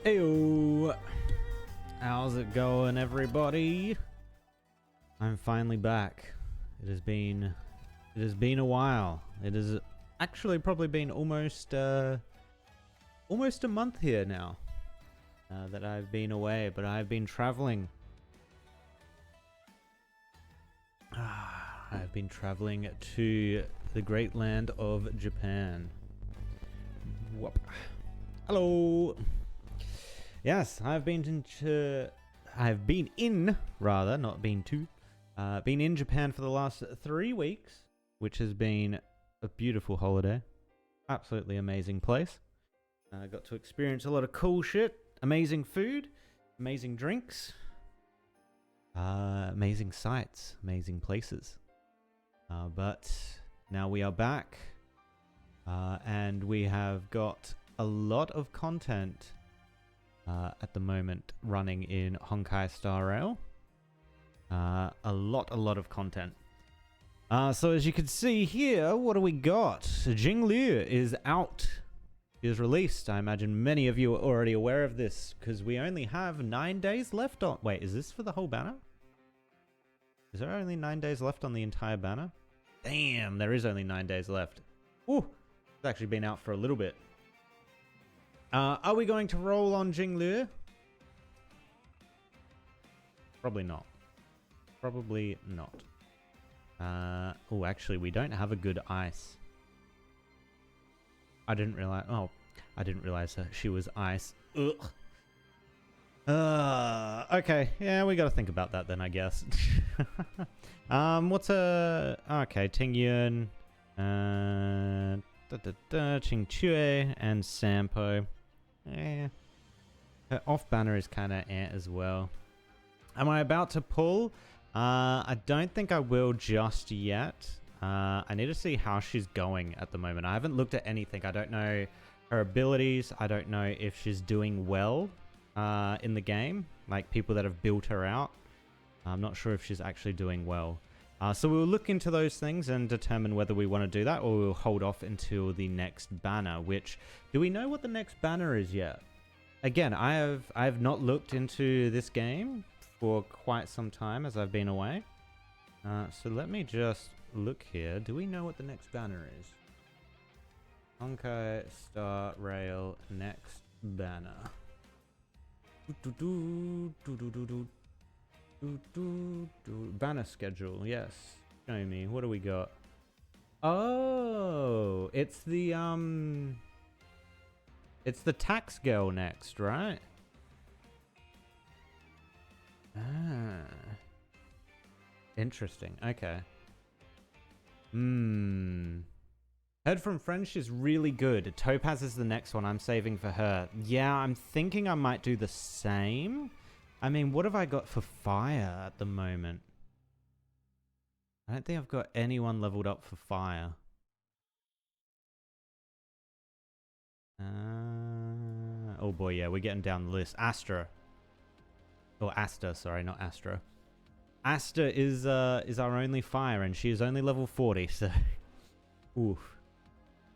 Heyo! How's it going, everybody? I'm finally back. It has been a while. It has actually probably been almost a month here now that I've been away, but I've been traveling. I've been traveling to the great land of Japan. Whoop. Hello. Yes, I've been in Japan for the last 3 weeks, which has been a beautiful holiday. Absolutely amazing place. I got to experience a lot of cool shit, amazing food, amazing drinks, amazing sights, amazing places. But now we are back, and we have got a lot of content at the moment running in Honkai Star Rail. A lot of content. So as you can see here, what do we got? Jingliu is out. It is released. I imagine many of you are already aware of this because we only have 9 days left on... Wait, is this for the whole banner? Is there only 9 days left on the entire banner? Damn, there is only 9 days left. Ooh, it's actually been out for a little bit. Are we going to roll on Jingliu? Probably not. Probably not. Oh, actually, we don't have a good ice. I didn't realize... Oh, I didn't realize she was ice. Ugh. Okay. Yeah, we got to think about that then, I guess. What's a... Okay, Tingyun, Qingque, and Sampo. Yeah. Her off banner is kind of as well. Am I about to pull? I don't think I will just yet. I need to see how she's going at the moment. I haven't looked at anything. I don't know her abilities. I don't know if she's doing well in the game. Like people that have built her out. I'm not sure if she's actually doing well. So we'll look into those things and determine whether we want to do that or we'll hold off until the next banner, which... Do we know what the next banner is yet? Again, I have not looked into this game for quite some time as I've been away. So let me just look here. Do we know what the next banner is? Honkai Star Rail next banner. Banner schedule, yes. Show me. What do we got? Oh, it's the tax girl next, right? Ah. Interesting. Okay. Heard from friends she's really good. Topaz is the next one I'm saving for her. Yeah, I'm thinking I might do the same. I mean, what have I got for fire at the moment? I don't think I've got anyone leveled up for fire. Oh boy, yeah, we're getting down the list. Astra. Or Asta, sorry, not Astra. Asta is our only fire, and she is only level 40, so... Oof.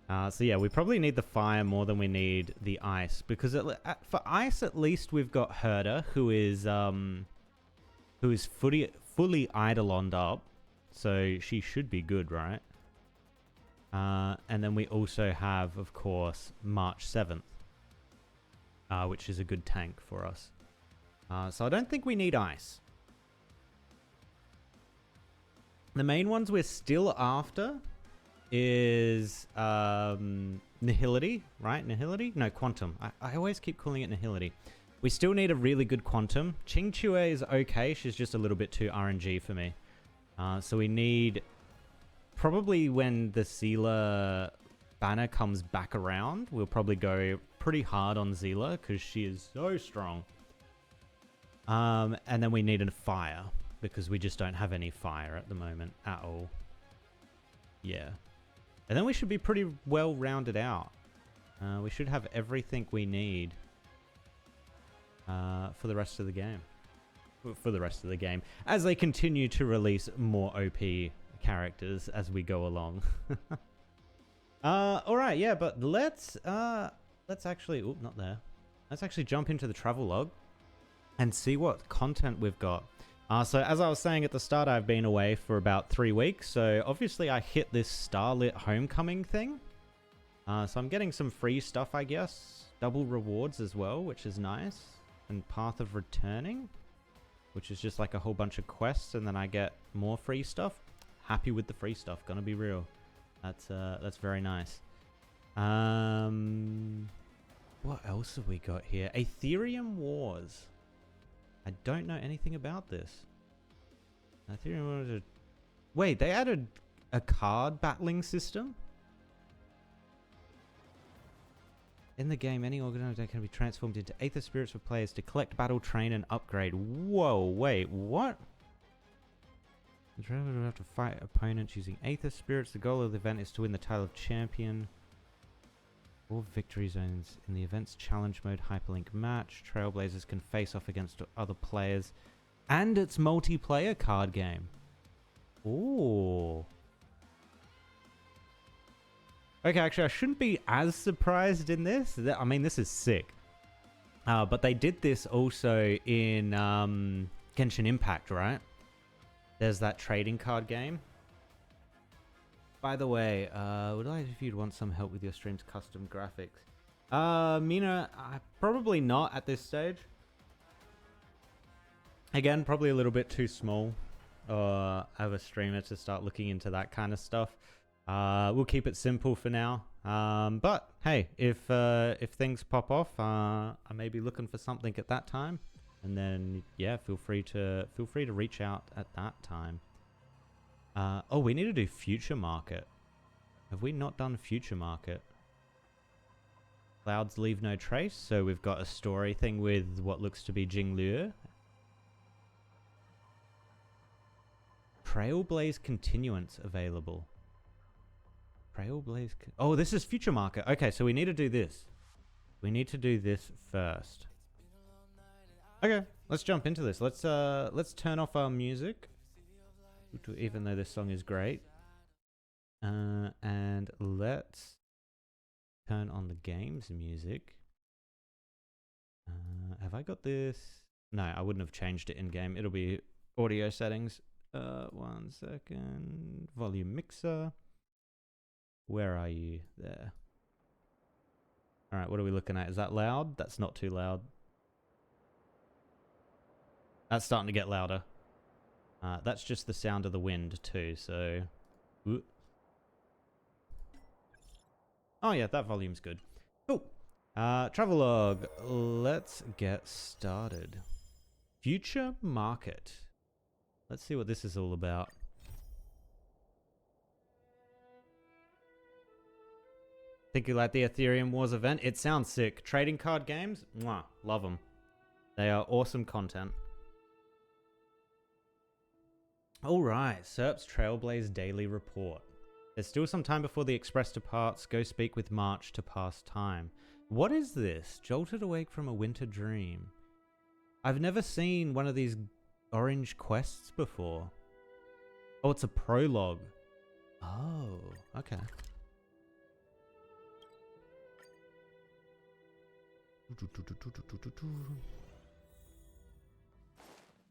So yeah, we probably need the fire more than we need the ice, because for ice at least we've got Herder, who is fully Eidoloned up, so she should be good, right? And then we also have, of course, March 7th, which is a good tank for us. So I don't think we need ice. The main ones we're still after is Nihility, right? Nihility? No, Quantum. I always keep calling it Nihility. We still need a really good Quantum. Qingque is okay. She's just a little bit too RNG for me. So we need... Probably when the Sealer banner comes back around, we'll probably go pretty hard on Sealer because she is so strong. And then we need a fire because we just don't have any fire at the moment at all. Yeah. And then we should be pretty well rounded out. We should have everything we need for the rest of the game. For the rest of the game. As they continue to release more OP characters as we go along. Alright, yeah, but let's actually... Oop, not there. let's actually jump into the travel log and see what content we've got. So as I was saying at the start, I've been away for about 3 weeks. So obviously I hit this Starlit Homecoming thing. So I'm getting some free stuff, I guess. Double rewards as well, which is nice. And Path of Returning, which is just like a whole bunch of quests, and then I get more free stuff. Happy with the free stuff, gonna be real. That's very nice. What else have we got here? Ethereum Wars. I don't know anything about this. Ethereum Wars. Wait, they added a card battling system? In the game, any organizer can be transformed into Aether Spirits for players to collect, battle, train, and upgrade. Whoa, wait, what? The trainer will have to fight opponents using Aether Spirits. The goal of the event is to win the title of champion. 4 victory zones in the event's challenge mode hyperlink match. Trailblazers can face off against other players. And it's multiplayer card game. Ooh. Okay, actually, I shouldn't be as surprised in this. I mean, this is sick. But they did this also in Genshin Impact, right? There's that trading card game. By the way, would I if you'd want some help with your stream's custom graphics? Mina, probably not at this stage. Again, probably a little bit too small of a streamer to start looking into that kind of stuff. We'll keep it simple for now. But hey, if things pop off, I may be looking for something at that time, and then yeah, feel free to reach out at that time. Oh, we need to do Future Market. Have we not done Future Market? Clouds leave no trace. So we've got a story thing with what looks to be Jingliu. Trailblaze Continuance available. Trailblaze. Oh, this is Future Market. Okay, so we need to do this. We need to do this first. Okay, let's jump into this. Let's turn off our music, even though this song is great. And let's turn on the game's music. Have I got this? No, I wouldn't have changed it in game. It'll be audio settings. 1 second. Volume mixer. Where are you? There. All right, what are we looking at? Is that loud? That's not too loud. That's starting to get louder. That's just the sound of the wind too, so... Ooh. Oh yeah, that volume's good. Cool. Travelogue. Let's get started. Future Market. Let's see what this is all about. Think you like the Ethereum Wars event? It sounds sick. Trading card games? Mwah, love them. They are awesome content. Alright, SERP's Trailblaze Daily Report. There's still some time before the Express departs. Go speak with March to pass time. What is this? Jolted awake from a winter dream. I've never seen one of these orange quests before. Oh, it's a prologue. Oh, okay.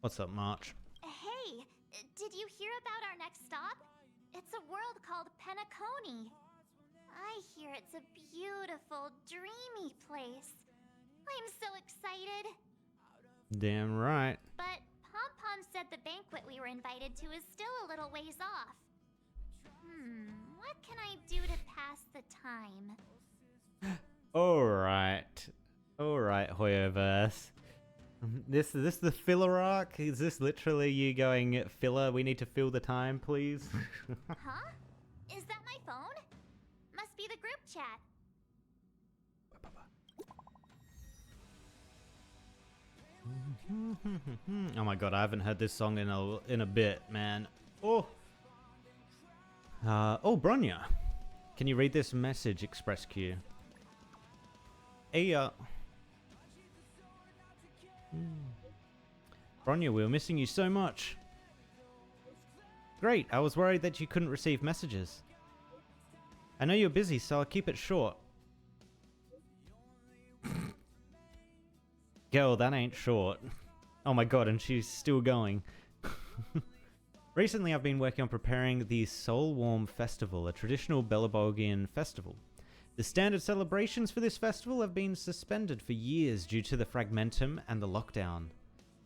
What's up, March? Hey, did you hear about our next stop? It's a world called Penacony. I hear it's a beautiful, dreamy place. I'm so excited. Damn right. But Pom-Pom said the banquet we were invited to is still a little ways off. What can I do to pass the time? Alright. Alright, Hoyoverse. Is this the filler arc? Is this literally you going, filler, we need to fill the time, please? Huh? Is that my phone? Must be the group chat. Oh my god, I haven't heard this song in a bit, man. Oh. Oh, Bronya. Can you read this message, Express Q? Hey, Bronya, we were missing you so much. Great, I was worried that you couldn't receive messages. I know you're busy, so I'll keep it short. Girl, that ain't short. Oh my god, and she's still going. Recently, I've been working on preparing the Soul Warm Festival, a traditional Belabogian festival. The standard celebrations for this festival have been suspended for years due to the fragmentum and the lockdown.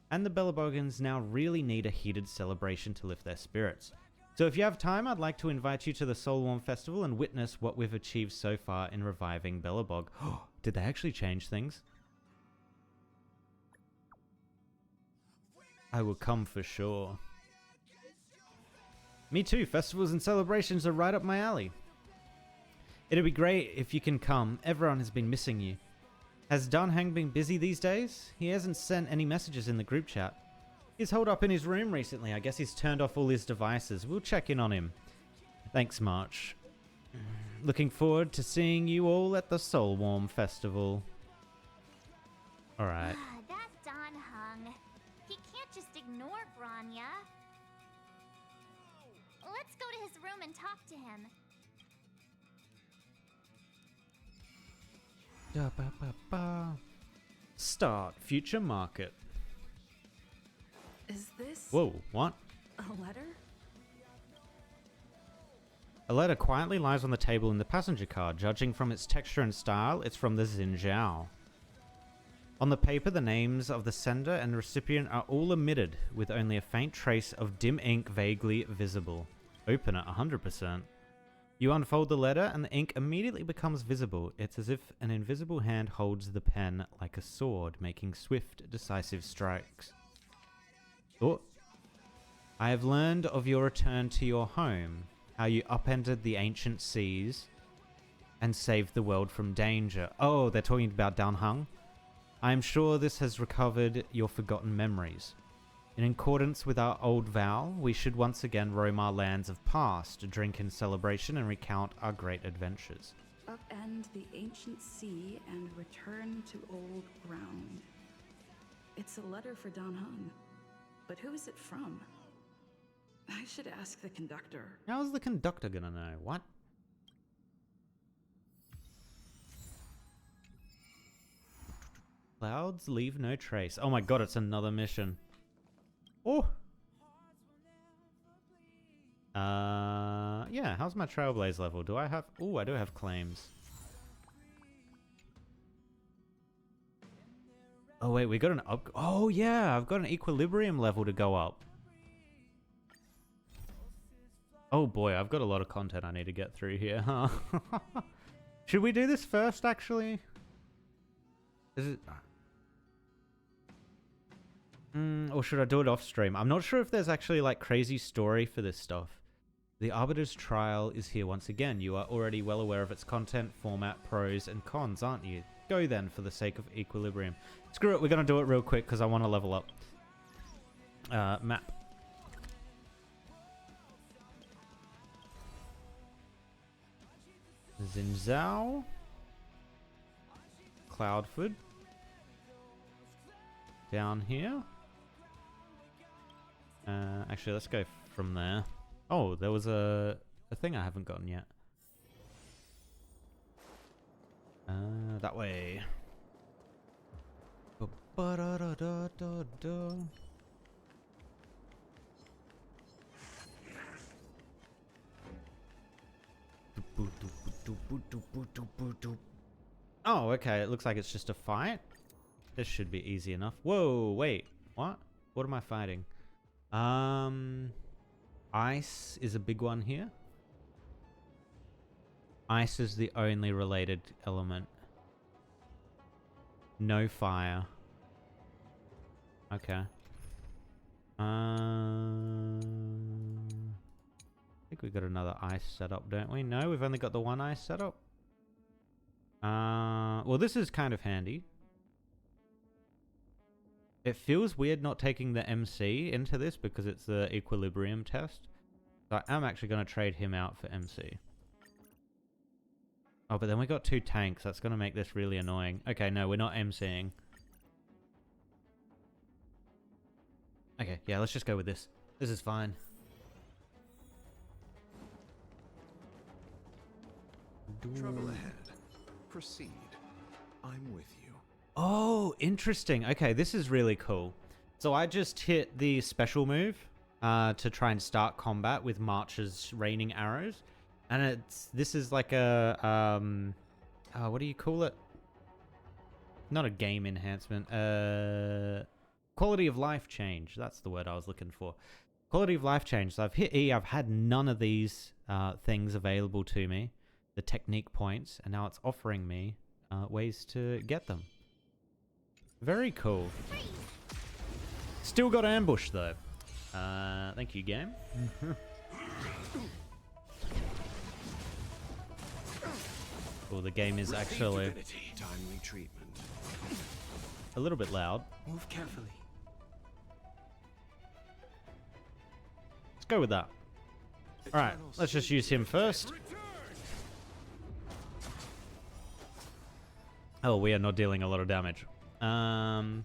And the Belabogans now really need a heated celebration to lift their spirits. So if you have time, I'd like to invite you to the Soul Warm Festival and witness what we've achieved so far in reviving Belabog. Did they actually change things? I will come for sure. Me too, festivals and celebrations are right up my alley. It'd be great if you can come, everyone has been missing you. Has Danhang been busy these days? He hasn't sent any messages in the group chat. He's holed up in his room recently, I guess he's turned off all his devices. We'll check in on him. Thanks, March. Looking forward to seeing you all at the Soul Warm Festival. Alright. That Danhang. He can't just ignore Grania. Let's go to his room and talk to him. Start future market. Is this Whoa, what? a letter? A letter quietly lies on the table in the passenger car. Judging from its texture and style, it's from the Xinjiao. On the paper, the names of the sender and recipient are all omitted, with only a faint trace of dim ink vaguely visible. Open at 100%. You unfold the letter and the ink immediately becomes visible. It's as if an invisible hand holds the pen like a sword, making swift, decisive strikes. Oh. I have learned of your return to your home, how you upended the ancient seas and saved the world from danger. Oh, they're talking about Danhang. I am sure this has recovered your forgotten memories. In accordance with our old vow, we should once again roam our lands of past, drink in celebration, and recount our great adventures. Upend the ancient sea and return to old ground. It's a letter for Danhang. But who is it from? I should ask the conductor. How's the conductor gonna know? What? Clouds leave no trace. Oh my god, it's another mission. Oh! Yeah, how's my Trailblaze level? Do I have... Oh, I do have claims. Oh wait, we got an up... Oh yeah, I've got an equilibrium level to go up. Oh boy, I've got a lot of content I need to get through here, huh? Should we do this first, actually? Is it... or should I do it off stream? I'm not sure if there's actually like crazy story for this stuff. The Arbiter's Trial is here once again. You are already well aware of its content, format, pros, and cons, aren't you? Go then for the sake of equilibrium. Screw it, we're going to do it real quick because I want to level up. Map. Xinjiao. Cloudford. Down here. Actually, let's go from there. Oh, there was a thing I haven't gotten yet. That way. Oh, okay. It looks like it's just a fight. This should be easy enough. Whoa, wait. What? What am I fighting? Ice is a big one here. Ice is the only related element. No fire. Okay. I think we got another ice setup, don't we? No, we've only got the one ice setup. Well, this is kind of handy. It feels weird not taking the MC into this because it's the equilibrium test. So I am actually going to trade him out for MC. Oh, but then we got two tanks. That's going to make this really annoying. Okay, no, we're not MCing. Okay, yeah, let's just go with this. This is fine. Trouble ahead. Proceed. I'm with you. Oh, Oh, interesting. Okay, this is really cool. So I just hit the special move to try and start combat with March's raining arrows. And this is like a, what do you call it? Not a game enhancement. Quality of life change. That's the word I was looking for. Quality of life change. So I've hit E. I've had none of these things available to me. The technique points. And now it's offering me ways to get them. Very cool. Still got ambushed though. Thank you, game. Well, the game is actually timely treatment. a little bit loud. Move carefully. Let's go with that. Alright, let's just use him first. Oh, we are not dealing a lot of damage. You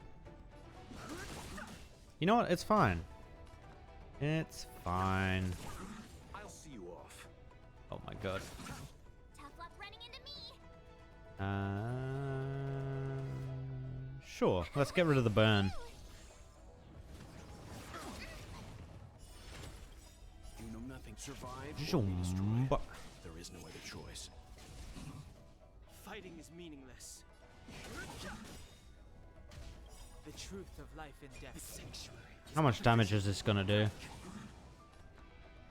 know what? It's fine. It's fine. I'll see you off. Oh my god. Tough luck running into me. Sure. Let's get rid of the burn. You know nothing. Survive or be destroyed. There is no other choice. Fighting is meaningless. The truth of life and death. Sanctuary. How much damage is this gonna do?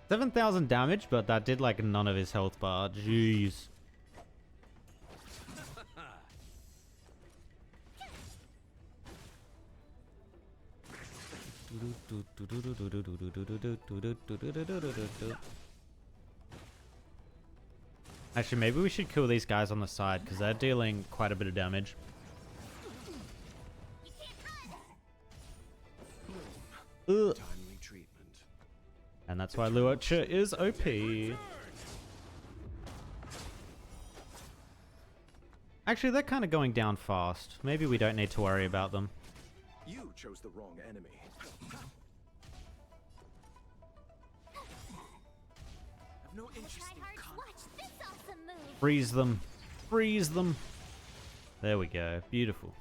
7,000 damage, but that did like none of his health bar. Jeez. Actually, maybe we should kill these guys on the side because they're dealing quite a bit of damage. Ugh. Timely treatment. And that's why Luocha is OP. Actually, they're kind of going down fast. Maybe we don't need to worry about them. You chose the wrong enemy. I've no interest Try in hard. conflict. Watch this awesome move. Freeze them. Freeze them. There we go. Beautiful.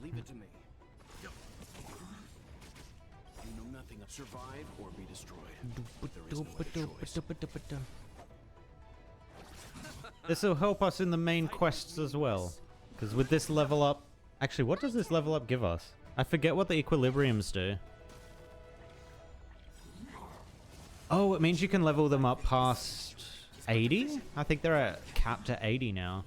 Leave it to me. You know nothing of survive or be destroyed. There is no other choice. This will help us in the main quests as well. Because with this level up... Actually, what does this level up give us? I forget what the equilibriums do. Oh, it means you can level them up past 80? I think they're capped at 80 now.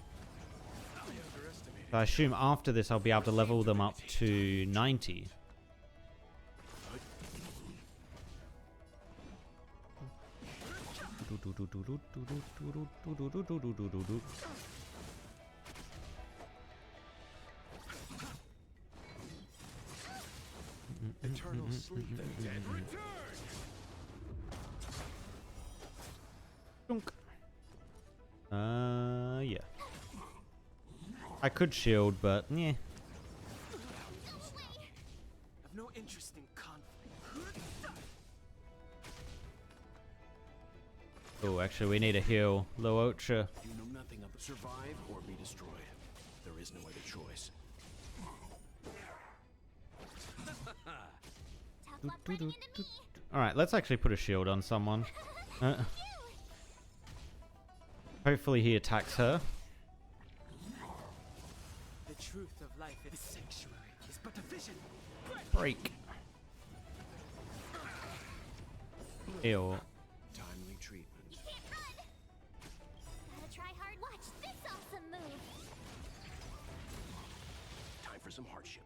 So I assume after this I'll be able to level them up to 90. Eternal sleep. The dead return. Dunk. Yeah. I could shield, but yeah. I've no interest in conflict. Oh, actually, we need a heal. Luocha. You know nothing of survive or be destroyed. There is no other choice. Tough luck running into me. Alright, let's actually put a shield on someone. Hopefully he attacks her. The truth of life is sanctuary. Is but a vision. Break. Ew. Timely treatment. You can't run. Gotta try hard. Watch this awesome move. Time for some hardship.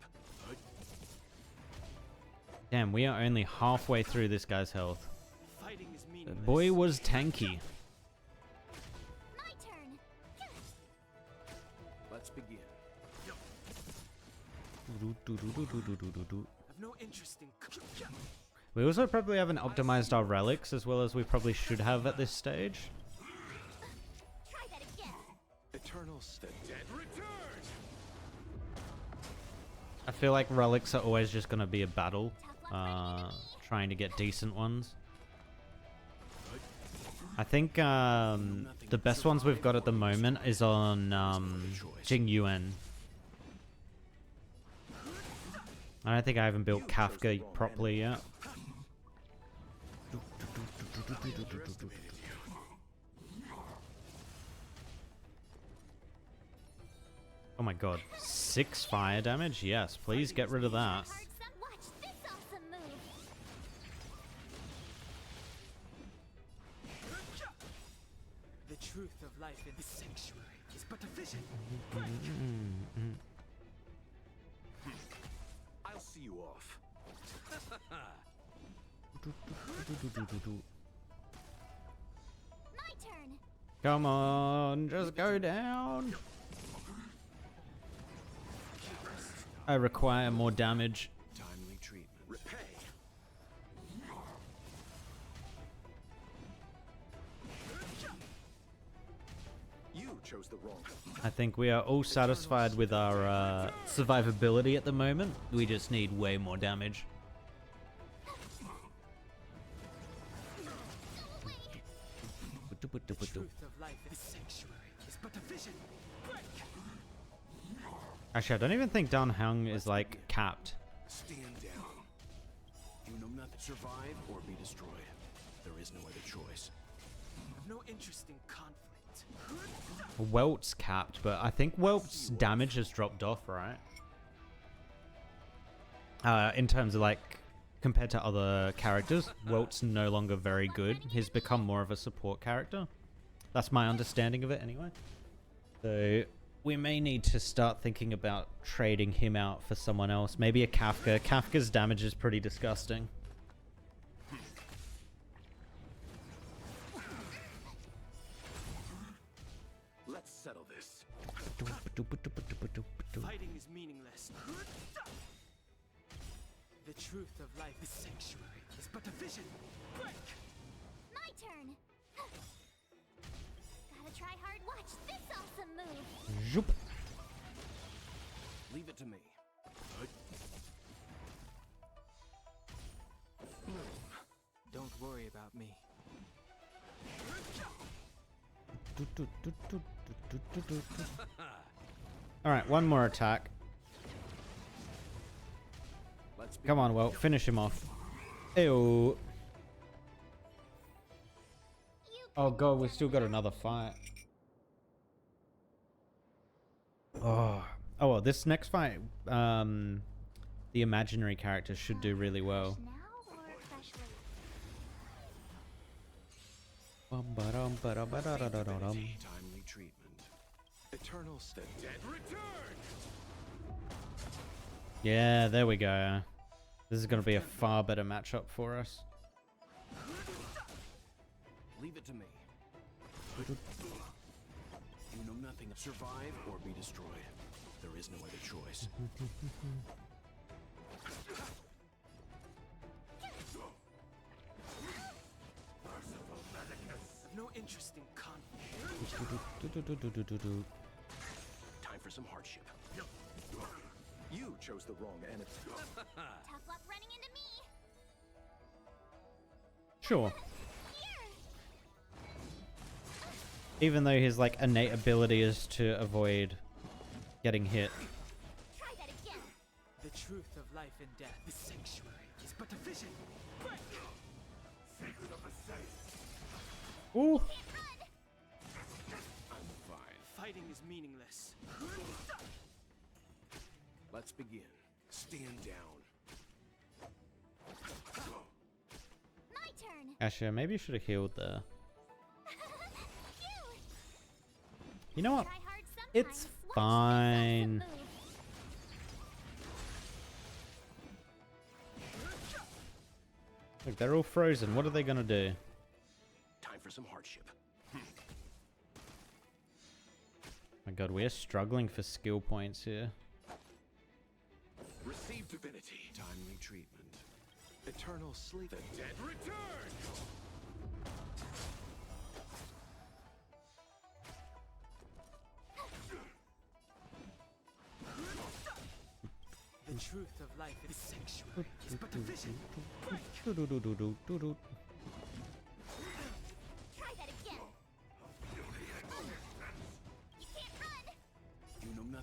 Damn, we are only halfway through this guy's health. Fighting is The meaningless. boy was tanky. My turn. Let's begin. I've no interest in We also probably haven't optimized our relics as well as we probably should have at this stage. Try that again. Eternal the dead return. I feel like relics are always just going to be a battle. Trying to get decent ones. I think the best ones we've got at the moment is on Jing Yuan. I don't think I haven't built Kafka properly yet. Oh my god, 6 fire damage? Yes, please get rid of that. Watch this awesome move. The truth of life in this sanctuary is but a vision. I'll see you off. My turn. Come on, just go down. I require more damage. Timely treatment. Repay. You chose the wrong. I think we are all satisfied with our survivability at the moment. We just need way more damage. The truth of life in this sanctuary is but a vision. Actually, I don't even think Dan Heng is like capped. Stand down. You know nothing. Survive or be destroyed. There is no other choice. I've no interest in conflict. Welt's capped, but I think Welt's damage has dropped off, right? In terms of like, compared to other characters, Welt's no longer very good. He's become more of a support character. That's my understanding of it anyway. So we may need to start thinking about trading him out for someone else. Maybe a Kafka. Kafka's damage is pretty disgusting. Let's settle this. Fighting is meaningless. The truth of life is sanctuary is but a vision. My turn. Gotta try hard. Watch this awesome move. Zoop. Leave it to me. Don't worry about me. Alright, one more attack. Come on, Welt, finish him off. Ew. Oh god, we still got another fight. Oh well, this next fight, the imaginary character should do really well. Now or fresh later? Timely treatment. Eternal the dead return. Yeah, there we go. This is going to be a far better matchup for us. Leave it to me. You know nothing. Survive or be destroyed. There is no other choice. I've no interest in conflict. Time for some hardship. You chose the wrong enemy. Tough luck running into me. Sure. Here. Even though his like innate ability is to avoid getting hit. Try that again. The truth of life and death, the sanctuary is but a vision. Ooh. Can't run. I'm fine. Fighting is meaningless. Let's begin. Stand down. My turn. Actually, maybe you should have healed there. Phew. You know what? Try hard sometimes. It's Watch this fine. awesome move. Look, they're all frozen. What are they gonna do? Time for some hardship. My god, we are struggling for skill points here. Receive divinity. Timely treatment. Eternal sleep. The dead return. The truth of life is sanctuary is but a vision. Try that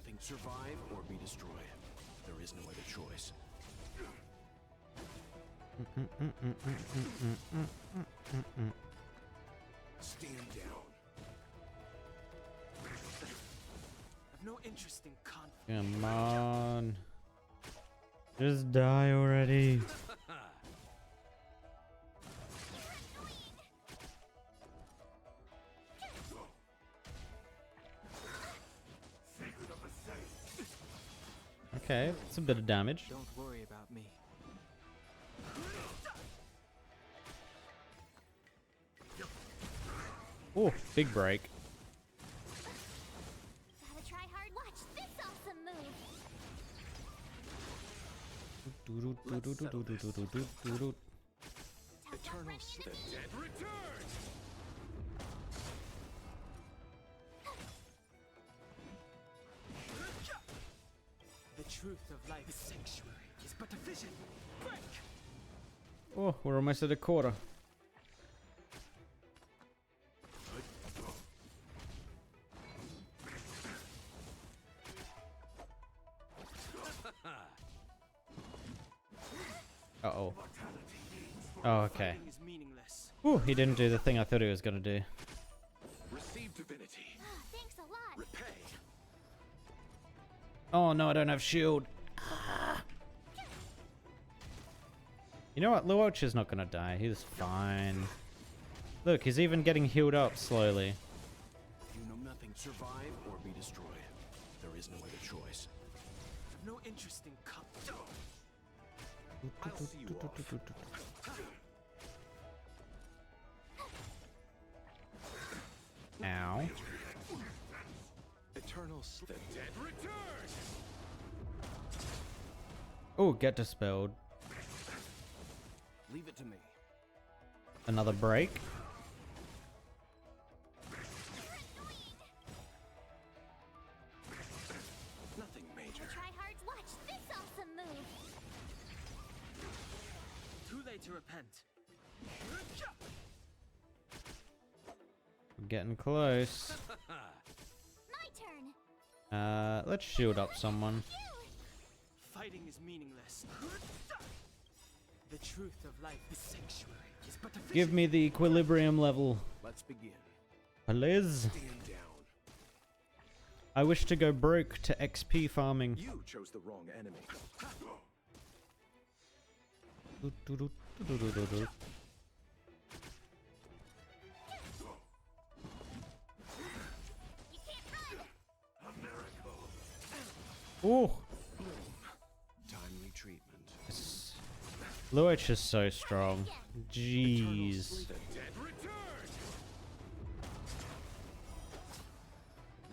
nothing. Survive or be destroyed. There is no other choice. Stand down. I've no interest in conflict. Come on. Just die already. Okay, it's a bit of damage. Don't worry about me. Oh, big break. Gotta try hard. Watch this awesome move. Eternal Running into the dead return. The truth of life, the sanctuary, is but a vision. Break! Oh, we're almost at a quarter. Uh-oh. Oh, okay. Fighting is meaningless. Ooh, he didn't do the thing I thought he was gonna do. Receive divinity. Thanks a lot. Repay. Oh no, I don't have shield. Ah. You know what? Luoch is not gonna die. He's fine. Look, he's even getting healed up slowly. You know nothing. Survive or be destroyed. There is no other choice. I've no interest in conflict. I'll see you off. Ow. Eternal the dead return. Oh, get dispelled. Leave it to me. Another break. Nothing major. Gotta try hard. Watch this awesome move. Too late to repent. We're getting close. My turn. Let's shield up someone. Fighting is meaningless. The truth of life, the sanctuary, is but a vision. Give me the equilibrium level. Let's begin. Please. Stand down. I wish to go broke to XP farming. You chose the wrong enemy. You can't run. Oh, Timely treatment. Luoch is so strong. Jeez. The dead return.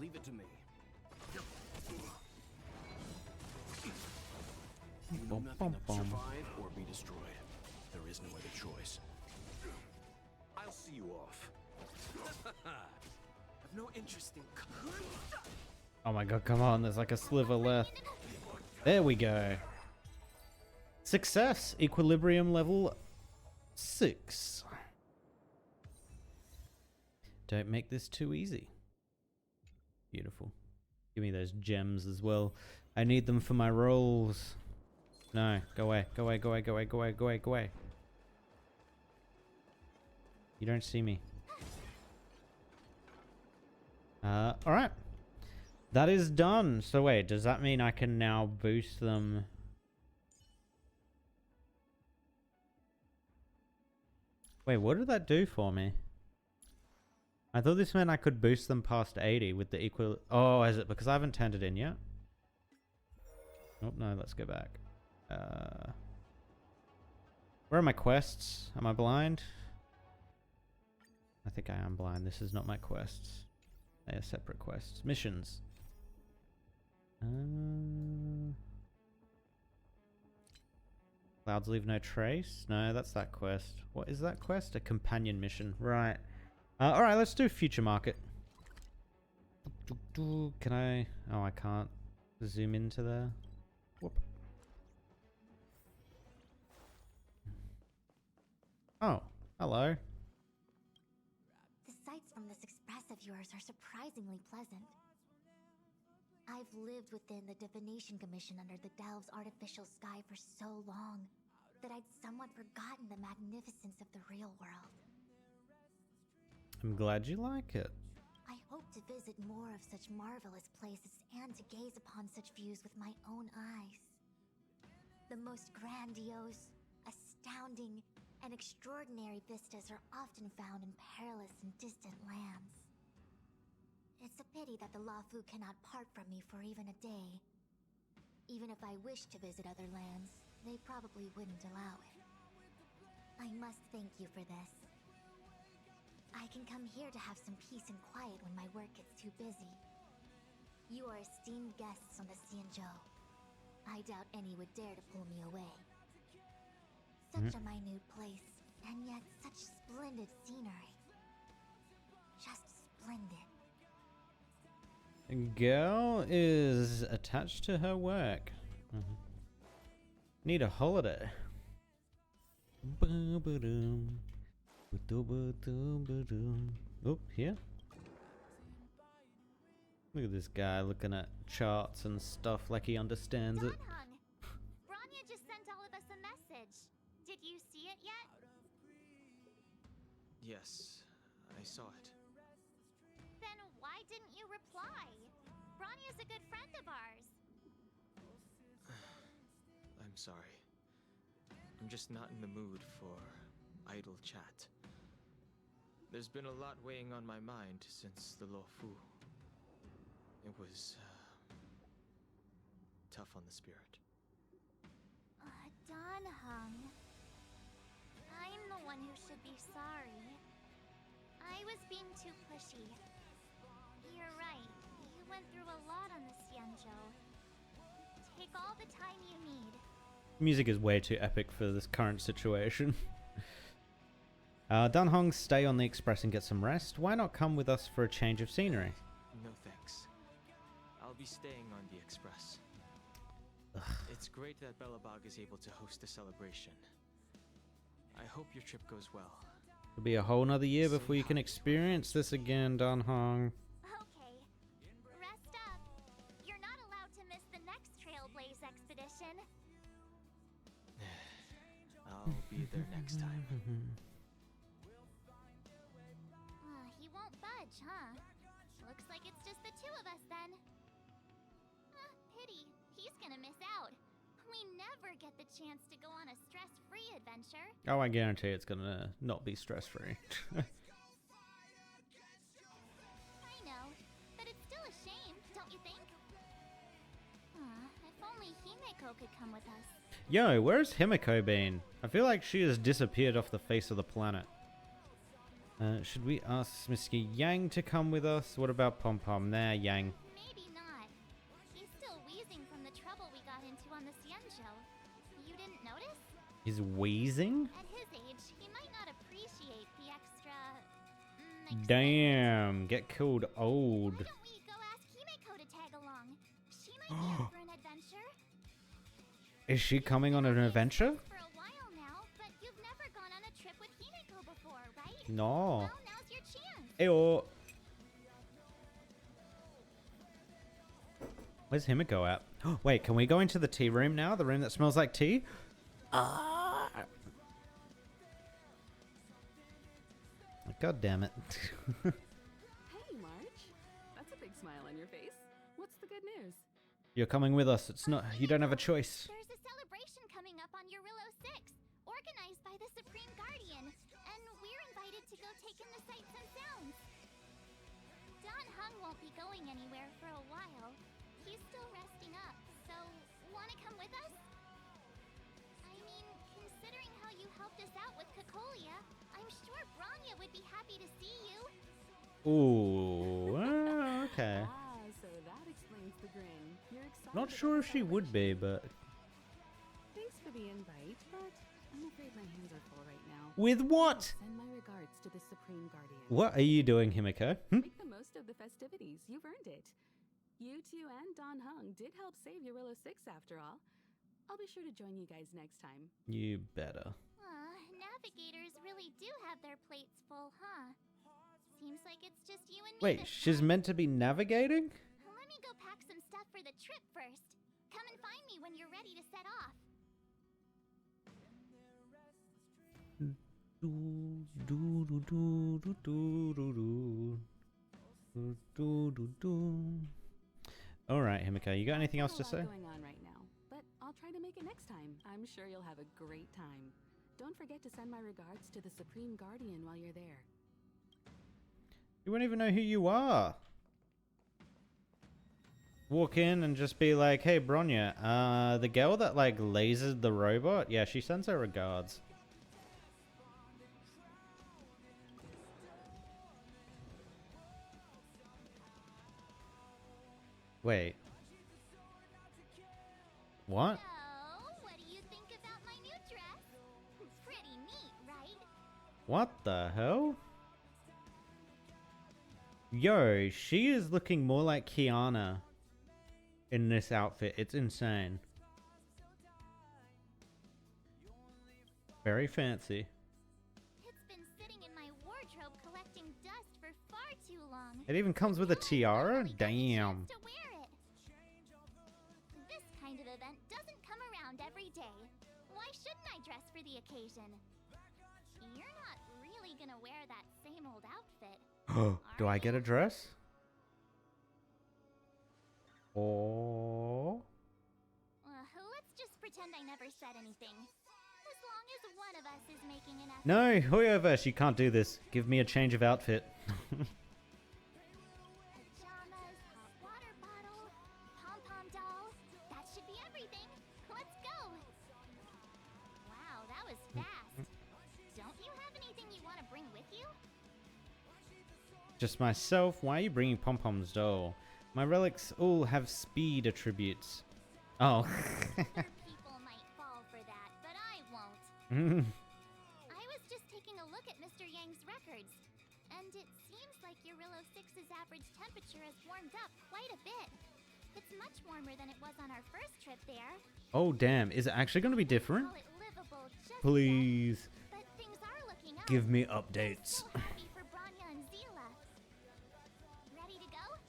Leave it to me. You know nothing of survive or be destroyed. There is no other choice. I'll see you off. I've no interest in Oh my god, come on, there's like a sliver left. There we go. Success! Equilibrium level 6. Don't make this too easy. Beautiful. Give me those gems as well. I need them for my rolls. No, go away, go away, go away, go away, go away, go away, go away. You don't see me. Alright. That is done. So wait, does that mean I can now boost them? Wait, what did that do for me? I thought this meant I could boost them past 80 with the equal... Oh, is it because I haven't turned it in yet? Oh, no, let's go back. Where are my quests? Am I blind? I think I am blind. This is not my quests. They are separate quests. Missions. Clouds leave no trace? No, that's that quest. What is that quest? A companion mission. Right. Alright, let's do future market. Can I... Oh, I can't zoom into there. Whoop. Oh, hello. The sights from this express of yours are surprisingly pleasant. I've lived within the Divination Commission under the Delves' artificial sky for so long that I'd somewhat forgotten the magnificence of the real world. I'm glad you like it. I hope to visit more of such marvelous places and to gaze upon such views with my own eyes. The most grandiose, astounding, and extraordinary vistas are often found in perilous and distant lands. It's a pity that the Lafu cannot part from me for even a day. Even if I wished to visit other lands, they probably wouldn't allow it. I must thank you for this. I can come here to have some peace and quiet when my work gets too busy. You are esteemed guests on the Xianzhou. I doubt any would dare to pull me away. Such a minute place, and yet such splendid scenery. Just splendid. Girl is attached to her work. Need a holiday. Oop, here. Look at this guy looking at charts and stuff like he understands it. Danheng, Branya just sent all of us a message. Did you see it yet? Yes, I saw it. Then why didn't you reply? Branya's a good friend of ours. I'm sorry. I'm just not in the mood for idle chat. There's been a lot weighing on my mind since the Luofu. It was tough on the spirit. Danheng. I'm the one who should be sorry. I was being too pushy. You're right. You went through a lot on the Xianzhou. Take all the time you need. Music is way too epic for this current situation. Danhong, stay on the express and get some rest. Why not come with us for a change of scenery? No thanks. I'll be staying on the express. It's great that Belobog is able to host a celebration. I hope your trip goes well. It'll be a whole nother year before you can experience this again, Danhong. Okay. Rest up. You're not allowed to miss the next Trailblaze expedition. I'll be there next time. He won't budge, huh? Looks like it's just the two of us then. Pity. He's gonna miss out. We never get the chance to go on a stress-free adventure. Oh, I guarantee it's gonna not be stress-free. I know, but it's still a shame, don't you think? If only Himeko could come with us. Yo, where's Himeko been? I feel like she has disappeared off the face of the planet. Should we ask Mr. Yang to come with us? What about Pom Pom? There, Yang. Maybe not. He's still wheezing from the trouble we got into on the Xianzhou. You didn't notice? He's wheezing? At his age, he might not appreciate the extra... Damn, get killed old. Why don't we go ask Himeko to tag along? She might be up for an adventure. Is she coming on an adventure? For a while now, but you've never gone on a trip with Himeko before, right? No. Well, now's your chance. Ew. Where's Himiko at? Wait, can we go into the tea room now? The room that smells like tea? God damn it. Hey, March. That's a big smile on your face. What's the good news? You're coming with us. It's not. You don't have a choice. There's a celebration coming up on Eurillo 6, organized by the Supreme Guardian, and we're invited to go take in the sights and sounds. Danheng won't be going anywhere for a while. He's still resting up, so wanna come with us? I mean, considering how you helped us out with Cocolia, I'm sure Branya would be happy to see you. Ooh. Okay. So that explains the grin. You're excited. Not sure if she would be, but Thanks for the invite, but I'm afraid my hands are full right now. with what? Send my regards to the Supreme Guardian. What are you doing, Himiko? Make the most of the festivities. You've earned it. You two and Danheng did help save Eurillo 6 after all. I'll be sure to join you guys next time. You better. Navigators really do have their plates full, huh? Seems like it's just you and me Wait, this she's time. meant to be navigating? Let me go pack some stuff the trip first. Come and find me when you're ready to set off. All right, Himiko, you got anything else to say? Going on right now, but I'll try to make it next time. I'm sure you'll have a great time. Don't forget to send my regards to the Supreme Guardian while you're there. You won't even know who you are. Walk in and just be like, hey, Bronya, the girl that, like, lasered the robot, yeah, she sends her regards. Wait. What? So, what do you think about my new dress? Pretty neat, right? What the hell? Yo, she is looking more like Kiana in this outfit. It's insane. Very fancy. It's been sitting in my wardrobe collecting dust for far too long. It even comes with a tiara? Finally got the Damn. chance to wear it. This kind of event doesn't come around every day. Why shouldn't I dress for the occasion? You're not really gonna wear that same old outfit. Do I get a dress? Oh. Let's just pretend I never said anything. As long as one of us is making an effort. No, Hoyoverse, you can't do this. Give me a change of outfit. Pajamas, hot water bottle, pom-pom doll. That should be everything. Let's go. Wow, that was fast. Don't you have anything you want to bring with you? Just myself? Why are you bringing pom-poms, doll? My relics all have speed attributes. Oh. Other people might fall for that, but I won't. I was just taking a look at Mr. Yang's records, and it seems like Eurillo 6's average temperature has warmed up quite a bit. It's much warmer than it was on our first trip there. Oh, damn. Is it actually going to be different? Call it livable just Please. yet, but things are looking up. Give me I'm updates. so happy for Bronya and Zila. Ready to go?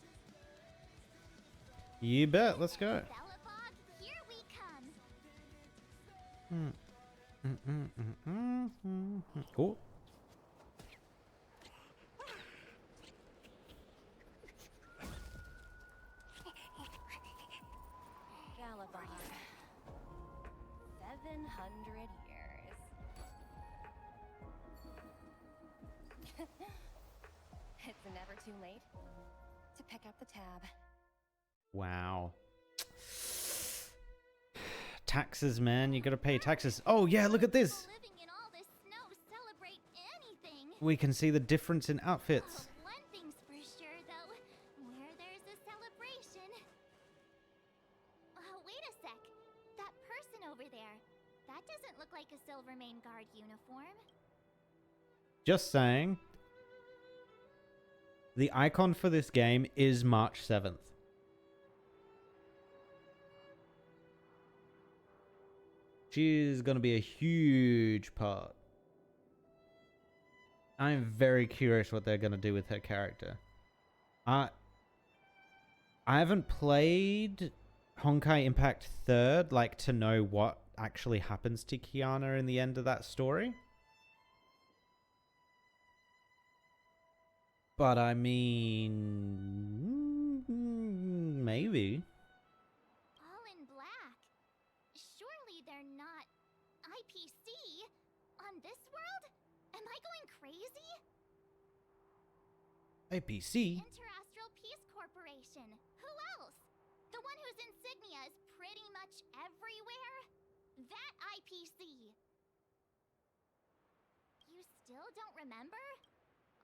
You bet. Let's go. Belobog, here we come. Oh. Galabog. 700 years. It's never too late to pick up the tab. Wow. Taxes, man. You gotta pay taxes. Oh, yeah, look at this. Living in all this snow celebrate anything. We can see the difference in outfits. Oh, one thing's for sure, though. Where there's a celebration. Wait a sec. That person over there. That doesn't look like a Silvermane Guard uniform. Just saying. The icon for this game is March 7th. She's going to be a huge part. I'm very curious what they're going to do with her character. I haven't played Honkai Impact 3rd, like, to know what actually happens to Kiana in the end of that story. But I mean, maybe. All in black. Surely they're not IPC on this world? Am I going crazy? IPC? Interastral Peace Corporation. Who else? The one whose insignia is pretty much everywhere? That IPC. You still don't remember?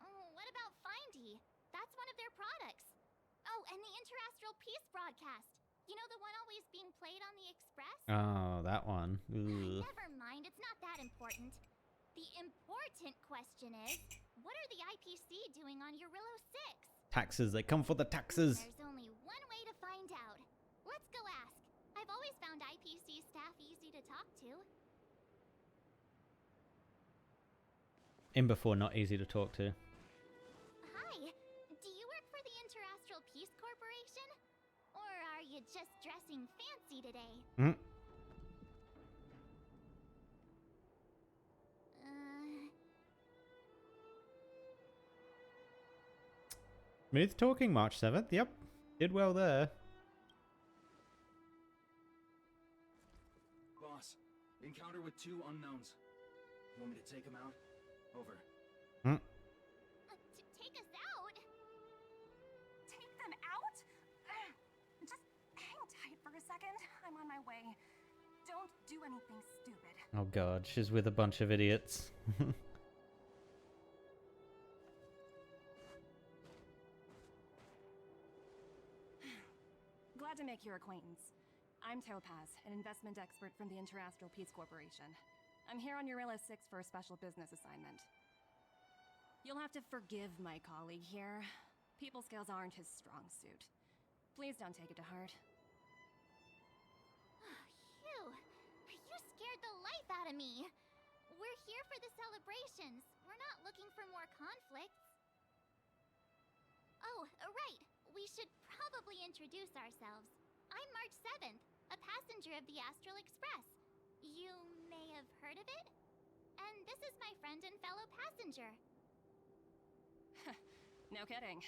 Oh, what about Findy? That's one of their products. Oh, and the Interastral Peace broadcast. You know, the one always being played on the Express? Oh, that one. Ugh. Never mind, it's not that important. The important question is, what are the IPC doing on Eurillo 6? Taxes, they come for the taxes. There's only one way to find out. Let's go ask. I've always found IPC staff easy to talk to. In before, not easy to talk to. Hi, do you work for the Interastral Peace Corporation? Or are you just dressing fancy today? Mm. Smooth talking, March 7th. Yep. Did well there. Boss, encounter with 2 unknowns. Want me to take them out? Over. Mm. Take us out? Take them out? Just hang tight for a second. I'm on my way. Don't do anything stupid. Oh god, she's with a bunch of idiots. Glad to make your acquaintance. I'm Topaz, an investment expert from the Interastral Peace Corporation. I'm here on Eurilla 6 for a special business assignment. You'll have to forgive my colleague here. People skills aren't his strong suit. Please don't take it to heart. Phew! You scared the life out of me! We're here for the celebrations. We're not looking for more conflicts. Oh, right. We should probably introduce ourselves. I'm March 7th, a passenger of the Astral Express. You may have heard of it? And this is my friend and fellow passenger. No kidding.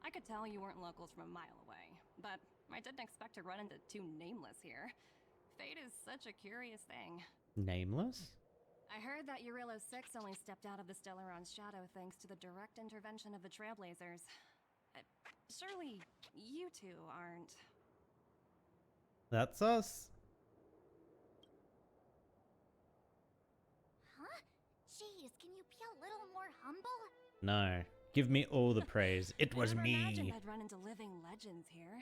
I could tell you weren't locals from a mile away, but I didn't expect to run into 2 nameless here. Fate is such a curious thing. Nameless? I heard that Eurilla 6 only stepped out of the Stellaron's shadow thanks to the direct intervention of the Trailblazers. Surely you 2 aren't... That's us. Huh? Jeez, can you be a little more humble? No. Give me all the praise. It was I never imagined me. I'd run into living legends here.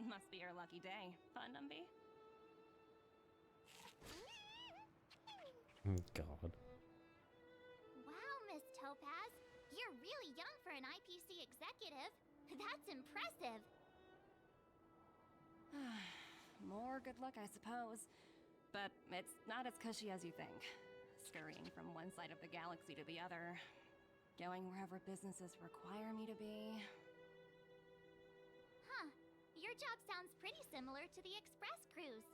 Must be your lucky day. Fun, Numby? Oh god. Wow, Miss Topaz. You're really young for an IPC executive. That's impressive. More good luck, I suppose. But it's not as cushy as you think. Scurrying from one side of the galaxy to the other. Going wherever businesses require me to be. Huh. Your job sounds pretty similar to the express cruise.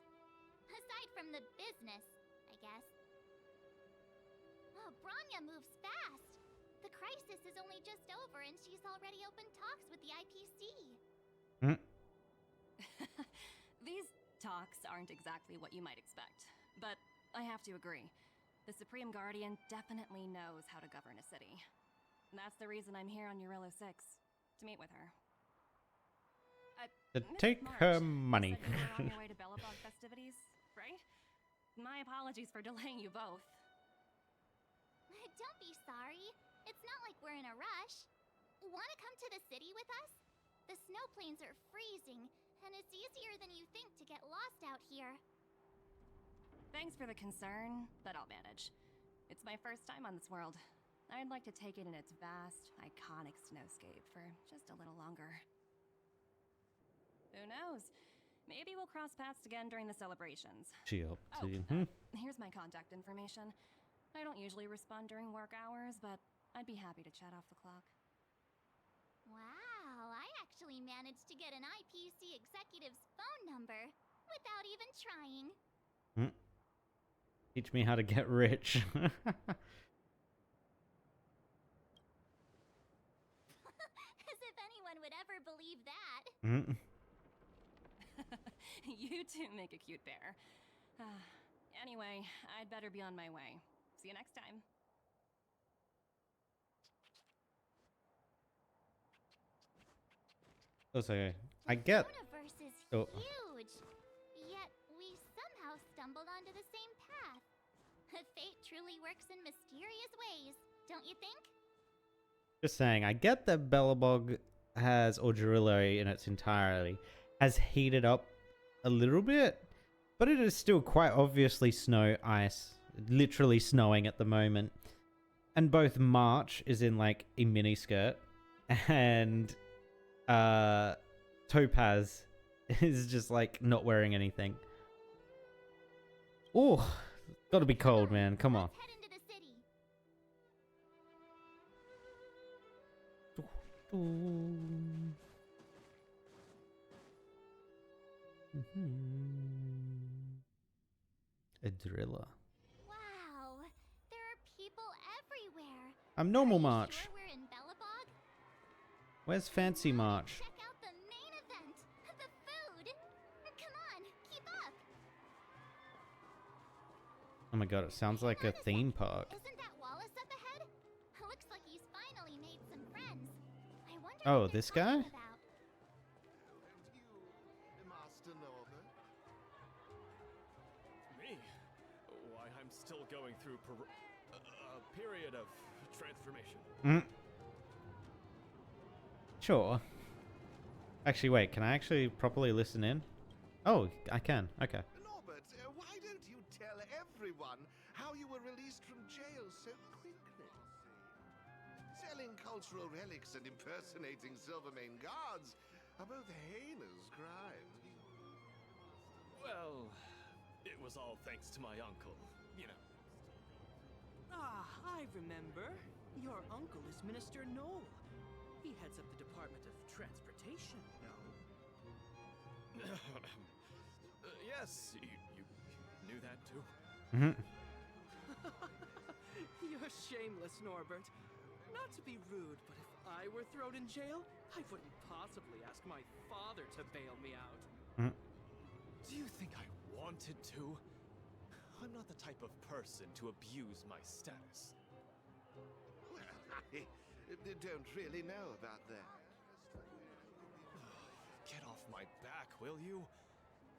Aside from the business, I guess. Oh, Branya moves fast. The crisis is only just over and she's already opened talks with the IPC. Mm. These talks aren't exactly what you might expect. But I have to agree. The Supreme Guardian definitely knows how to govern a city. That's the reason I'm here on Eurilla 6. To meet with her. To Miss take March, her you money. said you were on your way to Bellabog festivities, right? My apologies for delaying you both. Don't be sorry. It's not like we're in a rush. Want to come to the city with us? The snow plains are freezing, and it's easier than you think to get lost out here. Thanks for the concern, but I'll manage. It's my first time on this world. I'd like to take it in its vast, iconic snowscape for just a little longer. Who knows? Maybe we'll cross paths again during the celebrations. She up Oh, to. here's my contact information. I don't usually respond during work hours, but I'd be happy to chat off the clock. Wow, I actually managed to get an IPC executive's phone number without even trying. Teach me how to get rich. As if anyone would ever believe that. You 2 make a cute pair. Anyway, I'd better be on my way. See you next time. Also, I get. The universe is Oh. huge, yet we somehow stumbled onto the same path. Fate truly works in mysterious ways, don't you think? Just saying, I get that Bellabog has, or Jarilla in its entirety, has heated up a little bit, but it is still quite obviously snow, ice, literally snowing at the moment. And both March is in like a mini skirt, and Topaz is just like not wearing anything. Oh, gotta be cold, man. Come on. Let's head into the city. A driller. Wow, there are people everywhere. I'm normal Are you March. sure we're in Bellabog? Where's Fancy March? Check out the main event, the food. Come on, keep up. Oh my god, it sounds like a theme park. Isn't that Wallace up ahead? Looks like he's finally made some friends. I wonder Oh, what they're this guy? talking about. Master Norbert? Me? Why, I'm still going through a period of transformation. Mm. Sure. Actually, wait, can I actually properly listen in? Oh, I can. Okay. Norbert, why don't you tell everyone how you were released from jail so quickly? Selling cultural relics and impersonating Silvermane guards are both heinous crimes. Well, it was all thanks to my uncle, you know. Ah, I remember. Your uncle is Minister Knoll. He heads up the Department of Transportation, no? Yes, you knew that too? Mm-hmm. You're shameless, Norbert. Not to be rude, but if I were thrown in jail, I wouldn't possibly ask my father to bail me out. Mm. Do you think I wanted to? I'm not the type of person to abuse my status. Well, I don't really know about that. Get off my back, will you?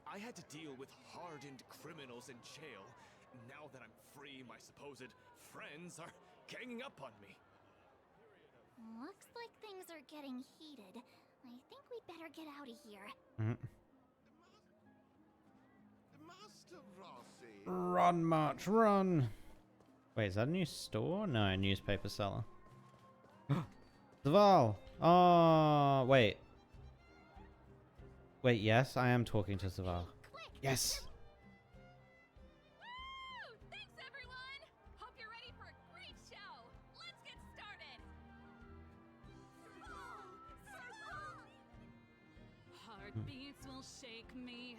I had to deal with hardened criminals in jail. Now that I'm free, my supposed friends are ganging up on me. Looks like things are getting heated. I think we'd better get out of here. Mm. Master Rossi. Run, March, run! Wait, is that a new store? No, a newspaper seller. Zaval! Oh, wait. Wait, yes, I am talking to Zaval. Quick! Yes! Woo! Thanks, everyone! Hope you're ready for a great show. Let's get started. Heartbeats will shake me.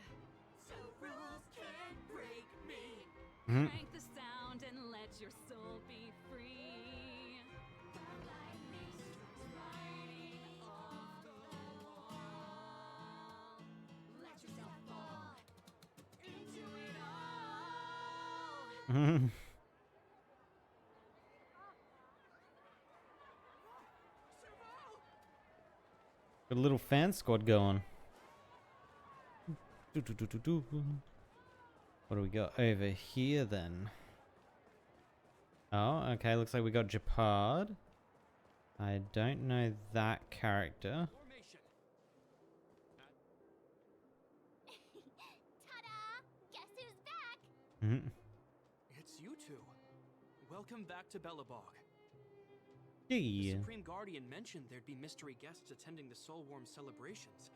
So rules can't break me. Mhm. Crank the sound and let your soul be free. Lightning strikes right off the wall. Let yourself fall into it all. Mhm. Got a little fan squad going. Do. What do we got over here then? Oh, okay, looks like we got Japard. I don't know that character. Formation. Ta-da! Guess who's back? Mhm. It's you two. Welcome back to Bellabog. The Yeah. Supreme Guardian mentioned there'd be mystery guests attending the Soulworm celebrations,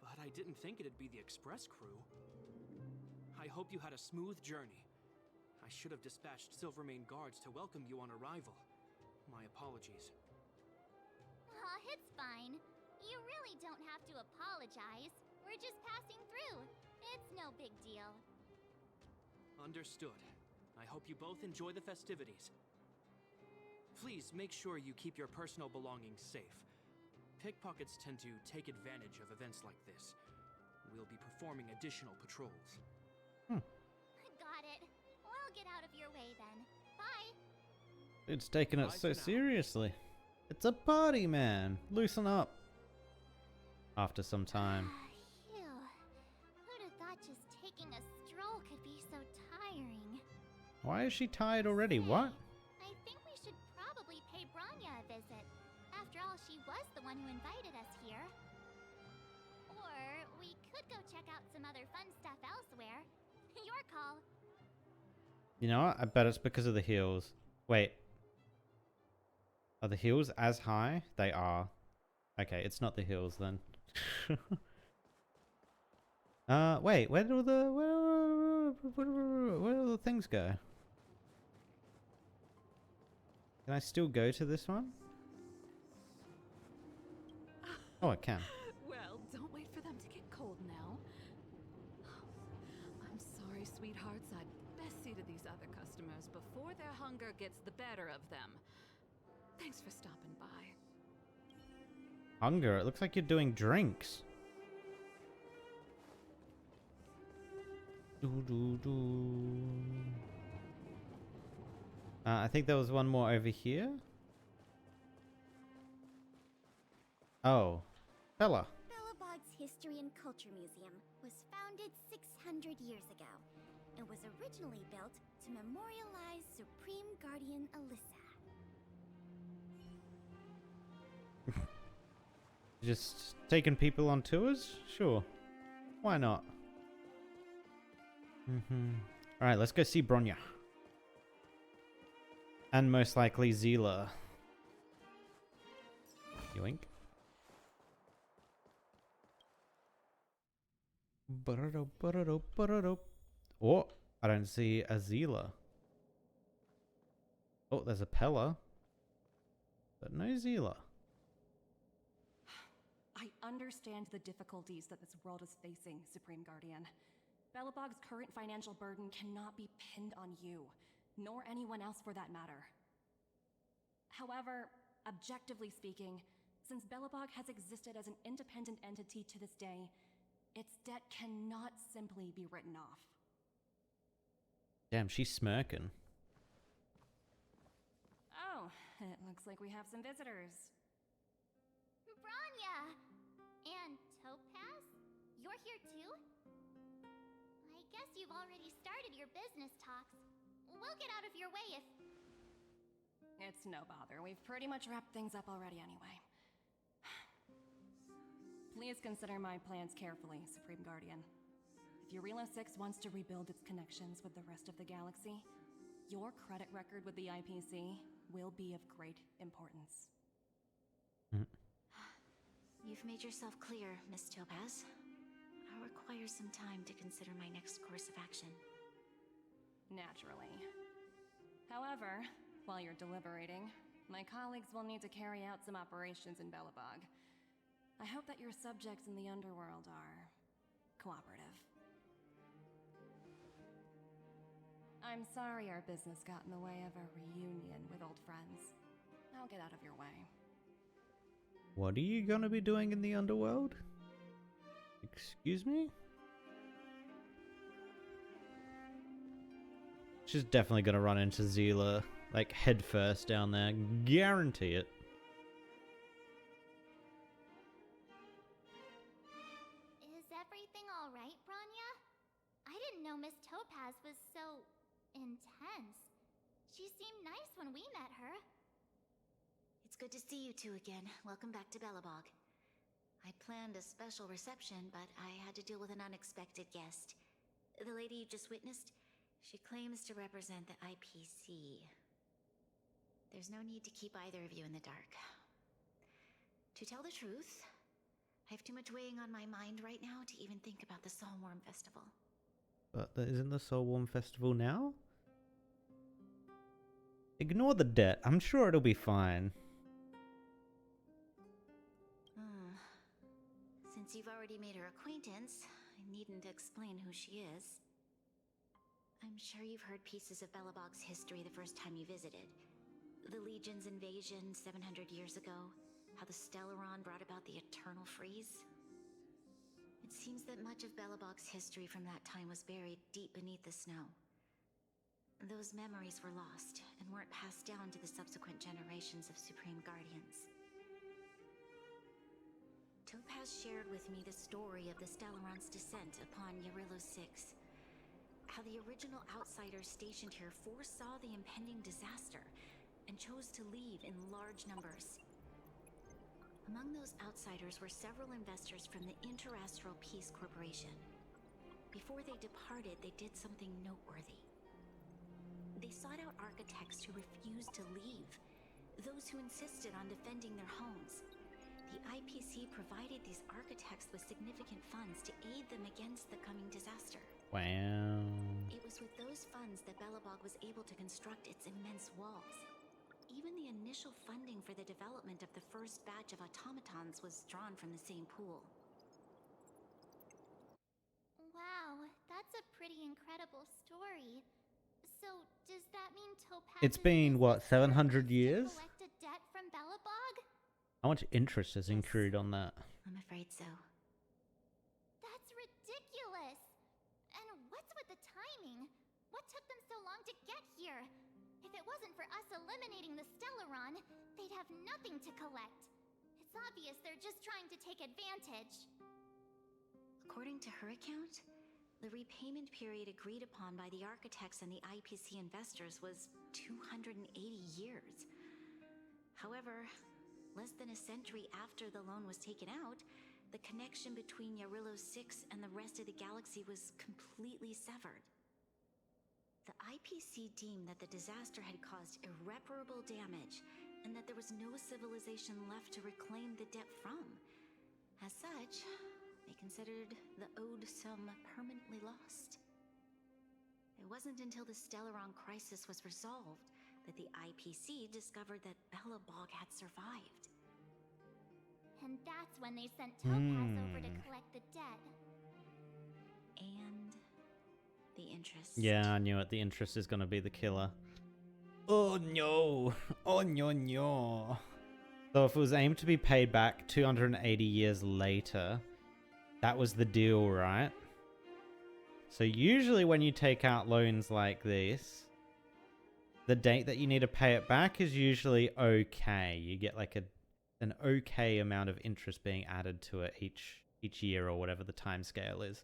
but I didn't think it'd be the Express crew. I hope you had a smooth journey. I should have dispatched Silvermane guards to welcome you on arrival. My apologies. Aw, it's fine. You really don't have to apologize. We're just passing through. It's no big deal. Understood. I hope you both enjoy the festivities. Please make sure you keep your personal belongings safe. Pickpockets tend to take advantage of events like this. We'll be performing additional patrols. Got it. We'll get out of your way then. Bye. It's taking it Bye so for now. seriously. It's a party, man. Loosen up. After some time. Phew. Who'd have thought just taking a stroll could be so tiring? Why is she tired already? What? I think we should probably pay Branya a visit. After all, she was the one who invited us here. Or we could go check out some other fun stuff elsewhere. Your call. You know what? I bet it's because of the heels. Wait. Are the heels as high? They are. Okay, it's not the heels then. Wait, where do where do the things go? Can I still go to this one? Oh, I can. Well, don't wait for them to get cold now. these other customers before their hunger gets the better of them. Thanks for stopping by. Hunger? It looks like you're doing drinks. I think there was one more over here. Oh, fella. Belobog's History and Culture Museum was founded 600 years ago and was originally built to memorialize Supreme Guardian Alyssa. Just taking people on tours? Sure. Why not? Alright, let's go see Bronya. And most likely Zila. Yoink. Oh, I don't see a Zila. Oh, there's a Pella. But no Zila. I understand the difficulties that this world is facing, Supreme Guardian. Belobog's current financial burden cannot be pinned on you, nor anyone else for that matter. However, objectively speaking, since Belobog has existed as an independent entity to this day, its debt cannot simply be written off. Damn, she's smirking. Oh, it looks like we have some visitors. Bronya! And Topaz? You're here too? I guess you've already started your business talks. We'll get out of your way if... It's no bother. We've pretty much wrapped things up already anyway. Please consider my plans carefully, Supreme Guardian. If Eurilo 6 wants to rebuild its connections with the rest of the galaxy, your credit record with the IPC will be of great importance. You've made yourself clear, Miss Topaz. I'll require some time to consider my next course of action. Naturally. However, while you're deliberating, my colleagues will need to carry out some operations in Belobog. I hope that your subjects in the underworld are cooperative. I'm sorry our business got in the way of a reunion with old friends. I'll get out of your way. What are you gonna be doing in the underworld? Excuse me? She's definitely gonna run into Zila, like, head first down there. Guarantee it. Is everything alright, Bronya? I didn't know Miss Topaz was so... intense. She seemed nice when we met her. It's good to see you two again. Welcome back to Belobog. I planned a special reception, but I had to deal with an unexpected guest. The lady you just witnessed, she claims to represent the IPC. There's no need to keep either of you in the dark. To tell the truth, I have too much weighing on my mind right now to even think about the Soulworm Festival. But isn't the Soulworm Festival now? Ignore the debt. I'm sure it'll be fine. Since you've already made her acquaintance, I needn't explain who she is. I'm sure you've heard pieces of Belobog's history the first time you visited. The Legion's invasion 700 years ago, how the Stellaron brought about the Eternal Freeze. It seems that much of Belobog's history from that time was buried deep beneath the snow. Those memories were lost and weren't passed down to the subsequent generations of Supreme Guardians. Topaz shared with me the story of the Stellaron's descent upon Eurilo 6. How the original outsiders stationed here foresaw the impending disaster and chose to leave in large numbers. Among those outsiders were several investors from the Interastral Peace Corporation. Before they departed, they did something noteworthy. They sought out architects who refused to leave, those who insisted on defending their homes. The IPC provided these architects with significant funds to aid them against the coming disaster. Wow. It was with those funds that Belobog was able to construct its immense walls. Even the initial funding for the development of the first batch of automatons was drawn from the same pool. Wow, that's a pretty incredible story. So, does that mean Topaz It's been, what, 700 years? collect a debt from Belobog? How much interest has accrued on that? I'm afraid so. That's ridiculous! And what's with the timing? What took them so long to get here? If it wasn't for us eliminating the Stellaron, they'd have nothing to collect. It's obvious they're just trying to take advantage. According to her account, the repayment period agreed upon by the architects and the IPC investors was 280 years. However, less than a century after the loan was taken out, the connection between Yarillo 6 and the rest of the galaxy was completely severed. The IPC deemed that the disaster had caused irreparable damage and that there was no civilization left to reclaim the debt from. As such, they considered the owed sum permanently lost. It wasn't until the Stellaron crisis was resolved that the IPC discovered that Belobog had survived. And that's when they sent Topaz over to collect the debt. And the interest. Yeah, I knew it. The interest is going to be the killer. Oh no. Oh no, no. So if it was aimed to be paid back 280 years later, that was the deal, right? So usually when you take out loans like this, the date that you need to pay it back is usually okay. You get like an okay amount of interest being added to it each year or whatever the time scale is.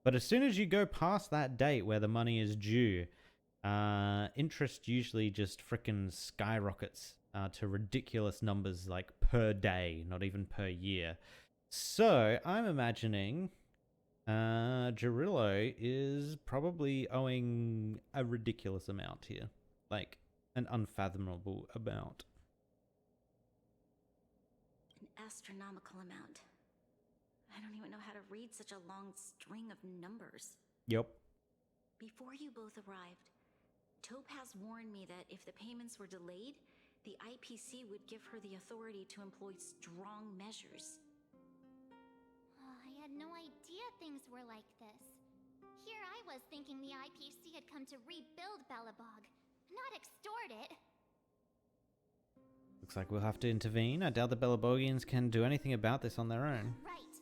But as soon as you go past that date where the money is due, interest usually just frickin' skyrockets to ridiculous numbers, like per day, not even per year. So I'm imagining Jarillo is probably owing a ridiculous amount here, like an unfathomable amount. An astronomical amount. I don't even know how to read such a long string of numbers. Yep. Before you both arrived, Topaz warned me that if the payments were delayed, the IPC would give her the authority to employ strong measures. I had no idea things were like this. Here I was thinking the IPC had come to rebuild Belobog, not extort it. Looks like we'll have to intervene. I doubt the Belabogians can do anything about this on their own. Right.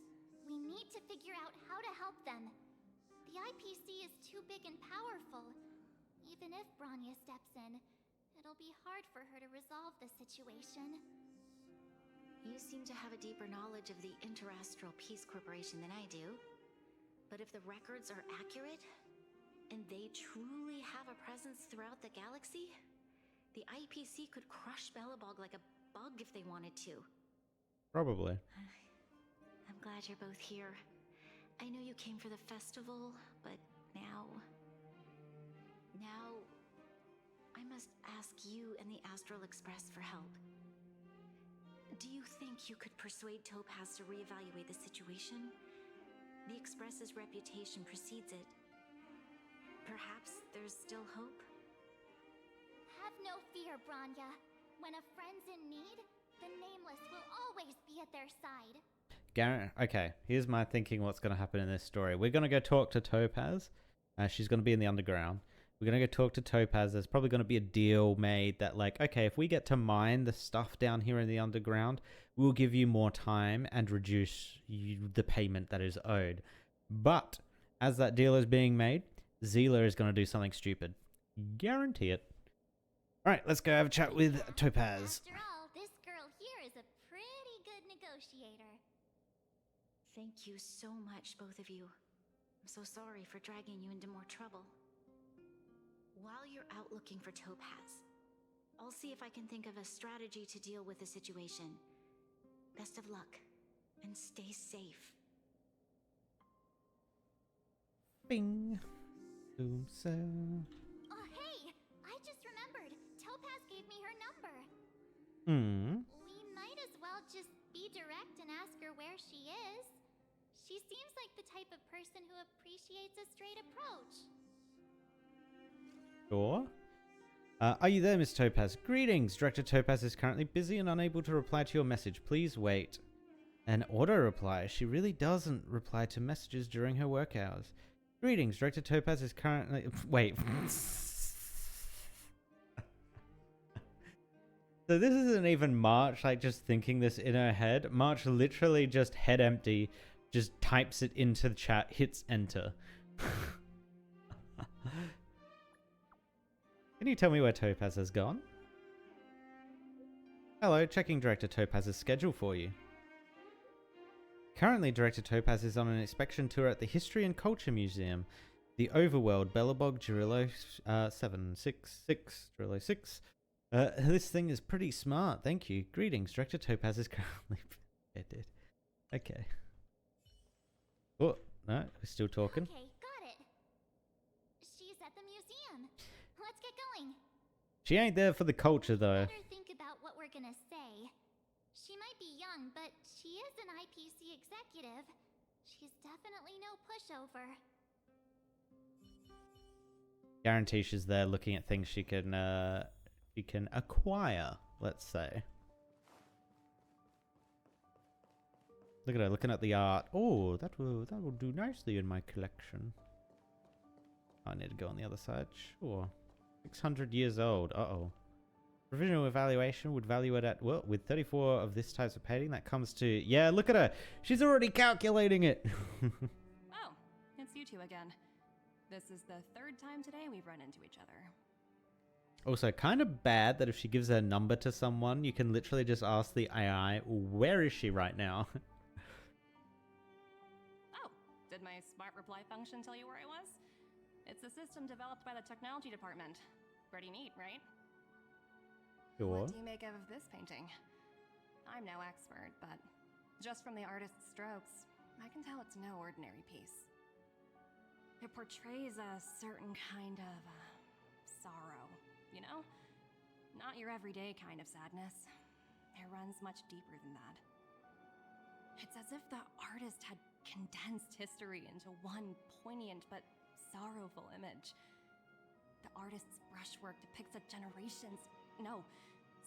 We need to figure out how to help them. The IPC is too big and powerful. Even if Bronya steps in, it'll be hard for her to resolve the situation. You seem to have a deeper knowledge of the Interastral Peace Corporation than I do. But if the records are accurate, and they truly have a presence throughout the galaxy, the IPC could crush Belobog like a bug if they wanted to. Probably. I'm glad you're both here. I know you came for the festival, but now I must ask you and the Astral Express for help. Do you think you could persuade Topaz to reevaluate the situation? The Express's reputation precedes it. Perhaps there's still hope? Have no fear, Bronya. When a friend's in need, the Nameless will always be at their side. Okay, here's my thinking what's going to happen in this story. We're going to go talk to Topaz. She's going to be in the underground. We're going to go talk to Topaz. There's probably going to be a deal made that, like, okay, if we get to mine the stuff down here in the underground, we'll give you more time and reduce the payment that is owed. But as that deal is being made, Zila is going to do something stupid. Guarantee it. All right, let's go have a chat with Topaz. After all, this girl here is a pretty good negotiator. Thank you so much, both of you. I'm so sorry for dragging you into more trouble. While you're out looking for Topaz, I'll see if I can think of a strategy to deal with the situation. Best of luck, and stay safe. Bing. Oh, hey! I just remembered. Topaz gave me her number. We might as well just be direct and ask her where she is. She seems like the type of person who appreciates a straight approach. Sure. Are you there, Miss Topaz? Greetings. Director Topaz is currently busy and unable to reply to your message. Please wait. An auto reply. She really doesn't reply to messages during her work hours. Greetings. Director Topaz is currently... Wait. So this isn't even March, like, just thinking this in her head. March literally just head empty, just types it into the chat, hits enter. Can you tell me where Topaz has gone? Hello, checking Director Topaz's schedule for you. Currently, Director Topaz is on an inspection tour at the History and Culture Museum. The Overworld, Bellabog, Jirillo 766, Jirillo 6. This thing is pretty smart, thank you. Greetings, Director Topaz is currently... Yeah, it did. Okay. Oh, no, we're still talking. Okay, got it. She's at the museum. Let's get going. She ain't there for the culture, though. Better think about what we're gonna say. She might be young, but she is an IPC executive. She's definitely no pushover. Guarantee she's there looking at things she can acquire, let's say. Look at her looking at the art. Oh, that will do nicely in my collection. I need to go on the other side. Sure. 600 years old. Uh-oh. Provisional evaluation would value it at, well, with 34 of this type of painting, that comes to, yeah, look at her. She's already calculating it. Oh, it's you two again. This is the third time today we've run into each other. Also, kind of bad that if she gives her number to someone, you can literally just ask the AI, where is she right now? Oh, did my smart reply function tell you where I was? It's a system developed by the technology department. Pretty neat, right? Sure. What do you make of this painting? I'm no expert, but just from the artist's strokes, I can tell it's no ordinary piece. It portrays a certain kind of sorrow, you know? Not your everyday kind of sadness. It runs much deeper than that. It's as if the artist had condensed history into one poignant but sorrowful image. The artist's brushwork depicts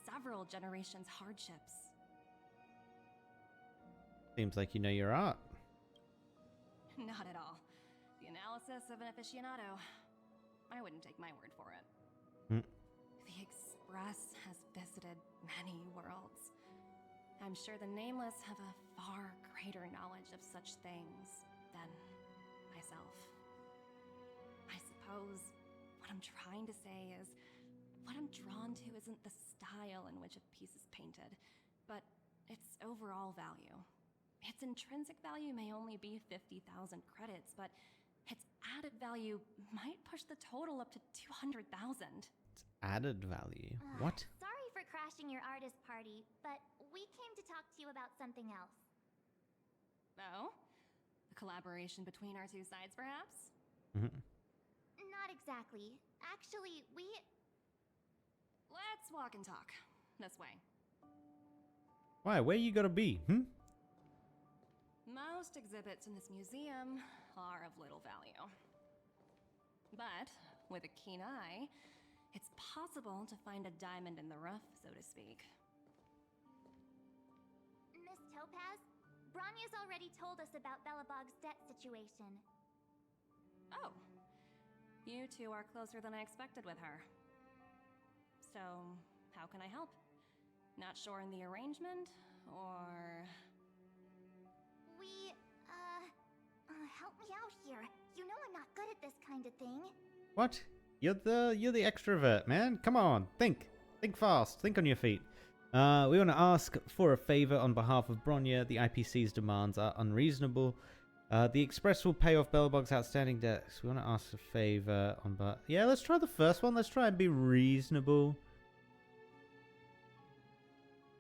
several generations' hardships. Seems like you know your art. Not at all. The analysis of an aficionado. I wouldn't take my word for it. The Express has visited many worlds. I'm sure the Nameless have a far greater knowledge of such things than myself. I suppose what I'm trying to say is, what I'm drawn to isn't the style in which a piece is painted, but its overall value. Its intrinsic value may only be 50,000 credits, but its added value might push the total up to 200,000. It's added value. What? Sorry for crashing your artist party, but we came to talk to you about something else. Oh? A collaboration between our two sides, perhaps? Not exactly. Actually, Let's walk and talk. This way. Why? Where you gotta be? Most exhibits in this museum are of little value. But, with a keen eye, it's possible to find a diamond in the rough, so to speak. Miss Topaz, Bronya's already told us about Bellabog's debt situation. Oh. You two are closer than I expected with her. So, how can I help? Not sure in the arrangement, or... Help me out here. You know I'm not good at this kind of thing. What? You're the extrovert, man. Come on, think fast, think on your feet. We want to ask for a favor on behalf of Bronya. The IPC's demands are unreasonable. The Express will pay off Bellabog's outstanding debts. We want to ask a favor on yeah, let's try the first one. Let's try and be reasonable.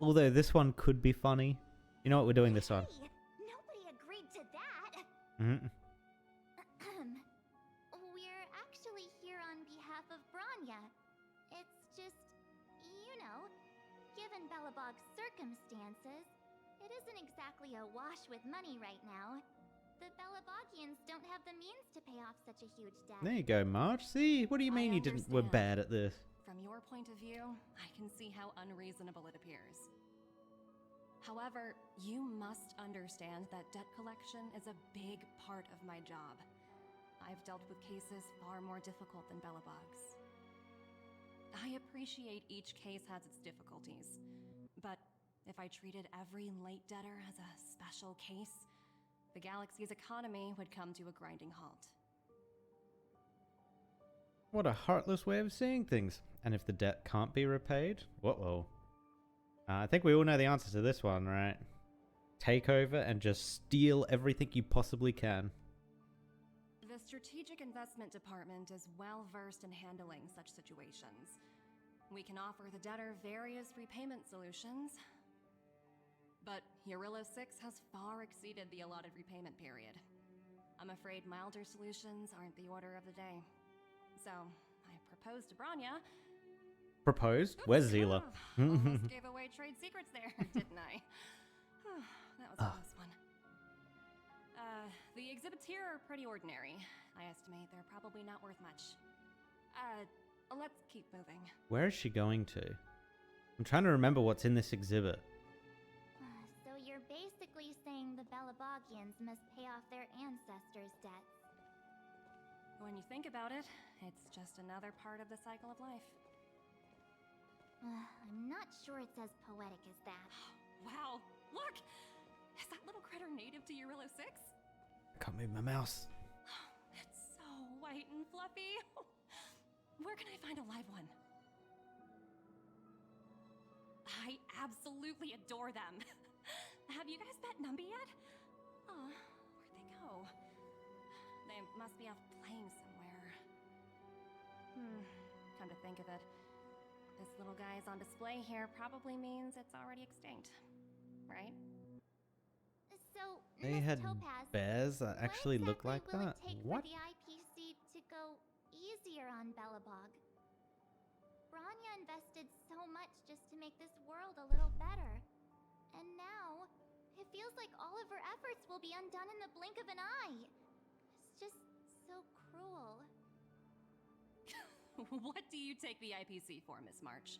Although this one could be funny. You know what? We're doing this one. Hey, nobody agreed to that. We're actually here on behalf of Bronya. It's just, you know, given Bellabog's circumstances, it isn't exactly a wash with money right now. The Bellabogians don't have the means to pay off such a huge debt. There you go, Marge. See, what do you mean we're bad at this? From your point of view, I can see how unreasonable it appears. However, you must understand that debt collection is a big part of my job. I've dealt with cases far more difficult than Bellabog's. I appreciate each case has its difficulties. But if I treated every late debtor as a special case, the galaxy's economy would come to a grinding halt. What a heartless way of seeing things. And if the debt can't be repaid? Whoa. I think we all know the answer to this one, right? Take over and just steal everything you possibly can. The Strategic Investment Department is well versed in handling such situations. We can offer the debtor various repayment solutions. But Eurillo 6 has far exceeded the allotted repayment period. I'm afraid milder solutions aren't the order of the day. So, I proposed to Branya. Proposed? Where's Zila? Almost gave away trade secrets there, didn't I? That was a close one. The exhibits here are pretty ordinary. I estimate they're probably not worth much. Let's keep moving. Where is she going to? I'm trying to remember what's in this exhibit. So you're basically saying the Belabogians must pay off their ancestors' debts. When you think about it, it's just another part of the cycle of life. I'm not sure it's as poetic as that. Wow, look! Is that little critter native to Eurillo 6? I can't move my mouse. It's so white and fluffy. Where can I find a live one? I absolutely adore them. Have you guys met Numby yet? Oh, where'd they go? They must be off playing somewhere. Come to think of it, this little guy's on display here probably means it's already extinct, right? So, They Miss had Topaz, bears that actually look like will that? it take What? for the IPC to go easier on Belobog? Branya invested so much just to make this world a little better. And now, it feels like all of her efforts will be undone in the blink of an eye. It's just so cruel. What do you take the IPC for, Miss March?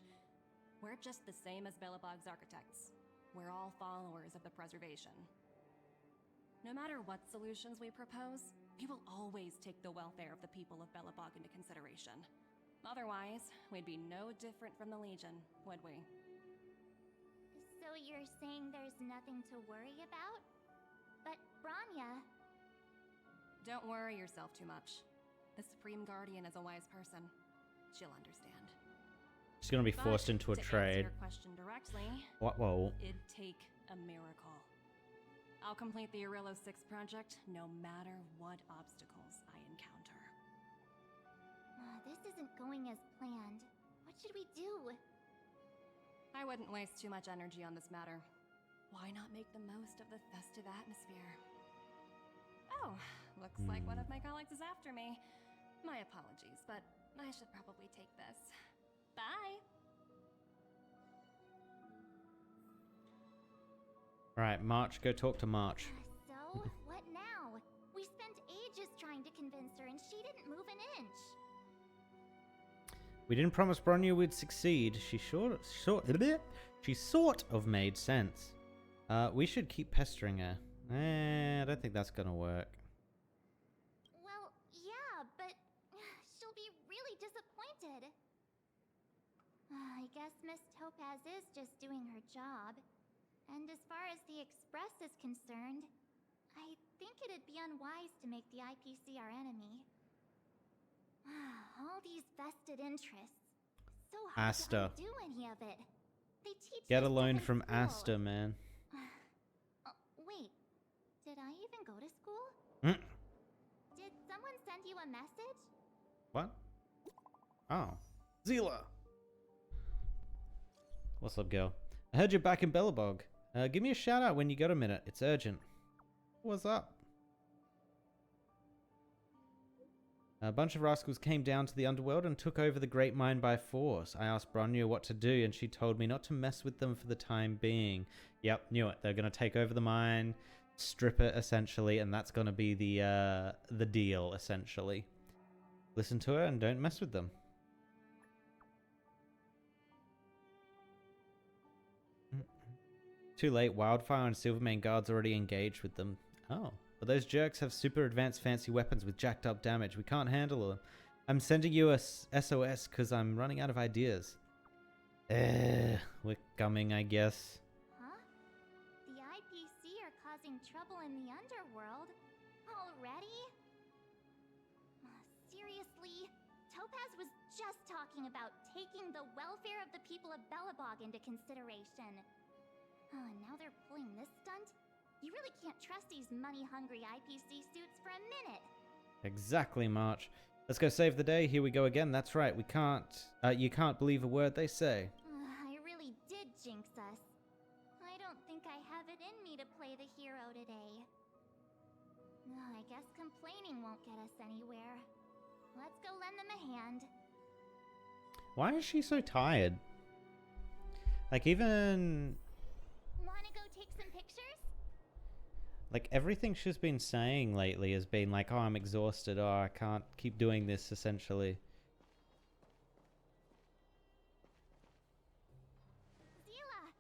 We're just the same as Belobog's architects. We're all followers of the preservation. No matter what solutions we propose, we will always take the welfare of the people of Belobog into consideration. Otherwise, we'd be no different from the Legion, would we? So you're saying there's nothing to worry about? But Branya... Don't worry yourself too much. The Supreme Guardian is a wise person. She'll understand. She's gonna be forced into a to trade. answer your question directly, What? Whoa. it'd take a miracle. I'll complete the Eurillo 6 project no matter what obstacles I encounter. This isn't going as planned. What should we do? I wouldn't waste too much energy on this matter. Why not make the most of the festive atmosphere? Oh, looks like one of my colleagues is after me. My apologies, but I should probably take this. Bye! Right, March, go talk to March. So, what now? We spent ages trying to convince her and she didn't move an inch. We didn't promise Bronya would succeed. She sort of made sense. We should keep pestering her. I don't think that's gonna work. Well, yeah, but she'll be really disappointed. I guess Miss Topaz is just doing her job. And as far as the Express is concerned, I think it'd be unwise to make the IPC our enemy. All these vested interests. So hard Asta. to undo any of it. They teach Get this a loan stuff in from school. Asta, man. Wait, did I even go to school? Did someone send you a message? What? Oh. Zila! What's up, girl? I heard you're back in Belobog. Give me a shout out when you got a minute. It's urgent. What's up? A bunch of rascals came down to the underworld and took over the Great Mine by force. I asked Bronya what to do, and she told me not to mess with them for the time being. Yep, knew it. They're going to take over the mine, strip it, essentially, and that's going to be the deal, essentially. Listen to her and don't mess with them. Too late. Wildfire and Silvermane guards already engaged with them. Oh. But those jerks have super advanced fancy weapons with jacked up damage. We can't handle them. I'm sending you a SOS because I'm running out of ideas. We're coming, I guess. Huh? The IPC are causing trouble in the underworld? Already? Seriously? Topaz was just talking about taking the welfare of the people of Belobog into consideration. Now they're pulling this stunt? You really can't trust these money-hungry IPC suits for a minute. Exactly, March. Let's go save the day. Here we go again. That's right. We can't. You can't believe a word they say. I really did jinx us. I don't think I have it in me to play the hero today. I guess complaining won't get us anywhere. Let's go lend them a hand. Why is she so tired? Like, even... Wanna go take some pictures? Like, everything she's been saying lately has been like, oh, I'm exhausted. Oh, I can't keep doing this, essentially. Zila!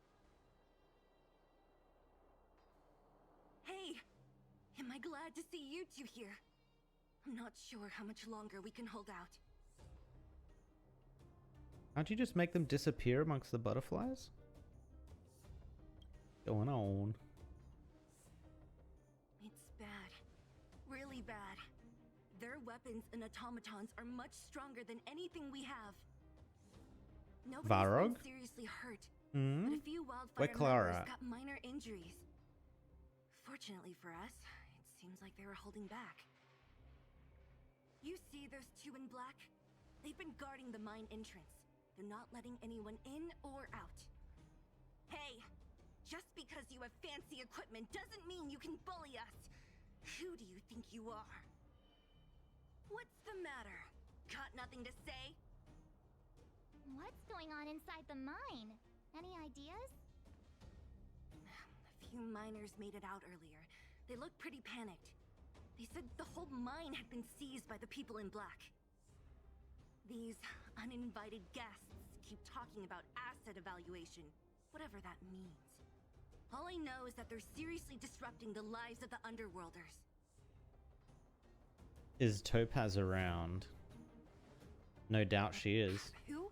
Hey! Am I glad to see you two here? I'm not sure how much longer we can hold out. Can't you just make them disappear amongst the butterflies? Going on. It's bad. Really bad. Their weapons and automatons are much stronger than anything we have. Nobody's Varog? been seriously hurt, Hmm? but a few Where wildfire Clara members at? got minor injuries. Fortunately for us, it seems like they were holding back. You see those two in black? They've been guarding the mine entrance. They're not letting anyone in or out. Hey! Just because you have fancy equipment doesn't mean you can bully us! Who do you think you are? What's the matter? Got nothing to say? What's going on inside the mine? Any ideas? A few miners made it out earlier. They looked pretty panicked. They said the whole mine had been seized by the people in black. These uninvited guests keep talking about asset evaluation, whatever that means. All I know is that they're seriously disrupting the lives of the Underworlders. Is Topaz around? No doubt she is. Who?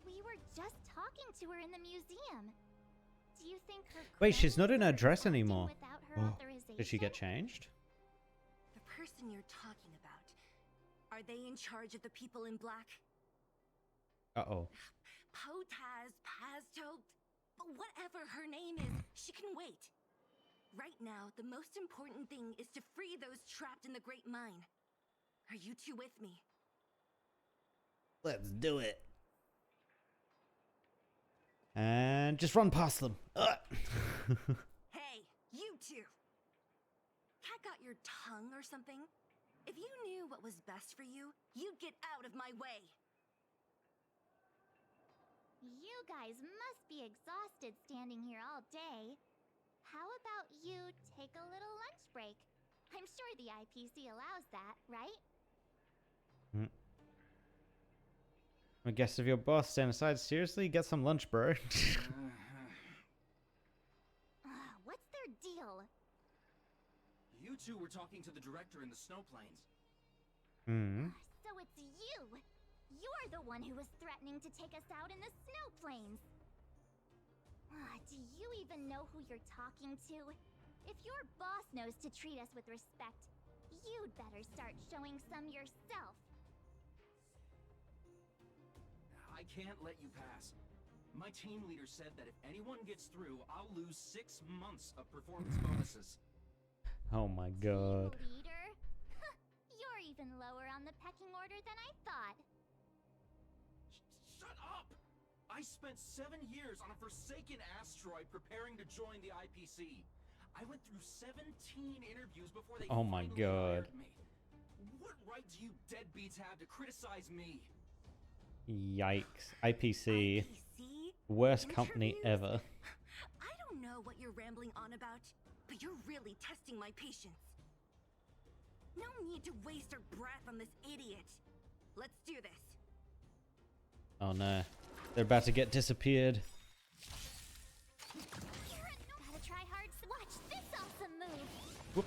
We were just talking to her in the museum. Do you think her Wait, she's clones not in her are dress acting anymore. without her authorization? Did she get changed? The person you're talking about. Are they in charge of the people in black? Uh-oh. Potaz, Pazto, whatever her name is, she can wait. Right now, the most important thing is to free those trapped in the Great Mine. Are you two with me? Let's do it. And just run past them. Hey, you two! Cat got your tongue or something? If you knew what was best for you, you'd get out of my way. You guys must be exhausted standing here all day. How about you take a little lunch break? I'm sure the IPC allows that, right? I guess if your boss stand aside, seriously, get some lunch, bro. What's their deal? You two were talking to the director in the snow plains. So it's you! You're the one who was threatening to take us out in the snow plains! Do you even know who you're talking to? If your boss knows to treat us with respect, you'd better start showing some yourself. I can't let you pass. My team leader said that if anyone gets through, I'll lose 6 months of performance bonuses. Oh my god. Team leader? You're even lower on the pecking order than I thought. Shut up! I spent 7 years on a forsaken asteroid preparing to join the IPC. I went through 17 interviews before they finally hired me. What right do you deadbeats have to criticize me? Yikes. IPC. IPC? Worst company ever. I don't know what you're rambling on about, but you're really testing my patience. No need to waste our breath on this idiot. Let's do this. Oh no. They're about to get disappeared. Gotta try hard. Watch this awesome move.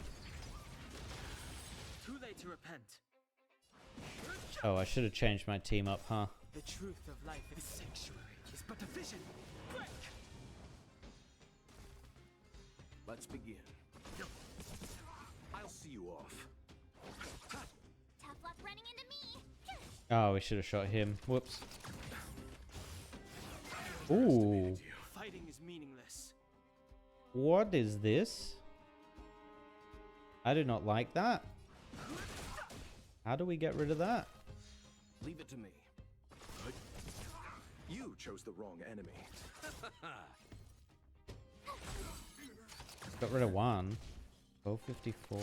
Too late to repent. Oh, I should have changed my team up, huh? The truth of life in the sanctuary is but a vision. Quick! Let's begin. I'll see you off. Tough luck running into me. Oh, we should have shot him. Whoops. Ooh. Fighting is meaningless. What is this? I do not like that. How do we get rid of that? Leave it to me. You chose the wrong enemy. Got rid of one. 1254.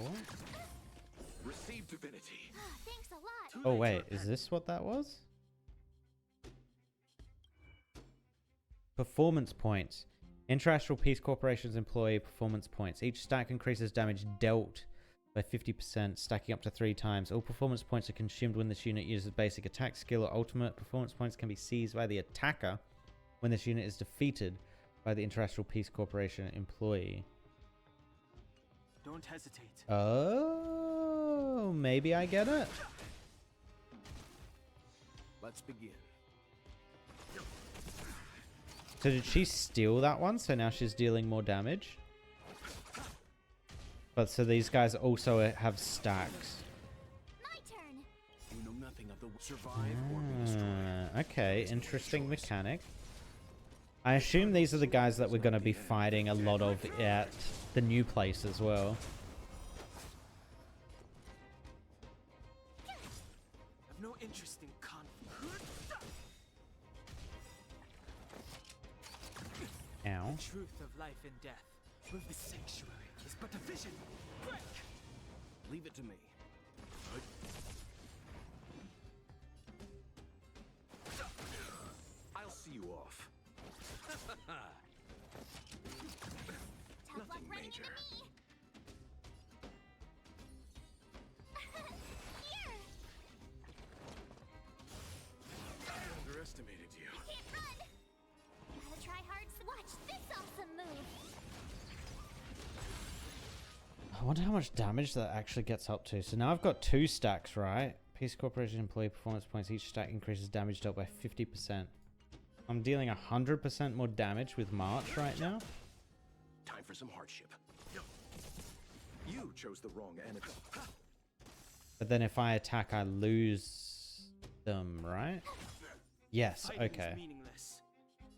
Receive divinity. Thanks a lot. Oh wait, is this what that was? Performance points. International Peace Corporation's employee performance points. Each stack increases damage dealt by 50%, stacking up to 3 times. All performance points are consumed when this unit uses basic attack skill or ultimate. Performance points can be seized by the attacker when this unit is defeated by the International Peace Corporation employee. Don't hesitate. Oh, maybe I get it. Let's begin. So did she steal that one? So now she's dealing more damage? But so these guys also have stacks. My turn. You know nothing of the survive or be destroyed. Okay, interesting mechanic. I assume these are the guys that we're going to be fighting a lot of at the new place as well. I've no interest in conflict. Ow. The truth of life and death. With the sanctuary is but a vision. Quick! Leave it to me. I'll see you off. Tough luck Nothing running major. into me. Here. I underestimated you. Can't run. Gotta try hard. Watch this awesome move. I wonder how much damage that actually gets up to. So now I've got 2 stacks, right? Peace Corporation employee performance points. Each stack increases damage dealt by 50%. I'm dealing 100% more damage with March right now. Time for some hardship. You chose the wrong enemy. But then if I attack, I lose them, right? Yes, Fighting okay. is meaningless.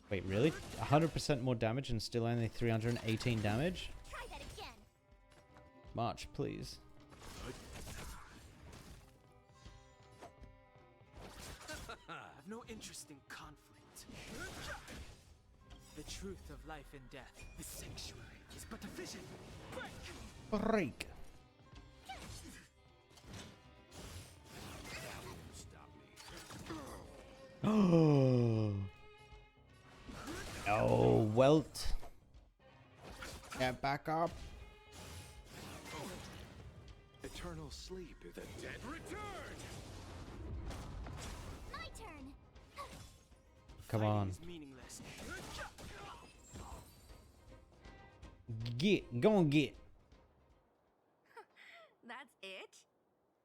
Wait, really? 100% more damage and still only 318 damage? Try that again. March, please. I've no interest in conflict. The truth of life and death. The sanctuary is but a vision. Quick! Break. Oh. Oh, Welt. Get back up. Eternal sleep is a dead return. My turn. Come Fighting on. is meaningless. Get. Go and get. That's it?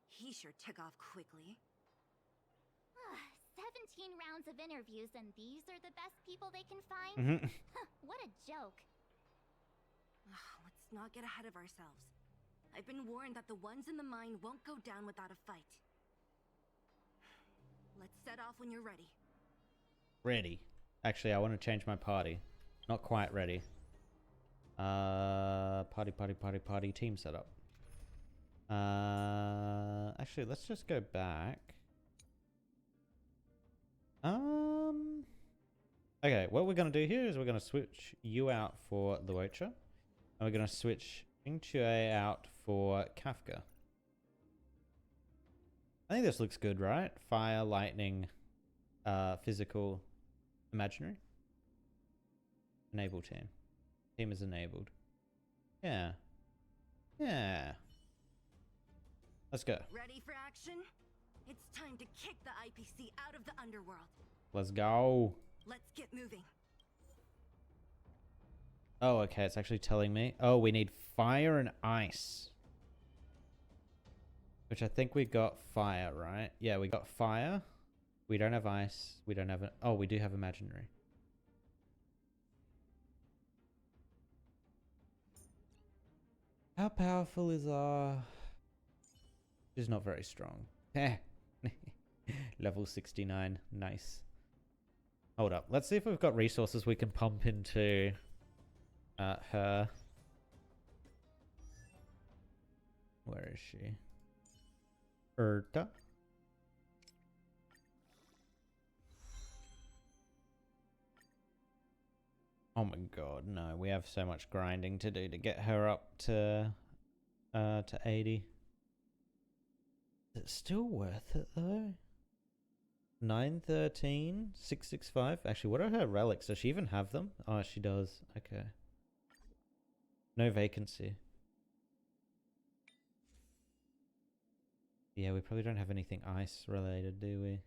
He sure took off quickly. 17 rounds of interviews and these are the best people they can find? Mhm. What a joke. Let's not get ahead of ourselves. I've been warned that the ones in the mine won't go down without a fight. Let's set off when you're ready. Ready. Actually, I want to change my party. Not quite ready. Party, team setup. Actually, let's just go back. Okay, what we're going to do here is we're going to switch you out for the Watcher. And we're going to switch Chue out for Kafka. I think this looks good, right? Fire, lightning, physical, imaginary. Enable team. Team is enabled. Yeah. Yeah. Let's go. Ready for action? It's time to kick the IPC out of the underworld. Let's go. Let's get moving. Oh, okay. It's actually telling me. Oh, we need fire and ice. Which I think we got fire, right? Yeah, we got fire. We don't have ice. We don't have... Oh, we do have imaginary. How powerful is our... She's not very strong. Eh. Level 69. Nice. Hold up. Let's see if we've got resources we can pump into her. Where is she? Erta. Oh my god, no. We have so much grinding to do to get her up to 80. Is it still worth it though? 913, 665. Actually, what are her relics? Does she even have them? Oh, she does. Okay. No vacancy. Yeah, we probably don't have anything ice related, do we?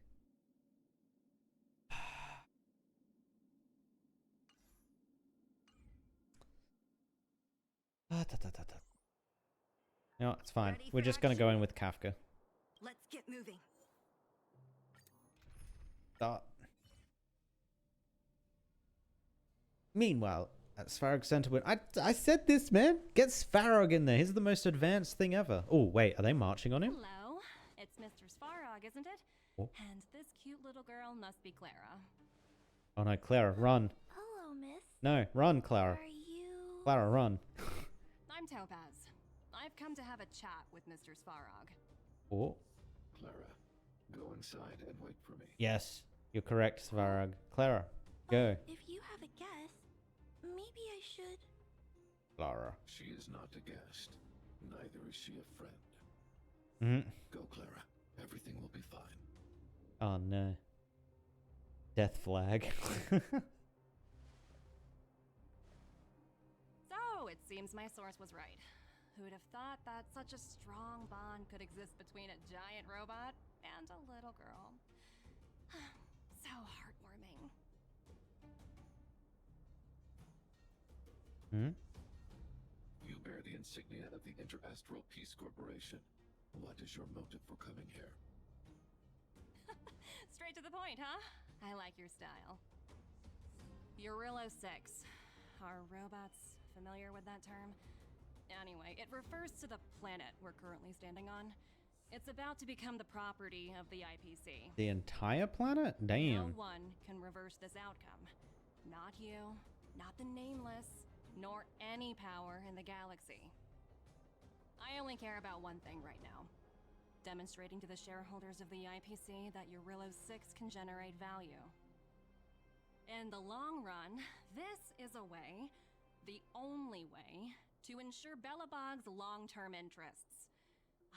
No, it's fine. We're just gonna go in with Kafka. Let's get moving. Start. Meanwhile, at Svarog Center, I said this, man. Get Svarog in there. He's the most advanced thing ever. Oh, wait, are they marching on him? Hello, it's Mr. Svarog, isn't it? Oh. And this cute little girl must be Clara. Oh no, Clara, run. Hello, miss. No, run, Clara. Are you... Clara, run. I'm Topaz. I've come to have a chat with Mr. Svarog. Oh. Clara, go inside and wait for me. Yes, you're correct, Svarog. Clara, go. If you have a guess, maybe I should... Clara. She is not a guest. Neither is she a friend. Mm-hmm. Go, Clara. Everything will be fine. Oh no. Death flag. So, it seems my source was right. Who'd have thought that such a strong bond could exist between a giant robot and a little girl? So heartwarming. Hmm? You bear the insignia of the Interastral Peace Corporation. What is your motive for coming here? Straight to the point, huh? I like your style. Eurillo 6. Are robots familiar with that term? Anyway, it refers to the planet we're currently standing on. It's about to become the property of the IPC. The entire planet? Damn. No one can reverse this outcome. Not you, not the Nameless, nor any power in the galaxy. I only care about one thing right now. Demonstrating to the shareholders of the IPC that Eurillo 6 can generate value. In the long run, this is a way, the only way, to ensure Belobog's long-term interests.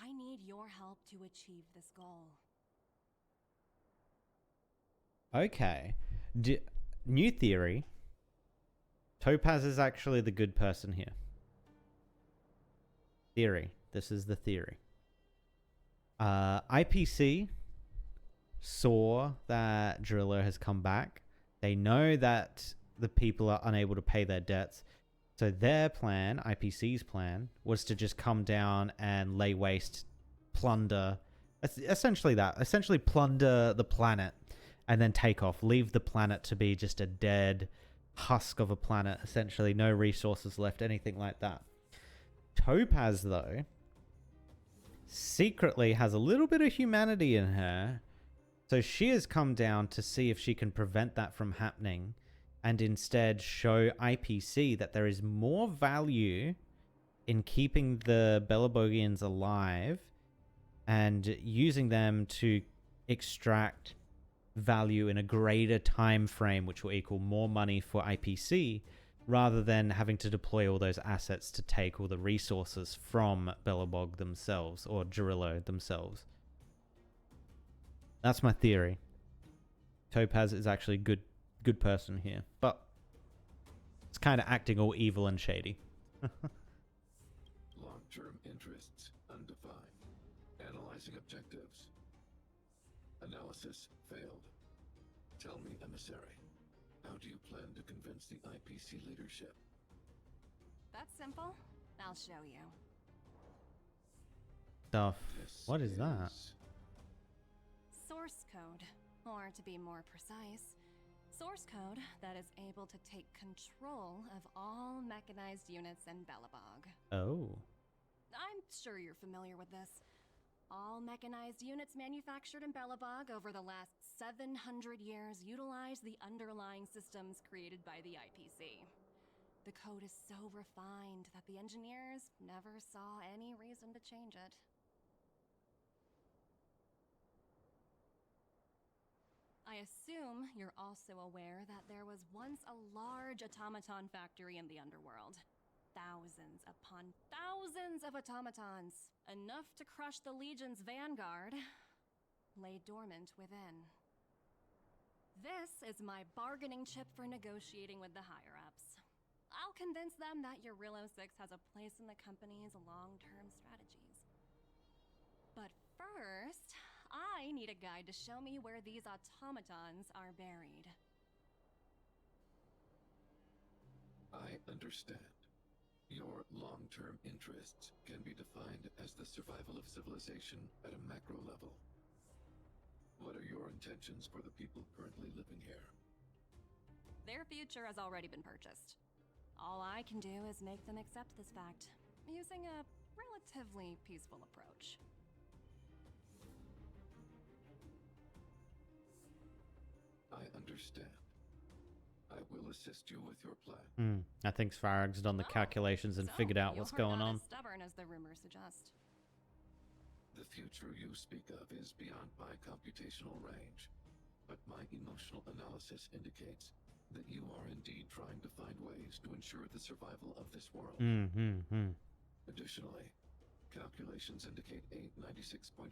I need your help to achieve this goal. Okay. New theory. Topaz is actually the good person here. Theory. This is the theory. IPC saw that Driller has come back. They know that the people are unable to pay their debts. So their plan, IPC's plan, was to just come down and lay waste, plunder, essentially plunder the planet and then take off, leave the planet to be just a dead husk of a planet, essentially no resources left, anything like that. Topaz, though, secretly has a little bit of humanity in her, so she has come down to see if she can prevent that from happening and instead show IPC that there is more value in keeping the Belobogians alive and using them to extract value in a greater time frame, which will equal more money for IPC, rather than having to deploy all those assets to take all the resources from Belobog themselves or Gerillo themselves. That's my theory. Topaz is actually a good person here, but it's kind of acting all evil and shady. Long-term interests undefined. Analyzing objectives. Analysis failed. Tell me, emissary, how do you plan to convince the IPC leadership? That's simple. I'll show you. Stuff. This What is that? Source code, or to be more precise, source code that is able to take control of all mechanized units in Belobog. Oh. I'm sure you're familiar with this. All mechanized units manufactured in Belobog over the last 700 years utilize the underlying systems created by the IPC. The code is so refined that the engineers never saw any reason to change it. I assume you're also aware that there was once a large automaton factory in the underworld. Thousands upon thousands of automatons, enough to crush the Legion's vanguard, lay dormant within. This is my bargaining chip for negotiating with the higher-ups. I'll convince them that Eurillo 6 has a place in the company's long-term strategies. But first, I need a guide to show me where these automatons are buried. I understand. Your long-term interests can be defined as the survival of civilization at a macro level. What are your intentions for the people currently living here? Their future has already been purchased. All I can do is make them accept this fact, using a relatively peaceful approach. I understand. I will assist you with your plan. I think Svarog's done the calculations and figured out what's going on. As stubborn as the rumors suggest. The future you speak of is beyond my computational range, but my emotional analysis indicates that you are indeed trying to find ways to ensure the survival of this world. Additionally, calculations indicate a 96.4%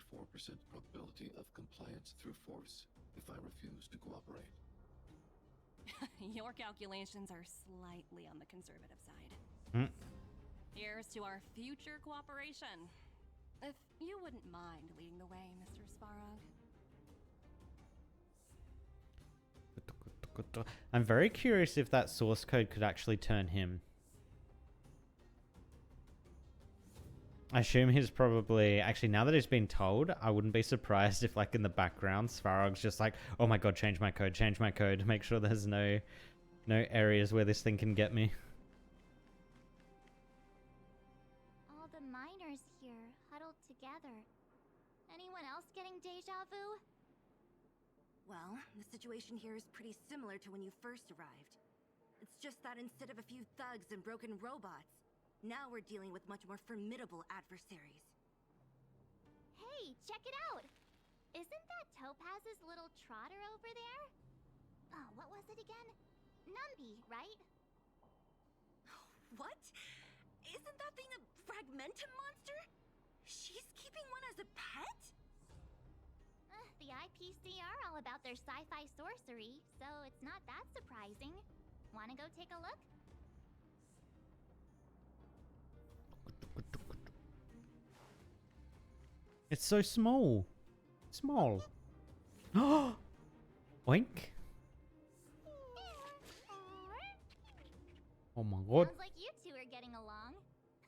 probability of compliance through force if I refuse to cooperate. Your calculations are slightly on the conservative side. Here's to our future cooperation. If you wouldn't mind leading the way, Mr. Svarog. I'm very curious if that source code could actually turn him. I assume he's probably... Actually, now that he's been told, I wouldn't be surprised if, like, in the background, Svarog's just like, oh my god, change my code, make sure there's no areas where this thing can get me. All the miners here, huddled together. Anyone else getting deja vu? Well, the situation here is pretty similar to when you first arrived. It's just that instead of a few thugs and broken robots, now we're dealing with much more formidable adversaries. Hey, check it out! Isn't that Topaz's little trotter over there? Oh, what was it again? Numby, right? What? Isn't that thing a fragmentum monster? She's keeping one as a pet? The IPC are all about their sci-fi sorcery, so it's not that surprising. Wanna go take a look? It's so small. Small. Oink. Oh my god. Sounds like you two are getting along.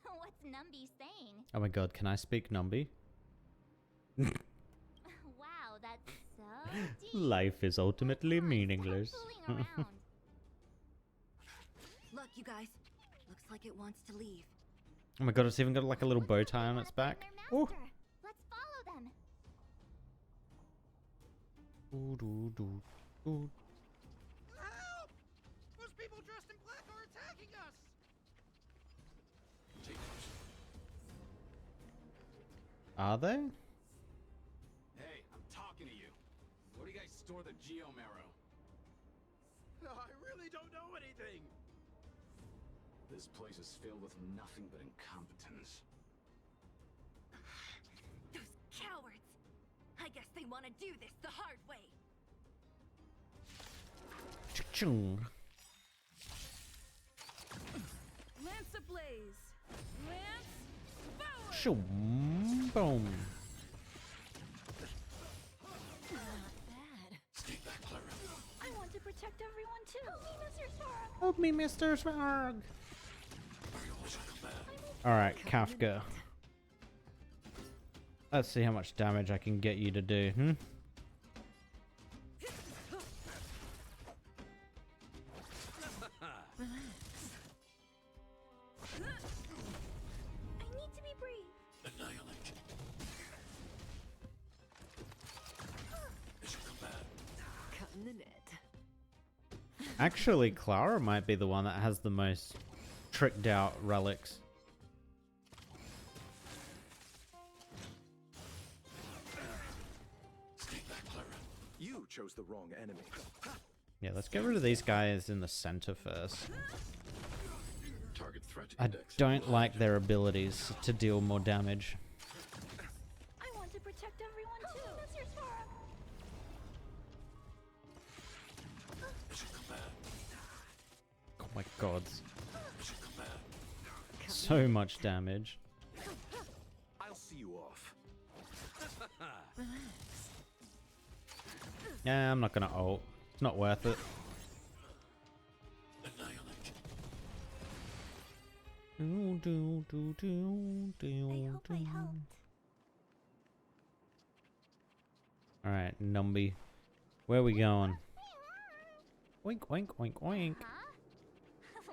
What's Numby saying? Oh my god, can I speak Numby? Wow, that's so deep. Life is ultimately meaningless. Look, you guys. Looks like it wants to leave. Oh my god, it's even got like a little bow tie on its back. Oh. Let's follow them. Help! Those people dressed in black are attacking us! Are they? Hey, I'm talking to you. Where do you guys store the Geomarrow? I really don't know anything! This place is filled with nothing but incompetence. Those cowards! I guess they want to do this the hard way. Chung. Lance ablaze! Lance forward! Shoom. Boom. Not bad. Stay back, Clara. I want to protect everyone too. Help me, Mr. Svarog. Are you always on command? Alright, Kafka. Let's see how much damage I can get you to do, hmm? I need to be brave. Annihilate. Mission command. Cutting the net. Actually, Clara might be the one that has the most tricked out relics. Stay back, Clara. You chose the wrong enemy. Yeah, let's get rid of these guys in the center first. Target threat I index. don't like their abilities to deal more damage. I want to protect everyone too. That's your Tora. Mission command. Oh my god. Mission command. So much damage. I'll see you off. Yeah, I'm not gonna ult. It's not worth it. Annihilate. I hope I helped. Alright, Numby. Where are we going? Oink, oink, oink, oink. Huh?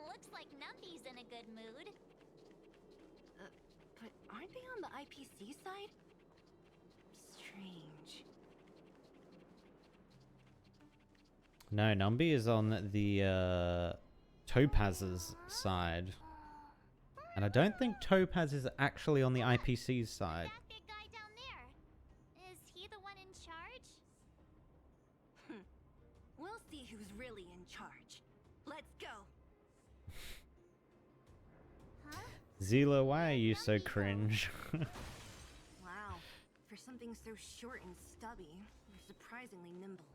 Looks like Numby's in a good mood. But aren't they on the IPC side? Strange. No, Numby is on the Topaz's side. And I don't think Topaz is actually on the IPC's side. That big guy down there. Is he the one in charge? We'll see who's really in charge. Let's go. Huh? Zila, why are you so cringe? Wow. For something so short and stubby, you're surprisingly nimble.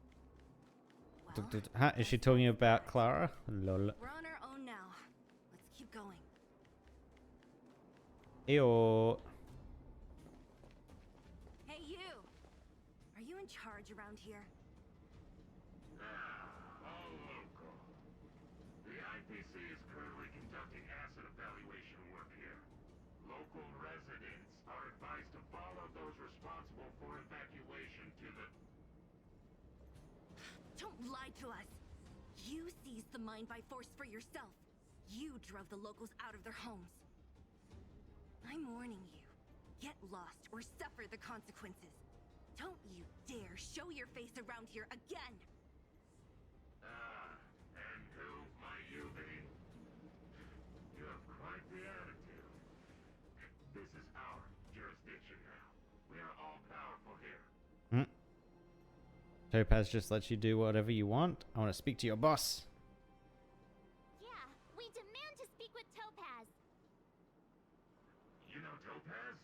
Is she talking about Clara? Lol. We're on our own now. Let's keep going. Ew. Hey, you! Are you in charge around here? All local. The IPC is currently conducting asset evaluation work here. Local residents are advised to follow those responsible for evacuation to the... Don't lie to us! You seized the mine by force for yourself. You drove the locals out of their homes. I'm warning you. Get lost or suffer the consequences. Don't you dare show your face around here again! And who might you be? You have quite the attitude. This is our jurisdiction now. We are all powerful here. Topaz just lets you do whatever you want. I want to speak to your boss. Yeah, we demand to speak with Topaz. You know Topaz?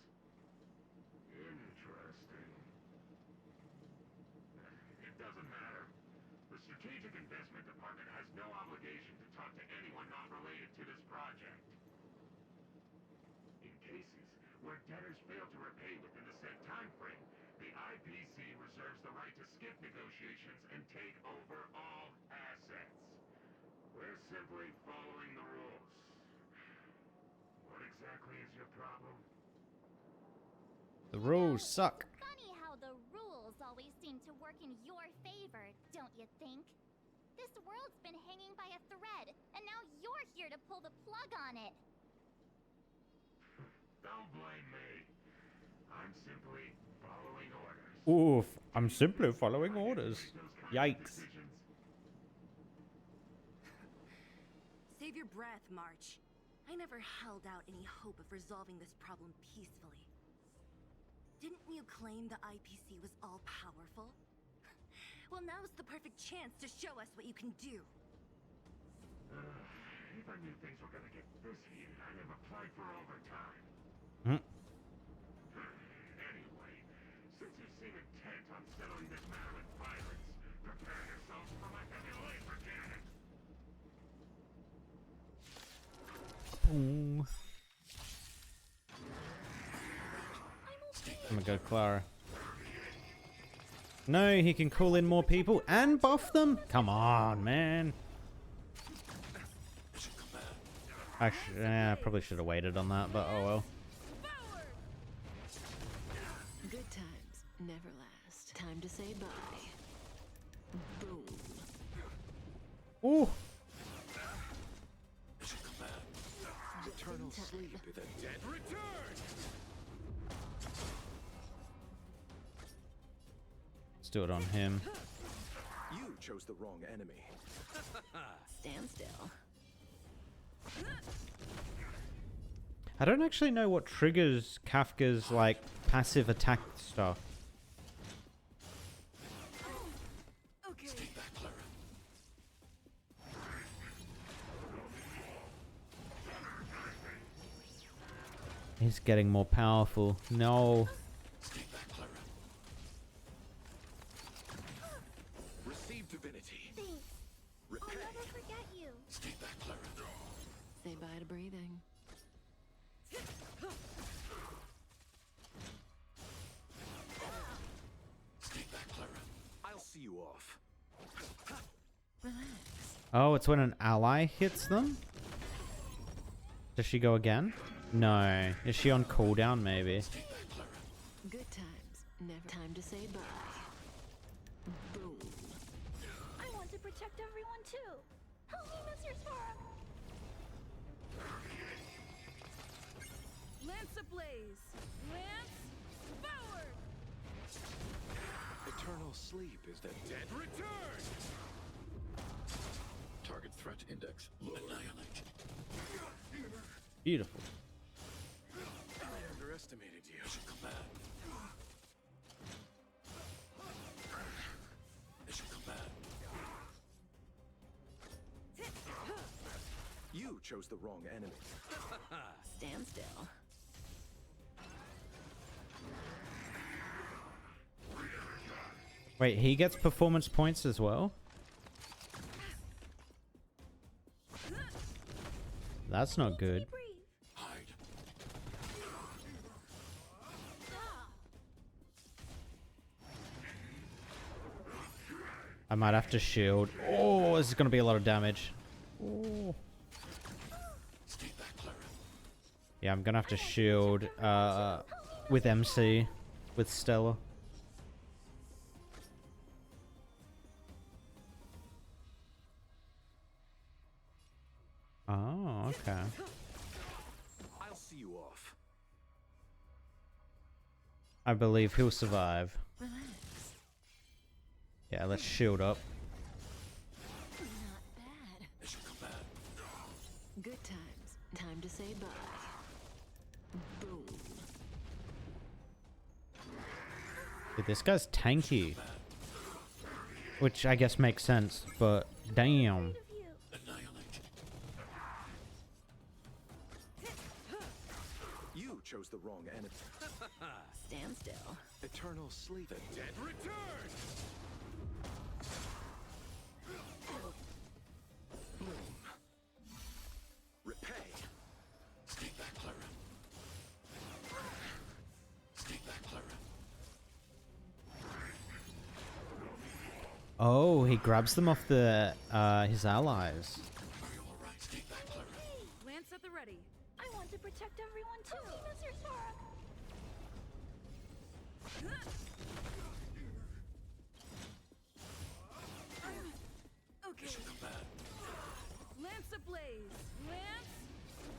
Interesting. It doesn't matter. The Strategic Investment Department has no obligation to talk to anyone not related to this project. In cases where debtors fail to repay within the set time frame, the IPC reserves the right to skip negotiations and take over all assets. We're simply following the rules. What exactly is your problem? The rules suck. Funny how the rules always seem to work in your favor, don't you think? This world's been hanging by a thread, and now you're here to pull the plug on it. Don't blame me. I'm simply following orders. Oof, I'm simply following orders. Yikes. Save your breath, March. I never held out any hope of resolving this problem peacefully. Didn't you claim the IPC was all-powerful? Well, now's the perfect chance to show us what you can do. If I knew things were gonna get this heated, I'd have applied for overtime. Anyway, since you seem intent on settling this matter with violence, prepare yourselves for my heavy laser cannon. Boom. I'm gonna go Clara. No, he can call in more people and buff them? Come on, man. Actually, I probably should have waited on that, but oh well. Good Good times never last. Time to say bye. Boom. Ooh. Eternal sleep is a dead return. Let's do it on him. You chose the wrong enemy. Stand still. I don't actually know what triggers Kafka's like passive attack stuff. Okay. He's getting more powerful. No. Receive divinity. Thanks. Repay. I'll never forget you. Say bye to breathing. I'll see you off. Relax. Oh, it's when an ally hits them? Does she go again? No. Is she on cooldown maybe? Good times never. Time to say bye. Boom. I want to protect everyone too. Help me, Mr. Sparrow. Lance ablaze! Lance forward! Eternal sleep is the dead return. Target threat index lowered. Annihilate. Beautiful. I underestimated you. Mission command. Mission command. You chose the wrong enemy. Stand still. Wait, he gets performance points as well? That's not good. Hide. I might have to shield. Oh, this is going to be a lot of damage. Oh. Yeah, I'm going to have to shield with MC, with Stella. Oh, okay. I'll see you off. I believe he'll survive. Relax. Yeah, let's shield up. Not bad. Mission command. Good times. Time to say bye. Boom. Dude, this guy's tanky. Which I guess makes sense, but damn. Annihilate. You chose the wrong enemy. Stand still. Eternal sleep. The dead return. Boom. Repay. Stay back, Clara. Stay back, Clara. Oh, he grabs them off the his allies. Are you all right? Stay back, Clara. Lance at the ready. I want to protect everyone too. Help me, Mr. Sparrow. Okay. Mission command. Lance ablaze! Lance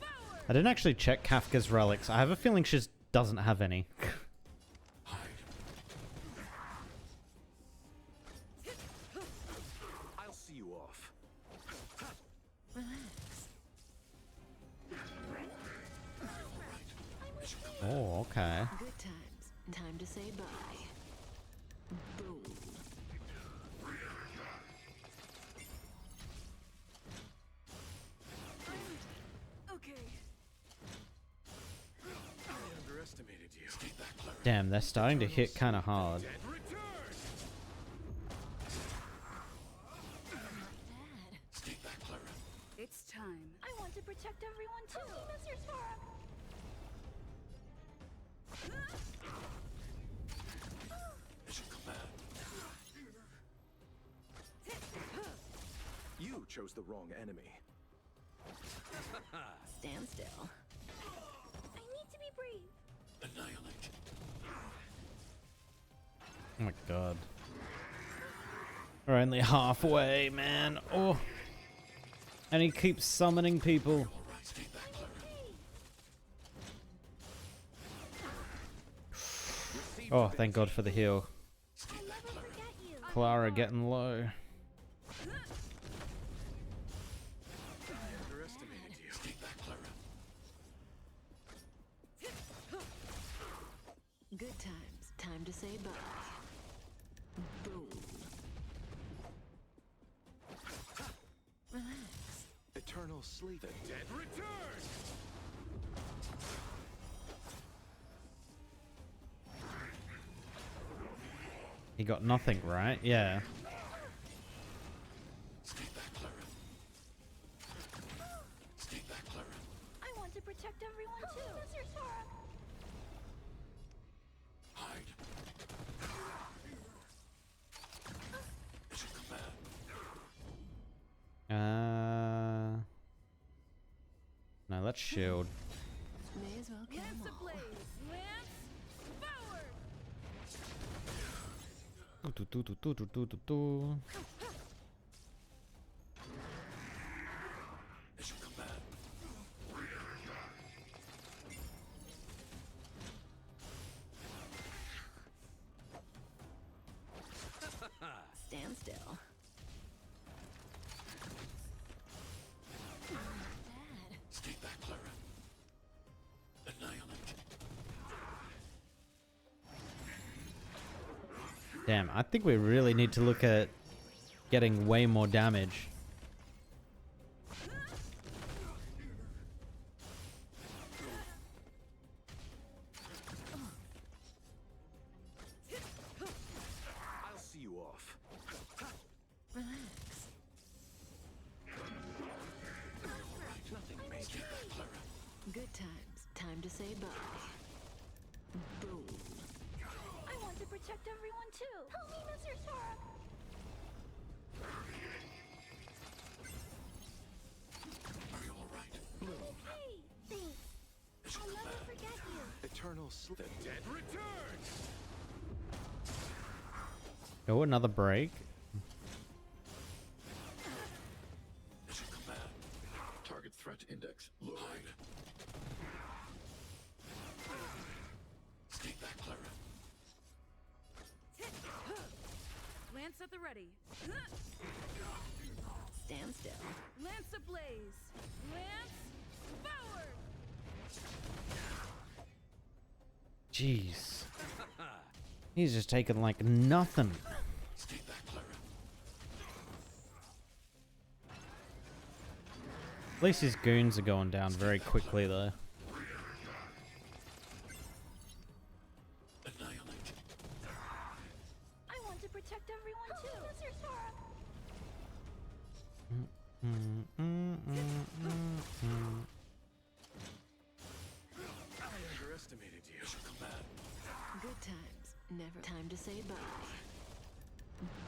forward! I didn't actually check Kafka's relics. I have a feeling she just doesn't have any. Hide. I'll see you off. Relax. Oh, okay. Good times. Time to say bye. Boom. Okay. I underestimated you. Stay back, Clara. Damn, they're starting to hit kind of hard. Dead return. Bad. Stay back, Clara. It's time. I want to protect everyone too. Help me, Mr. Sparrow. Mission command. You chose the wrong enemy. Stand still. I need to be brave. Annihilate. Oh my god. We're only halfway, man. Oh. And he keeps summoning people. Oh, thank God for the heal. Clara getting low. Good times. Time to say bye. Boom. Relax. Eternal sleep. The dead return! He got nothing, right? Yeah. I want to protect everyone too. Mr. Sora. No, let's shield. May as well kill them all. Stand still. Damn, I think we really need to look at getting way more damage. I'll see you off. Relax. Nothing major. Good times. Time to say bye. Boom. I want to protect everyone too. Help me, Mr. Sora. Hey, thanks. I'll never forget you. Eternal sleep. The dead return! Oh, another break. Target threat index low. Lance at the ready. Stand still. Lance ablaze. Lance forward. Jeez. He's just taking like nothing. At least his goons are going down very quickly though. I want to protect everyone too. Mr. Sora. I underestimated you. Good times. Never time to say bye.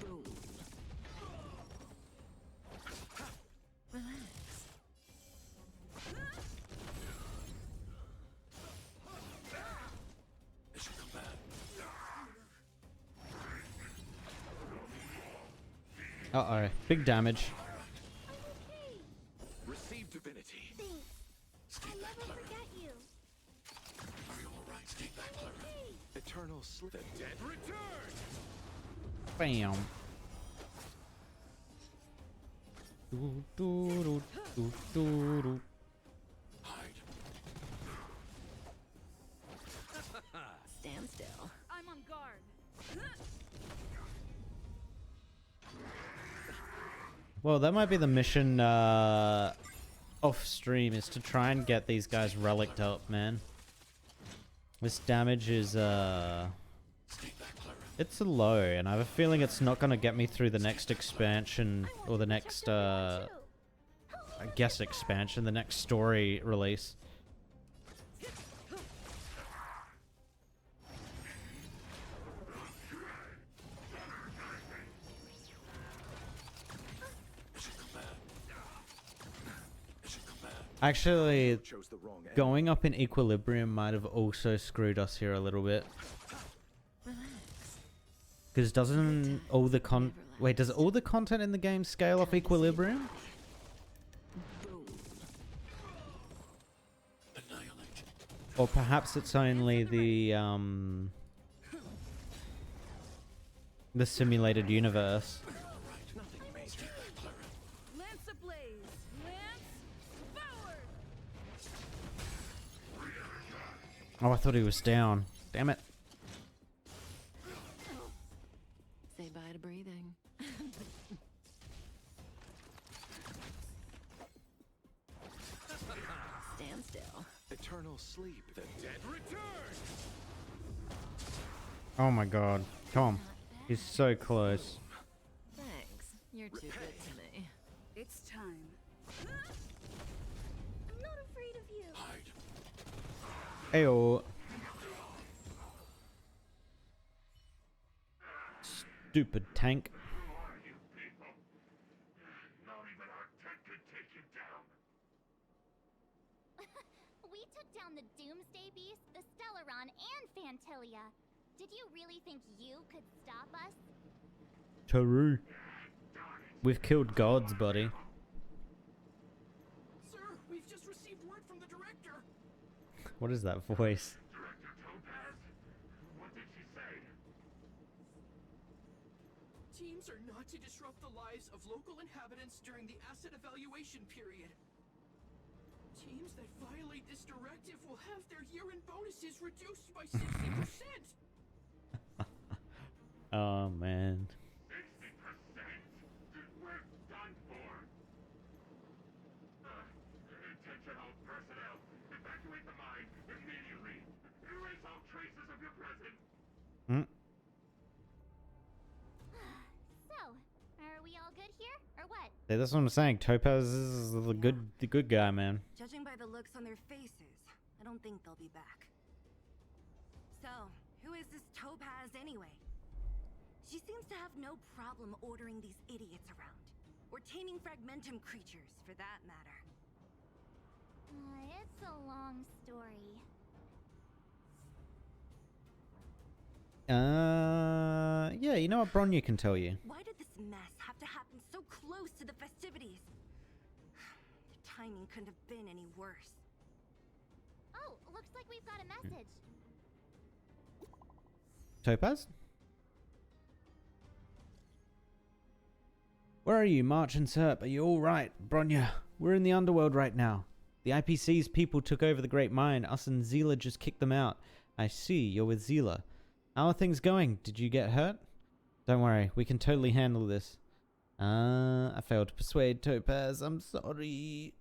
Boom. Relax. Uh-oh. Big damage. Receive divinity. Thanks. I'll never forget you. Eternal sleep. The dead return! Bam. Do, do, do, do, do, do. Stand still. I'm on guard. Well, that might be the mission off stream, is to try and get these guys relicked up, man. This damage is it's low, and I have a feeling it's not gonna get me through the next expansion or the next I guess expansion, the next story release. Actually, going up in equilibrium might have also screwed us here a little bit. Relax. Because doesn't all the wait, does all the content in the game scale off equilibrium? Or perhaps it's only the simulated universe. Lance ablaze! Lance forward! Oh, I thought he was down. Damn it. Say bye to breathing. Stand still. Eternal sleep. The dead return. Oh my god. Come on. He's so close. Thanks. You're too good to me. It's time. I'm not afraid of you. Ayo. Stupid tank. We took down the Doomsday Beast, the Stellaron, and Fantilia. Did you really think you could stop us? Taru. We've killed gods, buddy. Sir, we've just received word from the director. What is that voice? Director Topaz? What did she say? Teams are not to disrupt the lives of local inhabitants during the asset evaluation period. Teams that violate this directive will have their year-end bonuses reduced by 60%. Oh man. 60%? We're done for. Attention all personnel. Evacuate the mine immediately. Erase all traces of your presence. So, are we all good here, or what? Hey, that's what I'm saying. Topaz is the good guy, man. Judging by the looks on their faces, I don't think they'll be back. So, who is this Topaz anyway? She seems to have no problem ordering these idiots around. Or taming fragmentum creatures, for that matter. It's a long story. Yeah, you know what Bronya can tell you. Why did this mess have to happen so close to the festivities? The timing couldn't have been any worse. Oh, looks like we've got a message. Topaz? Where are you, March and Serp? Are you alright? Bronya, we're in the underworld right now. The IPC's people took over the Great Mine. Us and Zila just kicked them out. I see, you're with Zila. How are things going? Did you get hurt? Don't worry, we can totally handle this. I failed to persuade Topaz. I'm sorry.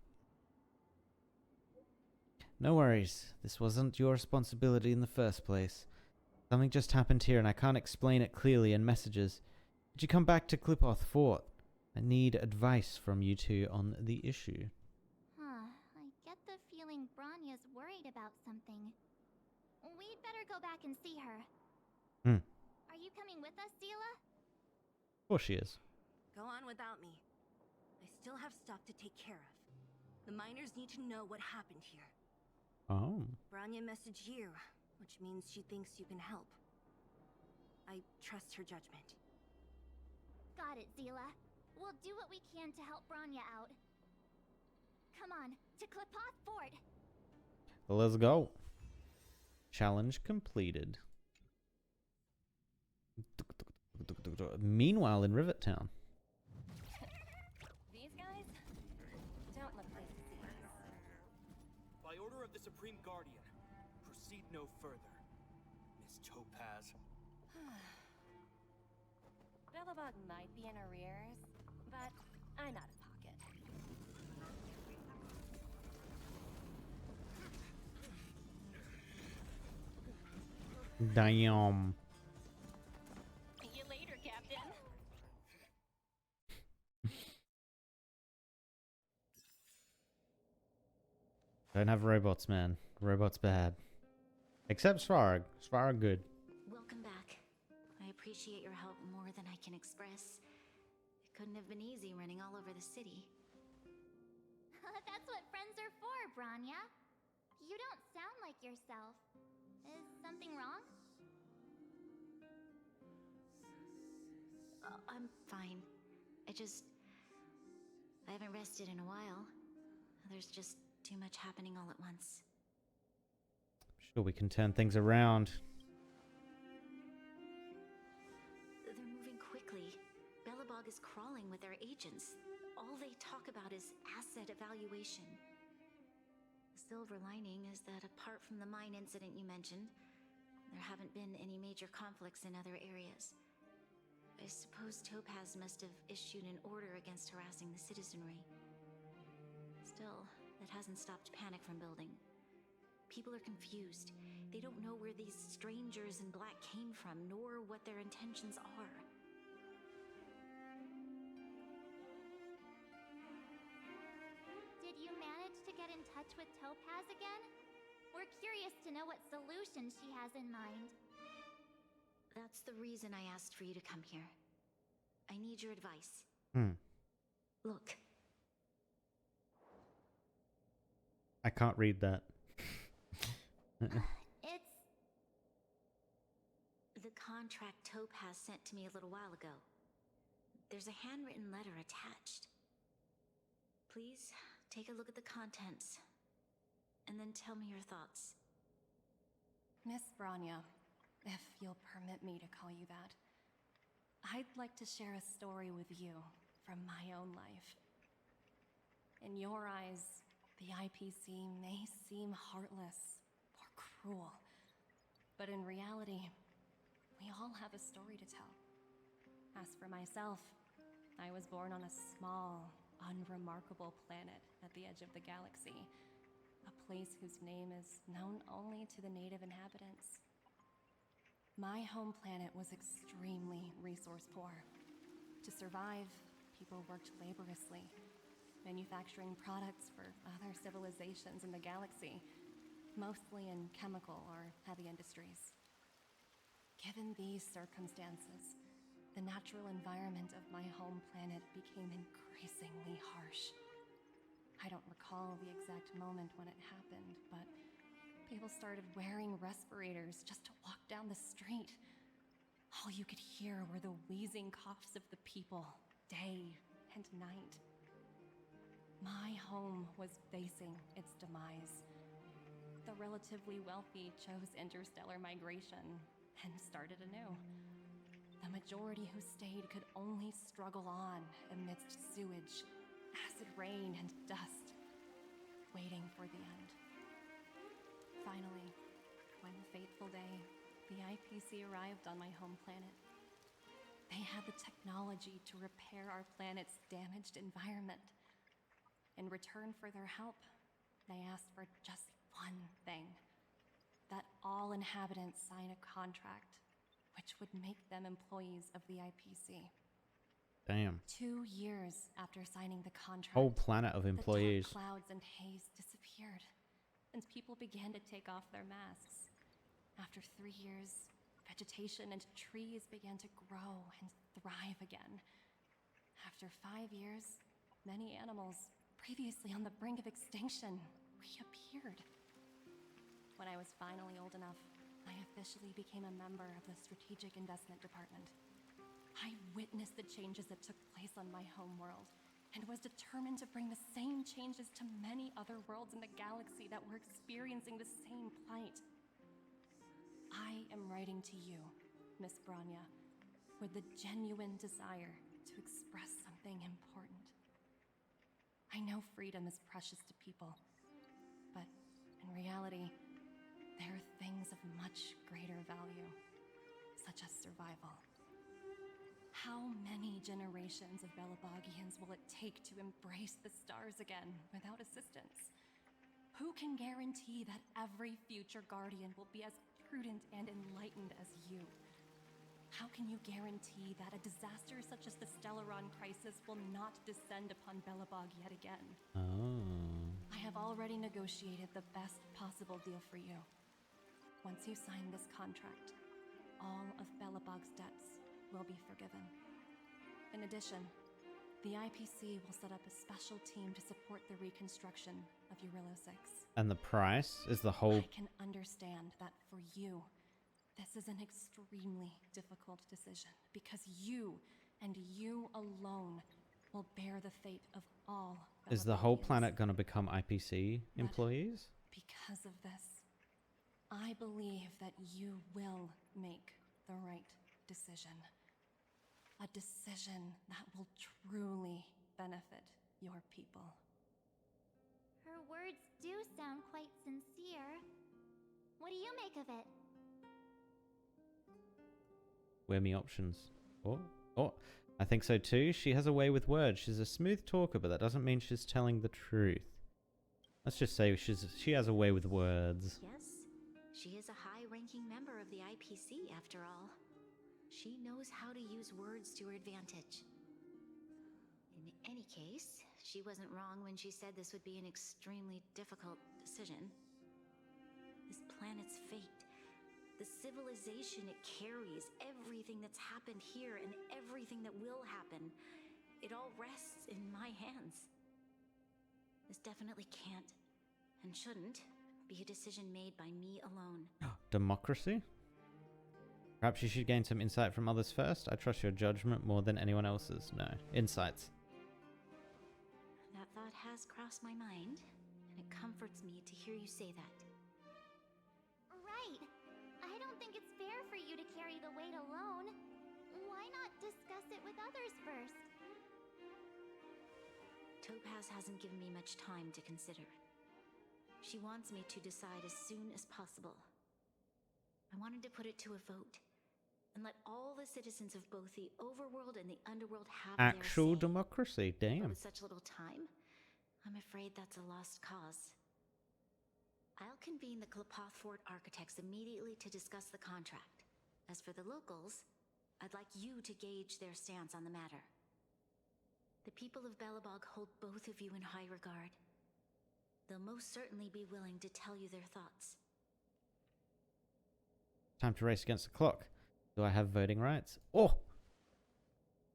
No worries. This wasn't your responsibility in the first place. Something just happened here and I can't explain it clearly in messages. Did you come back to Klipoth Fort? I need advice from you two on the issue. Huh, I get the feeling Bronya's worried about something. We'd better go back and see her. Are you coming with us, Zila? Of course she is. Go on without me. I still have stuff to take care of. The miners need to know what happened here. Oh. Bronya messaged you, which means she thinks you can help. I trust her judgment. Got it, Zila. We'll do what we can to help Bronya out. Come on, to Klipoth Fort! Let's go. Challenge completed. Meanwhile, in Rivettown. These guys don't look like disease. By order of the Supreme Guardian, proceed no further, Miss Topaz. Bellabog might be in arrears, but I'm out of pocket. Damn. See you later, Captain. Don't have robots, man. Robots bad. Except Svarg. Svarg good. Welcome back. I appreciate your help more than I can express. It couldn't have been easy running all over the city. That's what friends are for, Bronya. You don't sound like yourself. Is something wrong? fine. I haven't rested in a while. There's just too much happening all at once. Sure, we can turn things around. They're moving quickly. Belobog is crawling with their agents. All they talk about is asset evaluation. The silver lining is that apart from the mine incident you mentioned, there haven't been any major conflicts in other areas. I suppose Topaz must have issued an order against harassing the citizenry. Still, that hasn't stopped panic from building. People are confused. They don't know where these strangers in black came from, nor what their intentions are. Did you manage to get in touch with Topaz again? We're curious to know what solution she has in mind. That's the reason I asked for you to come here. I need your advice. Look. I can't read that. It's... The contract Topaz sent to me a little while ago. There's a handwritten letter attached. Please, take a look at the contents, and then tell me your thoughts. Miss Branya, if you'll permit me to call you that, I'd like to share a story with you from my own life. In your eyes, the IPC may seem heartless or cruel, but in reality, we all have a story to tell. As for myself, I was born on a small, unremarkable planet at the edge of the galaxy, a place whose name is known only to the native inhabitants. My home planet was extremely resource poor. To survive, people worked laboriously, manufacturing products for other civilizations in the galaxy, mostly in chemical or heavy industries. Given these circumstances, the natural environment of my home planet became increasingly harsh. I don't recall the exact moment when it happened, but people started wearing respirators just to walk down the street. All you could hear were the wheezing coughs of the people, day and night. My home was facing its demise. The relatively wealthy chose interstellar migration and started anew. The majority who stayed could only struggle on amidst sewage, acid rain, and dust, waiting for the end. Finally, one fateful day, the IPC arrived on my home planet. They had the technology to repair our planet's damaged environment. In return for their help, they asked for just one thing: that all inhabitants sign a contract which would make them employees of the IPC. Damn. 2 years after signing the contract, Whole planet of employees. The dark clouds and haze disappeared, and people began to take off their masks. After 3 years, vegetation and trees began to grow and thrive again. After 5 years, many animals, previously on the brink of extinction, reappeared. When I was finally old enough, I officially became a member of the Strategic Investment Department. I witnessed the changes that took place on my homeworld, and was determined to bring the same changes to many other worlds in the galaxy that were experiencing the same plight. I am writing to you, Miss Branya, with the genuine desire to express something important. I know freedom is precious to people, but in reality, there are things of much greater value, such as survival. How many generations of Belobogians will it take to embrace the stars again without assistance? Who can guarantee that every future Guardian will be as prudent and enlightened as you? How can you guarantee that a disaster such as the Stellaron crisis will not descend upon Belobog yet again? I have already negotiated the best possible deal for you. Once you sign this contract, all of Belobog's debts will be forgiven. In addition, the IPC will set up a special team to support the reconstruction of Eurilo 6. And the price is the whole... I can understand that for you, this is an extremely difficult decision, because you and you alone will bear the fate of all. Is the whole Belabogians. planet gonna become IPC employees? Because of this, I believe that you will make the right decision. A decision that will truly benefit your people. Her words do sound quite sincere. What do you make of it? Wear me options. Oh, I think so too. She has a way with words. She's a smooth talker, but that doesn't mean she's telling the truth. Let's just say she has a way with words. Yes, she is a high-ranking member of the IPC, after all. She knows how to use words to her advantage. In any case, she wasn't wrong when she said this would be an extremely difficult decision. This planet's fate, the civilization it carries, everything that's happened here and everything that will happen, it all rests in my hands. This definitely can't, and shouldn't, be a decision made by me alone. Democracy? Perhaps you should gain some insight from others first. I trust your judgment more than anyone else's. No. Insights. That thought has crossed my mind, and it comforts me to hear you say that. Right. I don't think it's fair for you to carry the weight alone. Why not discuss it with others first? Topaz hasn't given me much time to consider. She wants me to decide as soon as possible. I wanted to put it to a vote, and let all the citizens of both the overworld and the underworld have Actual their say. democracy, But damn. with such little time, I'm afraid that's a lost cause. I'll convene the Klapoth Fort architects immediately to discuss the contract. As for the locals, I'd like you to gauge their stance on the matter. The people of Belobog hold both of you in high regard. They'll most certainly be willing to tell you their thoughts. Time to race against the clock. Do I have voting rights? Oh!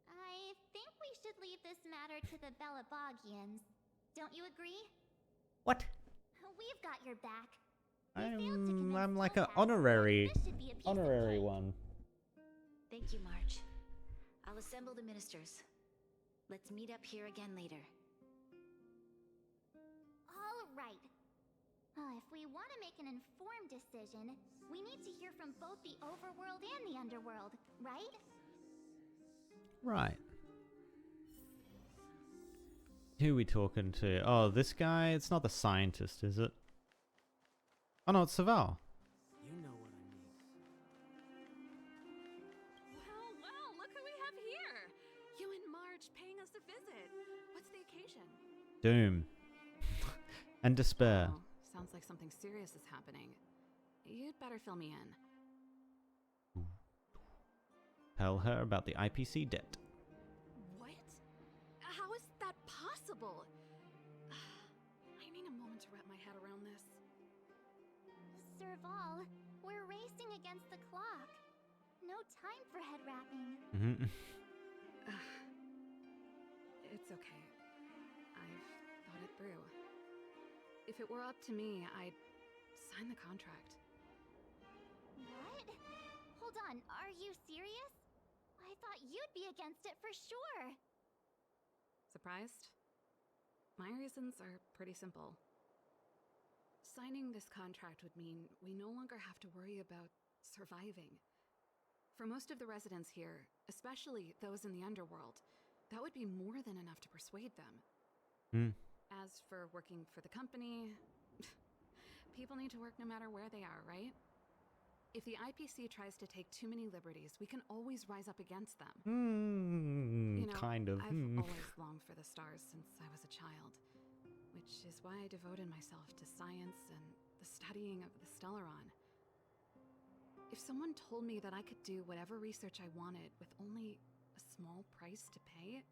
I think we should leave this matter to the Belabogians. Don't you agree? What? We've got your back. I'm like an honorary one. Thank you, March. I'll assemble the ministers. Let's meet up here again later. All right. If we want to make an informed decision, we need to hear from both the overworld and the underworld, right? Right. Who are we talking to? Oh, this guy? It's not the scientist, is it? Oh no, it's Saval. You know what I mean. Well, look who we have here! You and Marge paying us a visit. What's the occasion? Doom. And despair. Oh, sounds like something serious is happening. You'd better fill me in. Tell her about the IPC debt. What? How is that possible? I need a moment to wrap my head around this. Serval, we're racing against the clock. No time for head wrapping. Mm-hmm. It's okay. I've thought it through. If it were up to me, I'd sign the contract. What? Hold on, are you serious? I thought you'd be against it for sure. Surprised? My reasons are pretty simple. Signing this contract would mean we no longer have to worry about surviving. For most of the residents here, especially those in the underworld, that would be more than enough to persuade them. As for working for the company, people need to work no matter where they are, right? If the IPC tries to take too many liberties, we can always rise up against them. You know, kind of. I've always longed for the stars since I was a child, which is why I devoted myself to science and the studying of the Stellaron. If someone told me that I could do whatever research I wanted with only a small price to pay,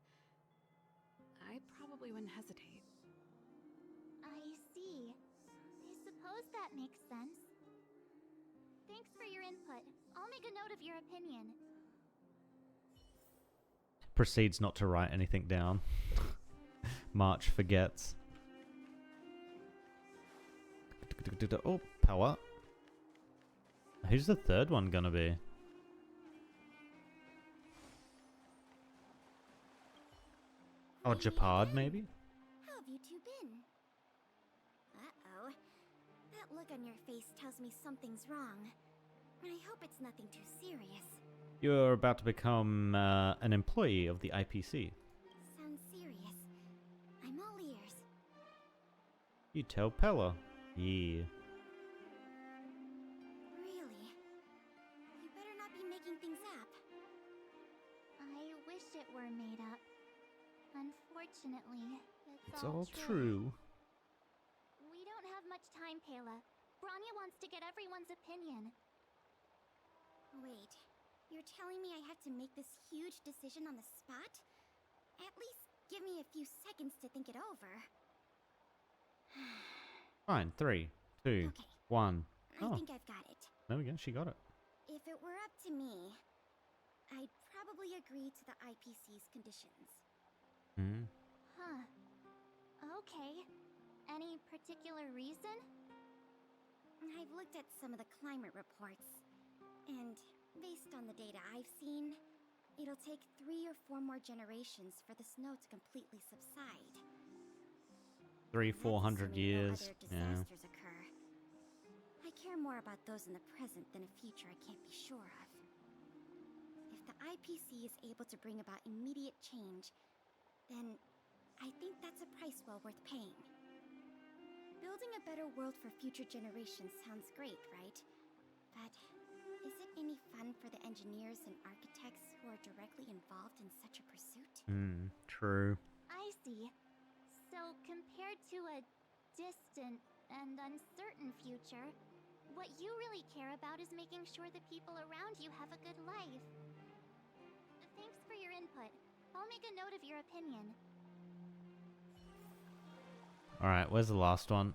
I probably wouldn't hesitate. I see. I suppose that makes sense. Thanks for your input. I'll make a note of your opinion. Proceeds not to write anything down. March forgets. Oh, power. Who's the third one gonna be? Or Japad, maybe? How have you two been? Uh-oh. That look on your face tells me something's wrong. I hope it's nothing too serious. You're about to become an employee of the IPC. Sounds serious. I'm all ears. You tell Pella. Yeah. Really? You better not be making things up. I wish it were made up. Unfortunately, It's all true. We don't have much time, Pela. Branya wants to get everyone's opinion. Wait, you're telling me I have to make this huge decision on the spot? At least give me a few seconds to think it over. Fine, 3, 2, 1. I think I've got it. There we go, she got it. If it were up to me, I'd probably agree to the IPC's conditions. Hmm. Huh. Okay. Any particular reason? I've looked at some of the climate reports, and based on the data I've seen, it'll take 3 or 4 more generations for the snow to completely subside. 300-400 years. Other Yeah. disasters occur. I care more about those in the present than a future I can't be sure of. If the IPC is able to bring about immediate change, then I think that's a price well worth paying. Building a better world for future generations sounds great, right? But is it any fun for the engineers and architects who are directly involved in such a pursuit? True. I see. So compared to a distant and uncertain future, what you really care about is making sure the people around you have a good life. Thanks for your input. I'll make a note of your opinion. Alright, where's the last one?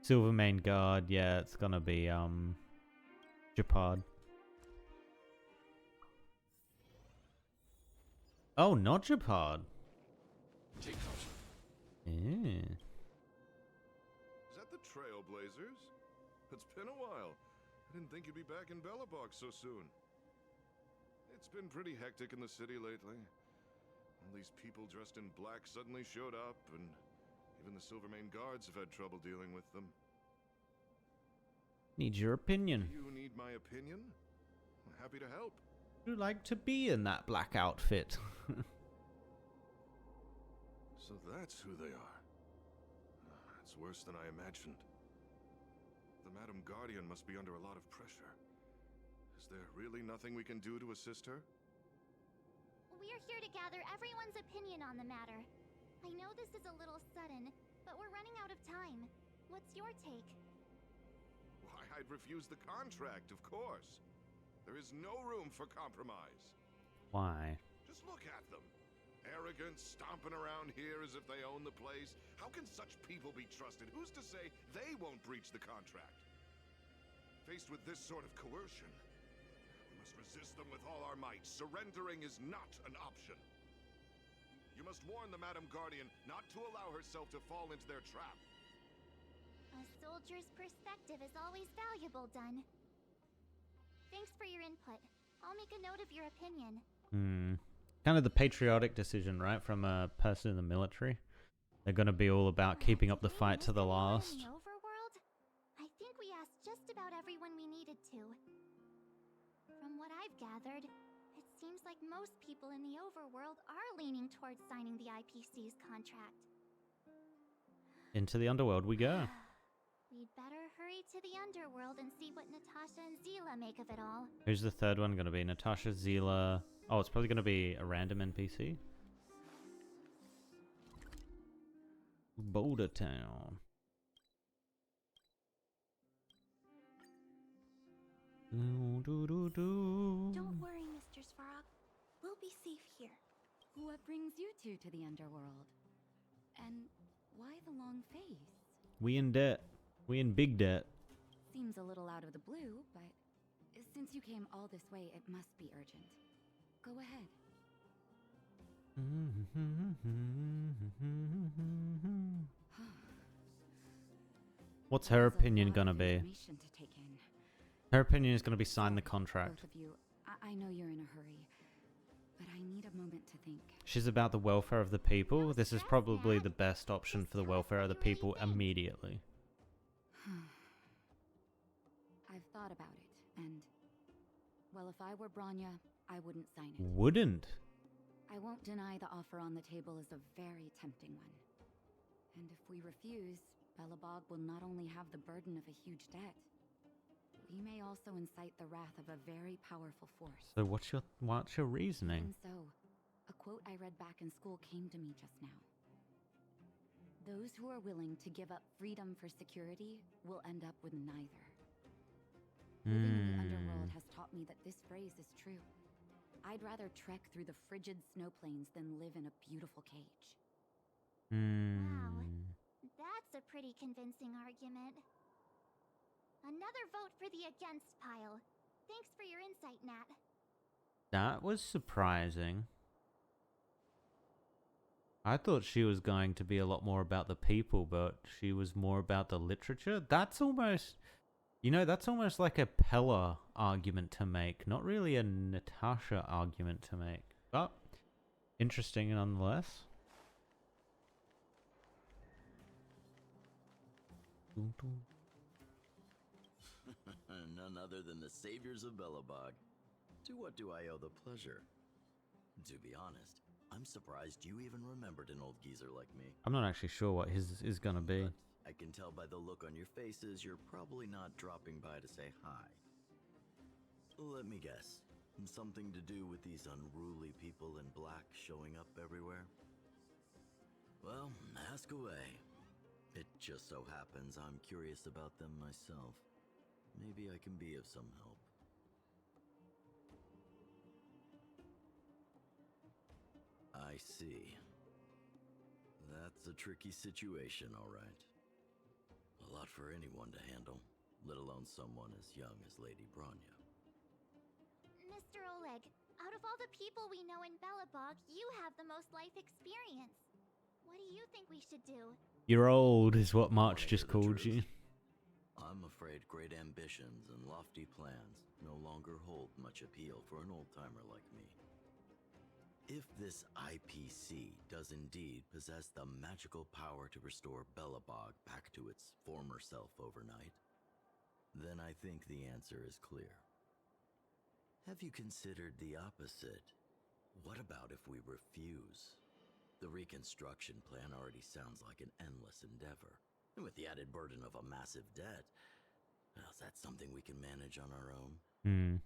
Silvermane Guard, yeah, it's gonna be, Japad. Oh, not Japad. Take caution. Yeah. Is that the Trailblazers? It's been a while. I didn't think you'd be back in Belobog so soon. It's been pretty hectic in the city lately. All these people dressed in black suddenly showed up, and even the Silvermane Guards have had trouble dealing with them. Need your opinion. Do you need my opinion? I'm happy to help. Would you like to be in that black outfit? So that's who they are. It's worse than I imagined. The Madam Guardian must be under a lot of pressure. Is there really nothing we can do to assist her? We're here to gather everyone's opinion on the matter. I know this is a little sudden, but we're running out of time. What's your take? Why, I'd refuse the contract, of course. There is no room for compromise. Why? Just look at them. Arrogant, stomping around here as if they own the place. How can such people be trusted? Who's to say they won't breach the contract? Faced with this sort of coercion, we must resist them with all our might. Surrendering is not an option. You must warn the Madam Guardian not to allow herself to fall into their trap. A soldier's perspective is always valuable, Dun. Thanks for your input. I'll make a note of your opinion. Kind of the patriotic decision, right? From a person in the military. They're gonna be all about keeping up the fight to the last. In the overworld? I think we asked just about everyone we needed to. From what I've gathered, it seems like most people in the overworld are leaning towards signing the IPC's contract. Into the underworld we go. We'd better hurry to the underworld and see what Natasha and Zila make of it all. Who's the third one gonna be? Natasha, Zila. Oh, it's probably gonna be a random NPC. Boulder Town. Don't worry, Mr. Svarog. We'll be safe here. What brings you two to the underworld? And why the long face? We in debt. We in big debt. Seems a little out of the blue, but since you came all this way, it must be urgent. Go ahead. What's her opinion gonna be? Her opinion is gonna be sign the contract. Both of you, I know you're in a hurry, but I need a moment to think. She's about the welfare of the people. This is probably the best option for the welfare of the people immediately. I've thought about it, and... well, if I were Bronya, I wouldn't sign it. Wouldn't? I won't deny the offer on the table is a very tempting one. And if we refuse, Belobog will not only have the burden of a huge debt, we may also incite the wrath of a very powerful force. So what's your reasoning? And so, a quote I read back in school came to me just now. Those who are willing to give up freedom for security will end up with neither. Living in the underworld has taught me that this phrase is true. I'd rather trek through the frigid snow plains than live in a beautiful cage. Wow, that's a pretty convincing argument. Another vote for the against pile. Thanks for your insight, Nat. That was surprising. I thought she was going to be a lot more about the people, but she was more about the literature. That's almost... you know, that's almost like a Pella argument to make, not really a Natasha argument to make. But interesting nonetheless. None other than the saviors of Belobog. To what do I owe the pleasure? To be honest, I'm surprised you even remembered an old geezer like me. I'm not actually sure what his is gonna be. But I can tell by the look on your faces you're probably not dropping by to say hi. Let me guess. Something to do with these unruly people in black showing up everywhere? Well, ask away. It just so happens I'm curious about them myself. Maybe I can be of some help. I see. That's a tricky situation, all right. A lot for anyone to handle, let alone someone as young as Lady Bronya. Mr. Oleg, out of all the people we know in Belobog, you have the most life experience. What do you think we should do? You're old is what March just called you. I'm afraid great ambitions and lofty plans no longer hold much appeal for an old-timer like me. If this IPC does indeed possess the magical power to restore Belobog back to its former self overnight, then I think the answer is clear. Have you considered the opposite? What about if we refuse? The reconstruction plan already sounds like an endless endeavor. And with the added burden of a massive debt, well, is that something we can manage on our own?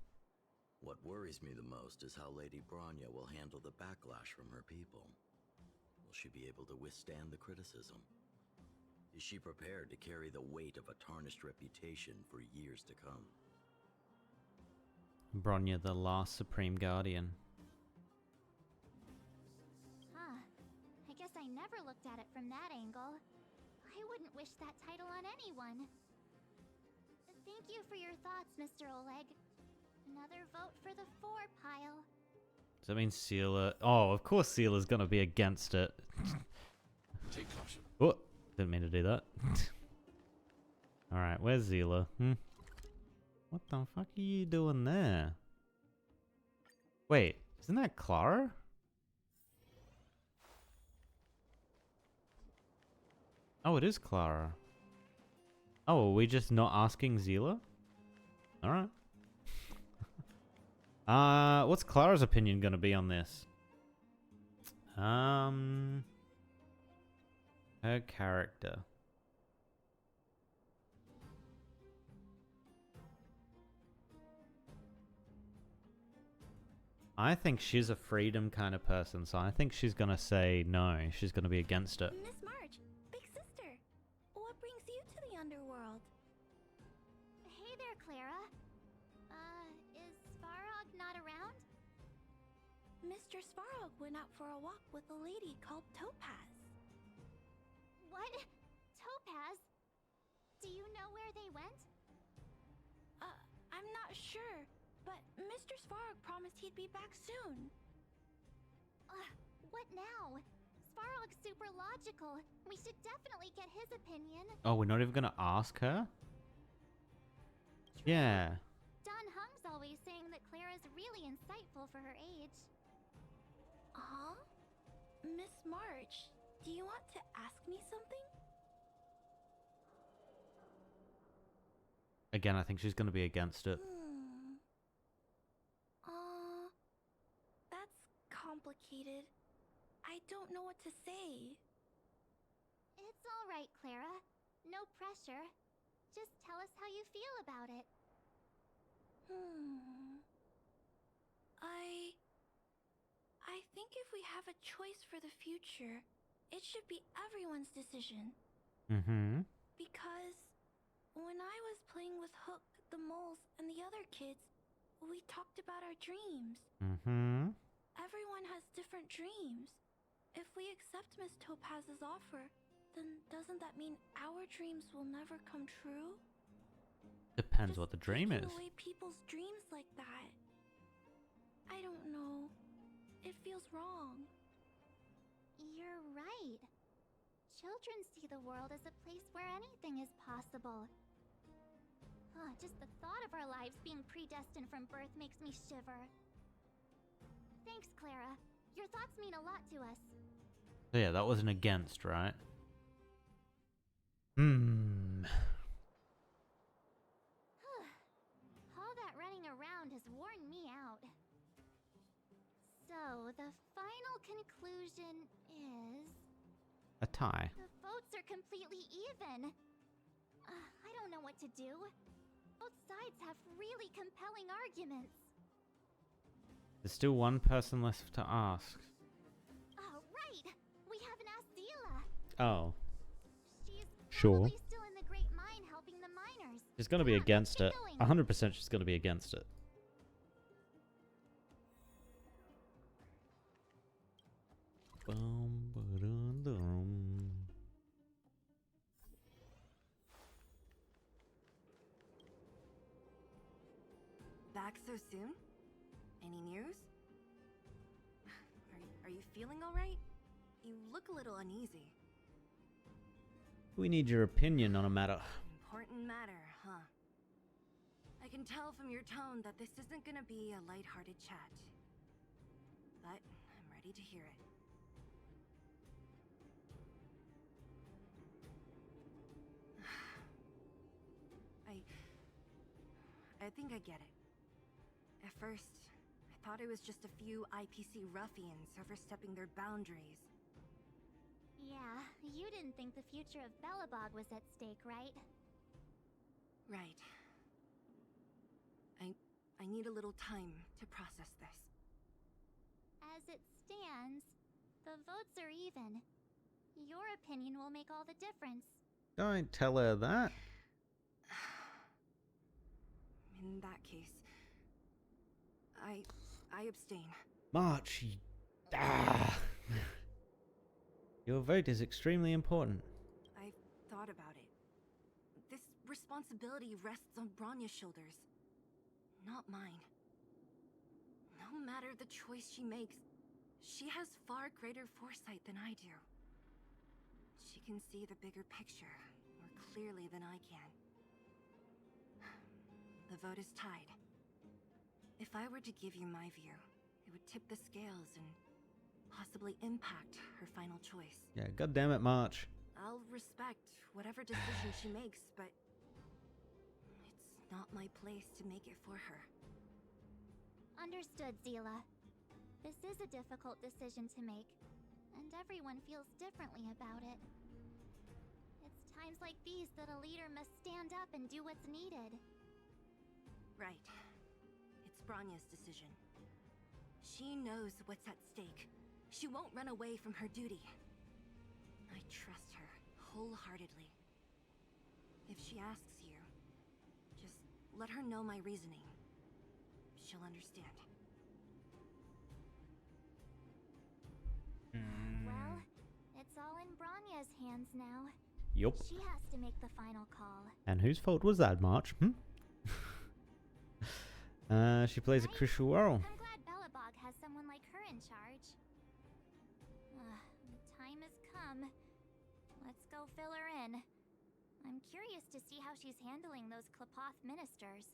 What worries me the most is how Lady Bronya will handle the backlash from her people. Will she be able to withstand the criticism? Is she prepared to carry the weight of a tarnished reputation for years to come? Bronya, the last Supreme Guardian. Huh. I guess I never looked at it from that angle. I wouldn't wish that title on anyone. Thank you for your thoughts, Mr. Oleg. Another vote for the 4 pile. Does that mean Sealer? Oh, of course Sealer's gonna be against it. Take caution. Oh, didn't mean to do that. Alright, where's Sealer? What the fuck are you doing there? Wait, isn't that Clara? Oh, it is Clara. Oh, are we just not asking Zila? Alright. What's Clara's opinion gonna be on this? Her character. I think she's a freedom kind of person, so I think she's gonna say no. She's gonna be against it. Miss March, big sister, what brings you to the underworld? Hey there, Clara. Is Svarog not around? Mr. Svarog went out for a walk with a lady called Topaz. What? Topaz? Do you know where they went? I'm not sure, but Mr. Svarog promised he'd be back soon. What now? Svarog's super logical. We should definitely get his opinion. Oh, we're not even gonna ask her? Yeah. Don Hung's always saying that Clara's really insightful for her age. Huh? Miss March, do you want to ask me something? Again, I think she's going to be against it. That's complicated. I don't know what to say. It's all right, Clara. No pressure. Just tell us how you feel about it. I think if we have a choice for the future, it should be everyone's decision. Mm-hmm. Because when I was playing with Hook, the moles, and the other kids, we talked about our dreams. Mm-hmm. Everyone has different dreams. If we accept Miss Topaz's offer, then doesn't that mean our dreams will never come true? Depends what the dream is. Taking away people's dreams like that. I don't know. It feels wrong. You're right. Children see the world as a place where anything is possible. Just the thought of our lives being predestined from birth makes me shiver. Thanks, Clara. Your thoughts mean a lot to us. So yeah, that wasn't against, right? All that running around has worn me out. So, the final conclusion is... A tie. The votes are completely even. I don't know what to do. Both sides have really compelling arguments. There's still one person left to ask. Right! We haven't asked Zila. Oh. She's Sure. probably still in the Great Mine helping the miners. She's gonna be against it. 100% she's gonna be against it. Bum, ba-dum, dum. Back so soon? Any news? Are you feeling alright? You look a little uneasy. We need your opinion on a matter. Important matter, huh? I can tell from your tone that this isn't gonna be a lighthearted chat. But I'm ready to hear it. I think I get it. At first, I thought it was just a few IPC ruffians overstepping their boundaries. Yeah, you didn't think the future of Belobog was at stake, right? Right. I need a little time to process this. As it stands, the votes are even. Your opinion will make all the difference. Don't tell her that. In that case, I abstain. March. Your vote is extremely important. I've thought about it. This responsibility rests on Bronya's shoulders, not mine. No matter the choice she makes, she has far greater foresight than I do. She can see the bigger picture more clearly than I can. The vote is tied. If I were to give you my view, it would tip the scales and possibly impact her final choice. Yeah, god damn it, March. I'll respect whatever decision she makes, but it's not my place to make it for her. Understood, Zila. This is a difficult decision to make, and everyone feels differently about it. It's times like these that a leader must stand up and do what's needed. Right. It's Bronya's decision. She knows what's at stake. She won't run away from her duty. I trust her wholeheartedly. If she asks you, just let her know my reasoning. She'll understand. Well, it's all in Bronya's hands now. Yup. She has to make the final call. And whose fault was that, March? She plays a crucial role. I'm glad Belobog has someone like her in charge. The time has come. Let's go fill her in. I'm curious to see how she's handling those Klapoth ministers.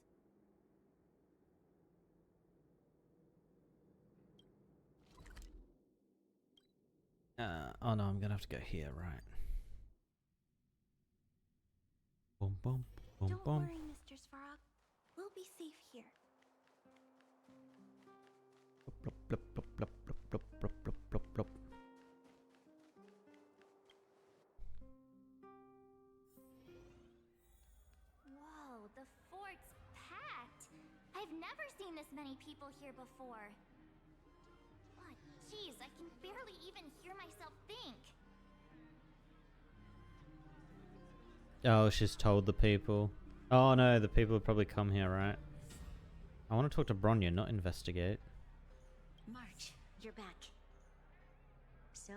Oh no, I'm gonna have to go here, right? Boom, boom, boom, Don't boom. worry, Mr. Svarog. We'll be safe here. Plop, plop, plop, plop, plop, plop, plop, plop, plop, plop. Whoa, the fort's packed. I've never seen this many people here before. Oh, jeez, I can barely even hear myself think. Oh, she's told the people. Oh no, the people have probably come here, right? I want to talk to Bronya, not investigate. March, you're back. So,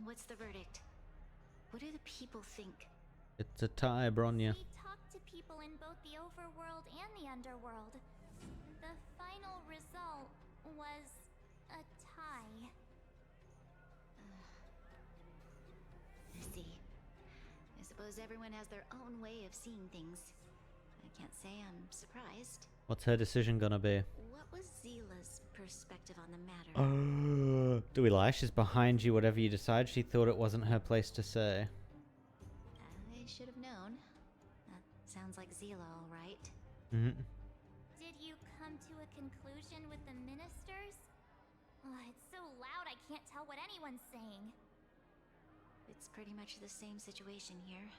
what's the verdict? What do the people think? It's a tie, Bronya. We talked to people in both the overworld and the underworld. The final result was a tie. I see. I suppose everyone has their own way of seeing things. I can't say I'm surprised. What's her decision gonna be? What was Zila's perspective on the matter? Do we lie? She's behind you, whatever you decide. She thought it wasn't her place to say. I should have known. That sounds like Zila, all right. Mm-hmm. Did you come to a conclusion with the ministers? Oh, it's so loud I can't tell what anyone's saying. It's pretty much the same situation here.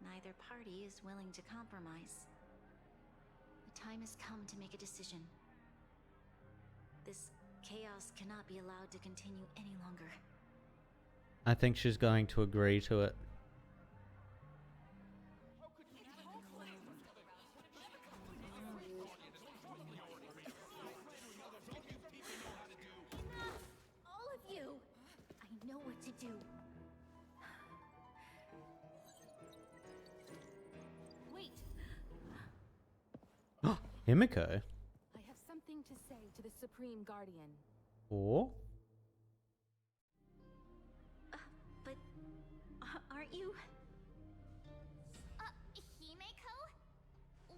Neither party is willing to compromise. The time has come to make a decision. This chaos cannot be allowed to continue any longer. I think she's going to agree to it. Enough! All of you! I know what to do. Wait! Himiko? I have something to say to the Supreme Guardian. Or? But aren't you? Himeko?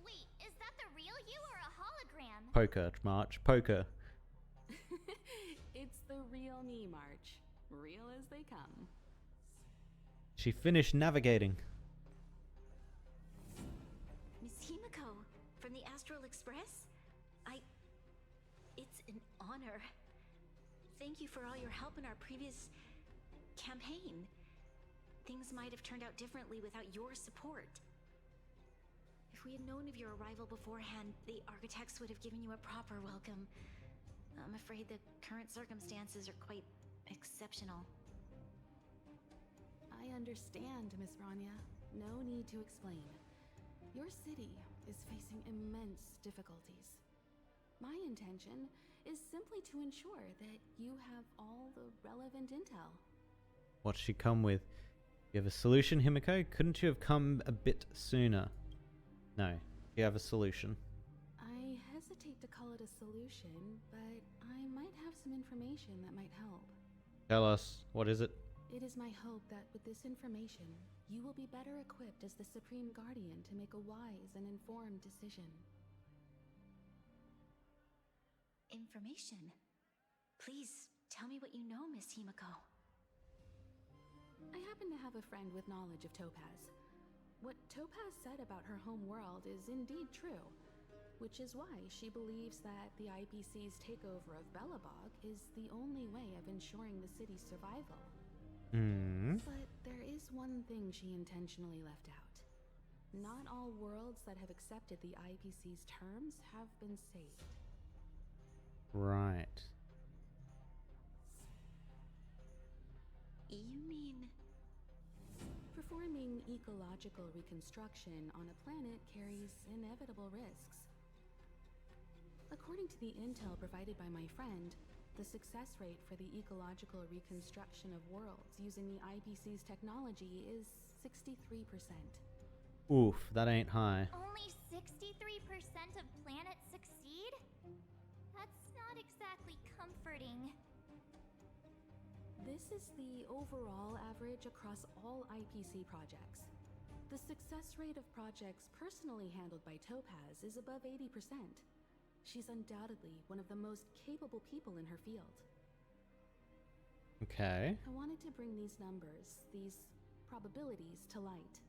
Wait, is that the real you or a hologram? Poker, March. Poker. It's the real me, March. Real as they come. She finished navigating. Miss Himiko, from the Astral Express? It's an honor. Thank you for all your help in our previous campaign. Things might have turned out differently without your support. If we had known of your arrival beforehand, the architects would have given you a proper welcome. I'm afraid the current circumstances are quite exceptional. I understand, Miss Rania. No need to explain. Your city is facing immense difficulties. My intention is simply to ensure that you have all the relevant intel. What's she come with? You have a solution, Himiko? Couldn't you have come a bit sooner? No, you have a solution. I hesitate to call it a solution, but I might have some information that might help. Tell us, what is it? It is my hope that with this information, you will be better equipped as the Supreme Guardian to make a wise and informed decision. Information? Please, tell me what you know, Miss Himiko. I happen to have a friend with knowledge of Topaz. What Topaz said about her home world is indeed true, which is why she believes that the IPC's takeover of Belobog is the only way of ensuring the city's survival. But there is one thing she intentionally left out. Not all worlds that have accepted the IPC's terms have been saved. Right. You mean... Performing ecological reconstruction on a planet carries inevitable risks. According to the intel provided by my friend, the success rate for the ecological reconstruction of worlds using the IPC's technology is 63%. Oof, that ain't high. Only 63% of planets succeed? That's not exactly comforting. This is the overall average across all IPC projects. The success rate of projects personally handled by Topaz is above 80%. She's undoubtedly one of the most capable people in her field. Okay. I wanted to bring these numbers, these probabilities, to light.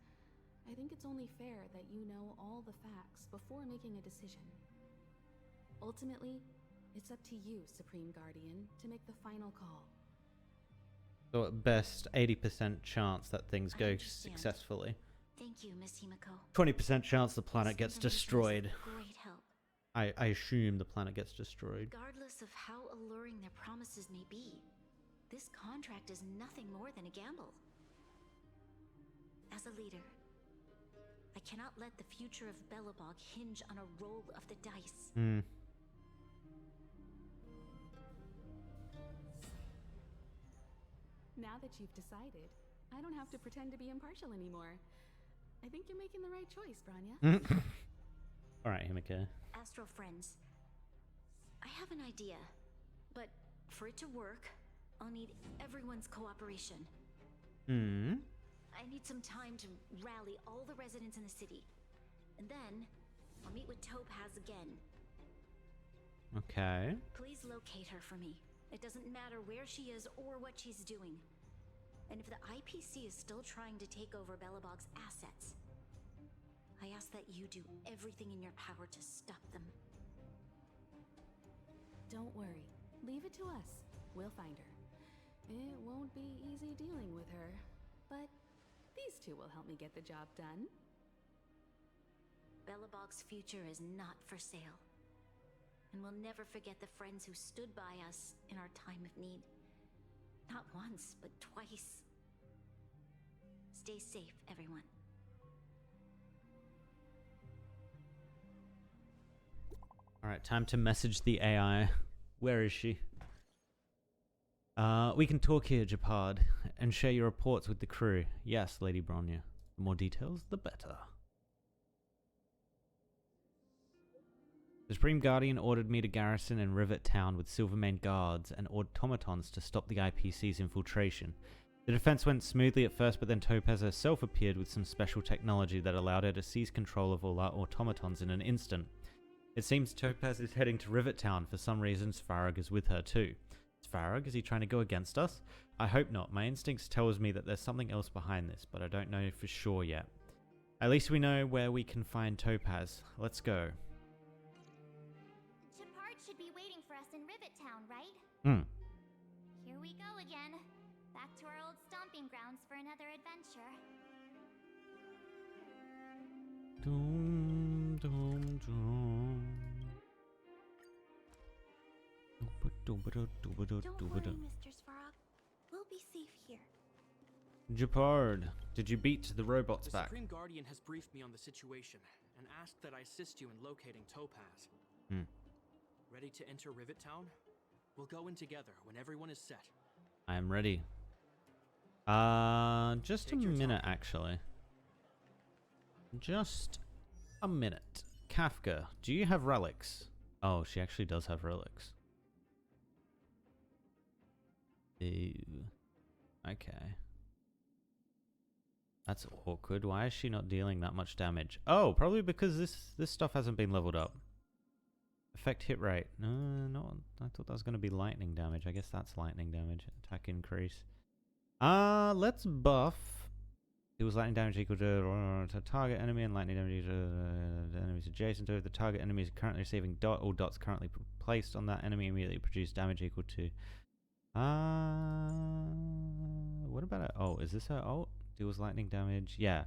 I think it's only fair that you know all the facts before making a decision. Ultimately, it's up to you, Supreme Guardian, to make the final call. So at best, 80% chance that things go successfully. Thank you, Miss Himiko. 20% chance the planet gets This information is destroyed. of great help. I assume the planet gets destroyed. Regardless of how alluring their promises may be, this contract is nothing more than a gamble. As a leader, I cannot let the future of Belobog hinge on a roll of the dice. Hmm. Now that you've decided, I don't have to pretend to be impartial anymore. I think you're making the right choice, Branya. Alright, Himiko. Astro friends, I have an idea, but for it to work, I'll need everyone's cooperation. Hmm. I need some time to rally all the residents in the city. And then, I'll meet with Topaz again. Okay. Please locate her for me. It doesn't matter where she is or what she's doing. And if the IPC is still trying to take over Belobog's assets, I ask that you do everything in your power to stop them. Don't worry. Leave it to us. We'll find her. It won't be easy dealing with her, but these two will help me get the job done. Belobog's future is not for sale. And we'll never forget the friends who stood by us in our time of need. Not once, but twice. Stay safe, everyone. Alright, time to message the AI. Where is she? We can talk here, Japard, and share your reports with the crew. Yes, Lady Bronya. The more details, the better. The Supreme Guardian ordered me to garrison in Rivet Town with Silvermane guards and automatons to stop the IPC's infiltration. The defense went smoothly at first, but then Topaz herself appeared with some special technology that allowed her to seize control of all our automatons in an instant. It seems Topaz is heading to Rivet Town. For some reason, Svarog is with her too. Svarog, is he trying to go against us? I hope not. My instincts tells me that there's something else behind this, but I don't know for sure yet. At least we know where we can find Topaz. Let's go. Japard should be waiting for us in Rivet Town, right? Hmm. Here we go again. Back to our old stomping grounds for another adventure. Doom, doom, doom. Don't worry, Mr. Svarog. We'll be safe here. Japard, did you beat the robots The back? Supreme Guardian has briefed me on the situation and asked that I assist you in locating Topaz. Hmm. Ready to enter Rivet Town? We'll go in together when everyone is set. I am ready. Just a minute, actually. Just a minute. Kafka, do you have relics? Oh, she actually does have relics. Ew. Okay. That's awkward. Why is she not dealing that much damage? Oh, probably because this stuff hasn't been leveled up. Effect hit rate. No, I thought that was going to be lightning damage. I guess that's lightning damage. Attack increase. Let's buff. Deals lightning damage equal to target enemy and lightning damage to enemies adjacent to it. The target enemy is currently receiving dot. All dots currently placed on that enemy immediately produce damage equal to. What about it? Oh, is this her ult? Deals lightning damage. Yeah.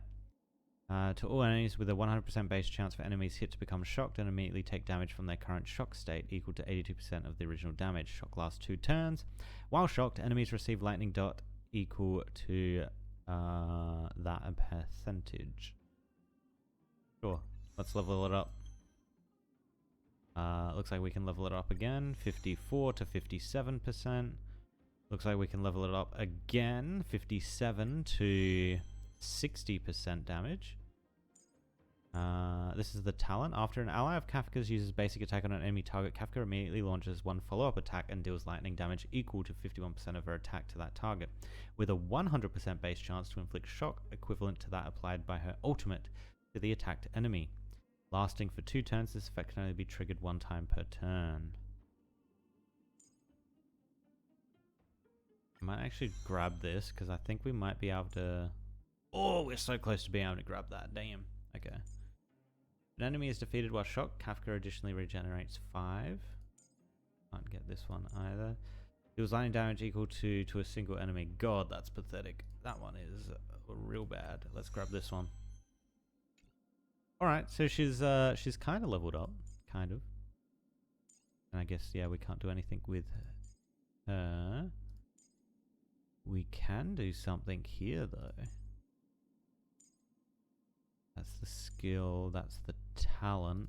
To all enemies with a 100% base chance for enemies hit to become shocked and immediately take damage from their current shock state equal to 82% of the original damage. Shock lasts 2 turns. While shocked, enemies receive lightning dot equal to that percentage. Sure. Let's level it up. Looks like we can level it up again. 54 to 57%. Looks like we can level it up again. 57 to 60% damage. This is the talent. After an ally of Kafka's uses basic attack on an enemy target, Kafka immediately launches one follow-up attack and deals lightning damage equal to 51% of her attack to that target, with a 100% base chance to inflict shock equivalent to that applied by her ultimate to the attacked enemy. Lasting for 2 turns, this effect can only be triggered 1 time per turn. I might actually grab this because I think we might be able to... Oh, we're so close to being able to grab that. Damn. Okay. An enemy is defeated while shocked. Kafka additionally regenerates 5. Can't get this one either. Deals lightning damage equal to a single enemy. God, that's pathetic. That one is real bad. Let's grab this one. Alright, so she's kind of leveled up. Kind of. And I guess, yeah, we can't do anything with her. We can do something here, though. That's the skill. That's the talent.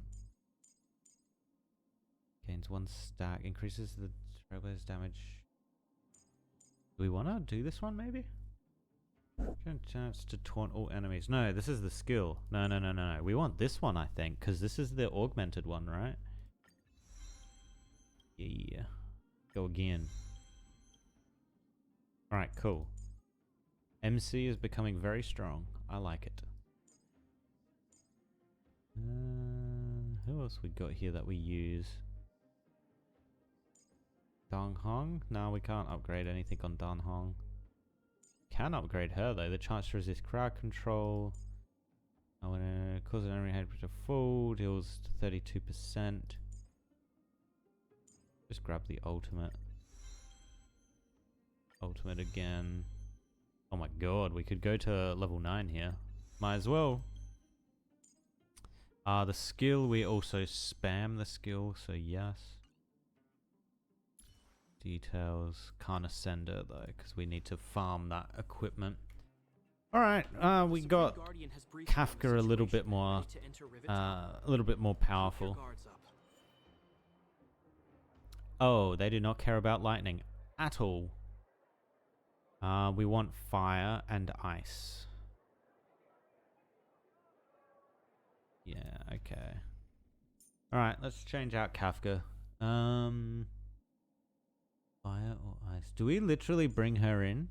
Gains 1 stack. Increases the trailblazer's damage. Do we want to do this one, maybe? Chance to taunt all enemies. No, this is the skill. No. We want this one, I think, because this is the augmented one, right? Yeah. Go again. Alright, cool. MC is becoming very strong. I like it. Who else we got here that we use? Dong Hong? No, we can't upgrade anything on Dong Hong. Can upgrade her though. The chance to resist crowd control. I want to cause an enemy head to fall. Deals 32%. Just grab the ultimate. Ultimate again. Oh my god, we could go to level 9 here. Might as well. The skill, we also spam the skill, so yes. Details, can't ascend her though, because we need to farm that equipment. Alright, we got Kafka a little bit more powerful. Oh, they do not care about lightning at all. We want fire and ice. Yeah, okay. Alright, let's change out Kafka. Fire or ice? Do we literally bring her in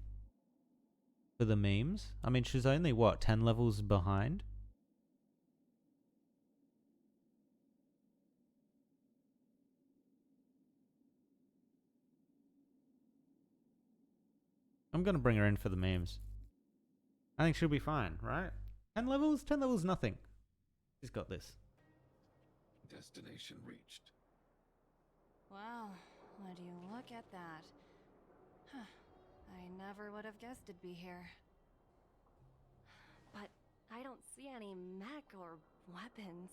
for the memes? I mean, she's only, what, 10 levels behind? I'm gonna bring her in for the memes. I think she'll be fine, right? 10 levels? 10 levels, nothing. She's got this. Destination reached. Wow, would you look at that? Huh. I never would have guessed it'd be here. But I don't see any mech or weapons.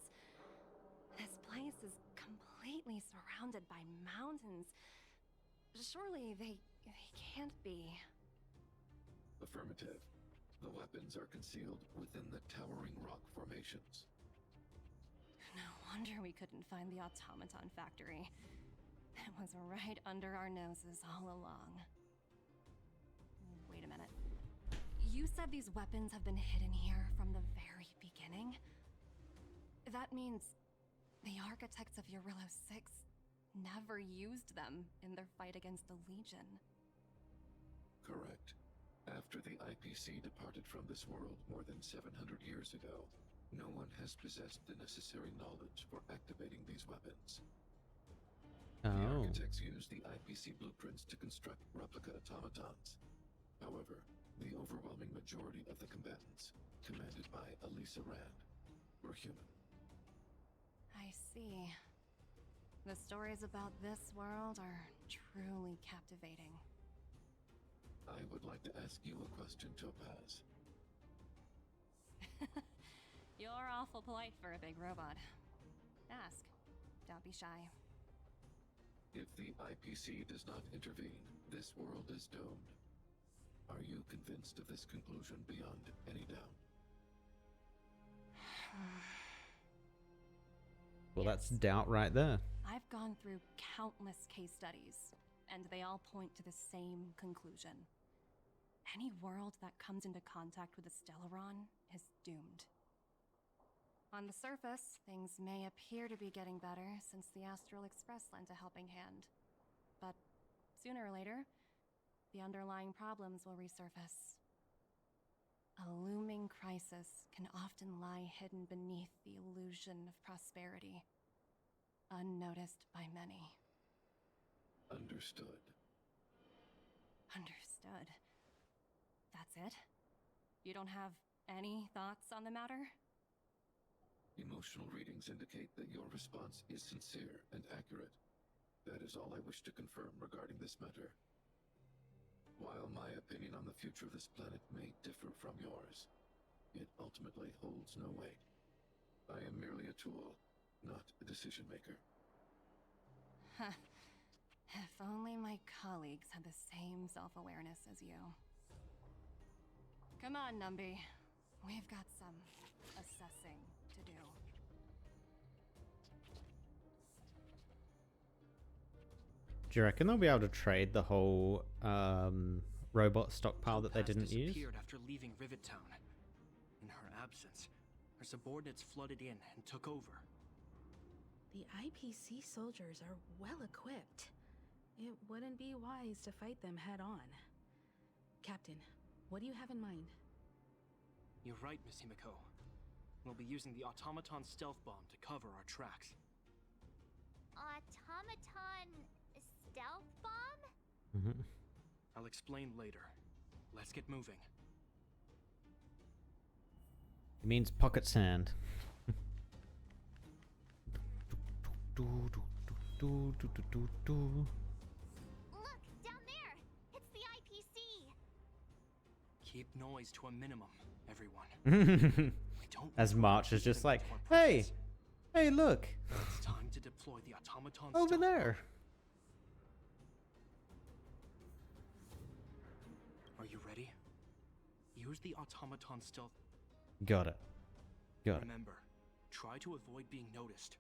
This place is completely surrounded by mountains. Surely they can't be. Affirmative. The weapons are concealed within the towering rock formations. No wonder we couldn't find the automaton factory. It was right under our noses all along. Wait a minute. You said these weapons have been hidden here from the very beginning? That means the architects of Eurillo 6 never used them in their fight against the Legion. Correct. After the IPC departed from this world more than 700 years ago, no one has possessed the necessary knowledge for activating these weapons. The architects used the IPC blueprints to construct replica automatons. However, the overwhelming majority of the combatants, commanded by Elisa Rand, were human. I see. The stories about this world are truly captivating. I would like to ask you a question, Topaz. You're awful polite for a big robot. Ask. Don't be shy. If the IPC does not intervene, this world is doomed. Are you convinced of this conclusion beyond any doubt? Well, that's doubt right there. I've gone through countless case studies, and they all point to the same conclusion. Any world that comes into contact with a Stellaron is doomed. On the surface, things may appear to be getting better since the Astral Express lent a helping hand. But sooner or later, the underlying problems will resurface. A looming crisis can often lie hidden beneath the illusion of prosperity, unnoticed by many. Understood. Understood. That's it? You don't have any thoughts on the matter? Emotional readings indicate that your response is sincere and accurate. That is all I wish to confirm regarding this matter. While my opinion on the future of this planet may differ from yours, it ultimately holds no weight. I am merely a tool, not a decision maker. Huh. If only my colleagues had the same self-awareness as you. Come on, Numby. We've got some assessing to do. Do you reckon they'll be able to trade the whole robot stockpile that they didn't use? Disappeared after leaving Rivet Town. In her absence, her subordinates flooded in and took over. The IPC soldiers are well equipped. It wouldn't be wise to fight them head on. Captain, what do you have in mind? You're right, Miss Himiko. We'll be using the automaton stealth bomb to cover our tracks. Automaton stealth bomb? Mm-hmm. I'll explain later. Let's get moving. It means pocket sand. Look, down there! It's the IPC! Keep noise to a minimum, everyone. As March is just like, hey, look, It's time to deploy the automaton over stealth there. bomb. Are you ready? Use the automaton stealth. Got it. Remember, try to avoid being noticed.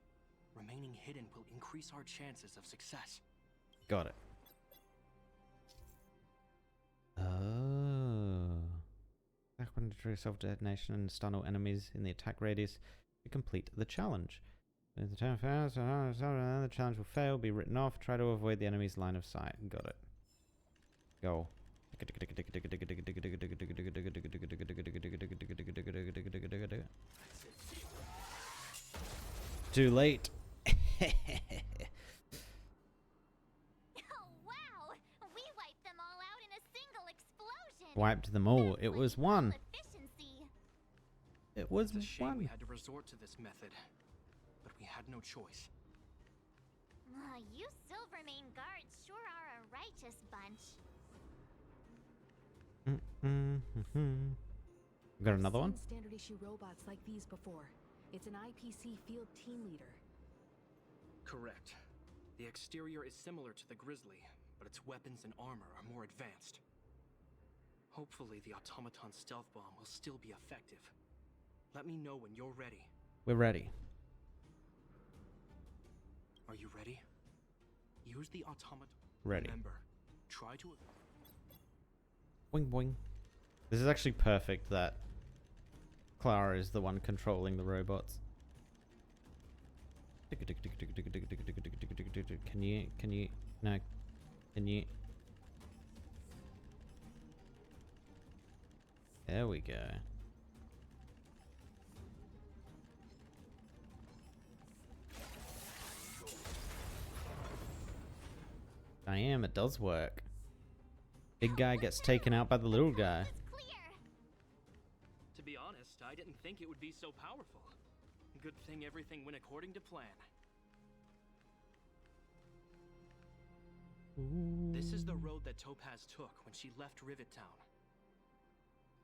Remaining hidden will increase our chances of success. Got it. Oh. Back when to trigger self-detonation and stun all enemies in the attack radius to complete the challenge. If the time fails, the challenge will fail, be written off. Try to avoid the enemy's line of sight. Got it. Go. Too late. Oh, wow! We wiped them all out in a single explosion! Wiped them all. It was one. Efficiency! It was It's a shame we one. had to resort to this method, but we had no choice. You Silvermane guards sure are a righteous bunch. Got another one? I've seen standard issue robots like these before. It's an IPC field team leader. Correct. The exterior is similar to the Grizzly, but its weapons and armor are more advanced. Hopefully the automaton stealth bomb will still be effective. Let me know when you're ready. We're ready. Are you ready? Use the automaton. Ready. Remember, try to... Boing boing. This is actually perfect that Clara is the one controlling the robots. Can you, no, can you? There we go. Damn, it does work. Big guy gets taken out by the little guy. To be honest, I didn't think it would be so powerful. Good thing everything went according to plan. This is the road that Topaz took when she left Rivet Town.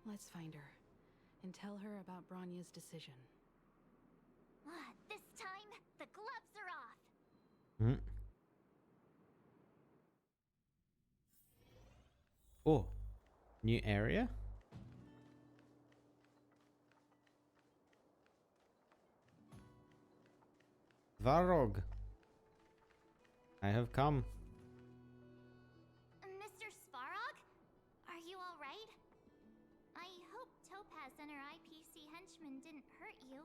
Let's find her and tell her about Bronya's decision. This time, the gloves are off! Oh, new area? Varog, I have come. Mr. Svarog? Are you alright? I hope Topaz and her IPC henchmen didn't hurt you.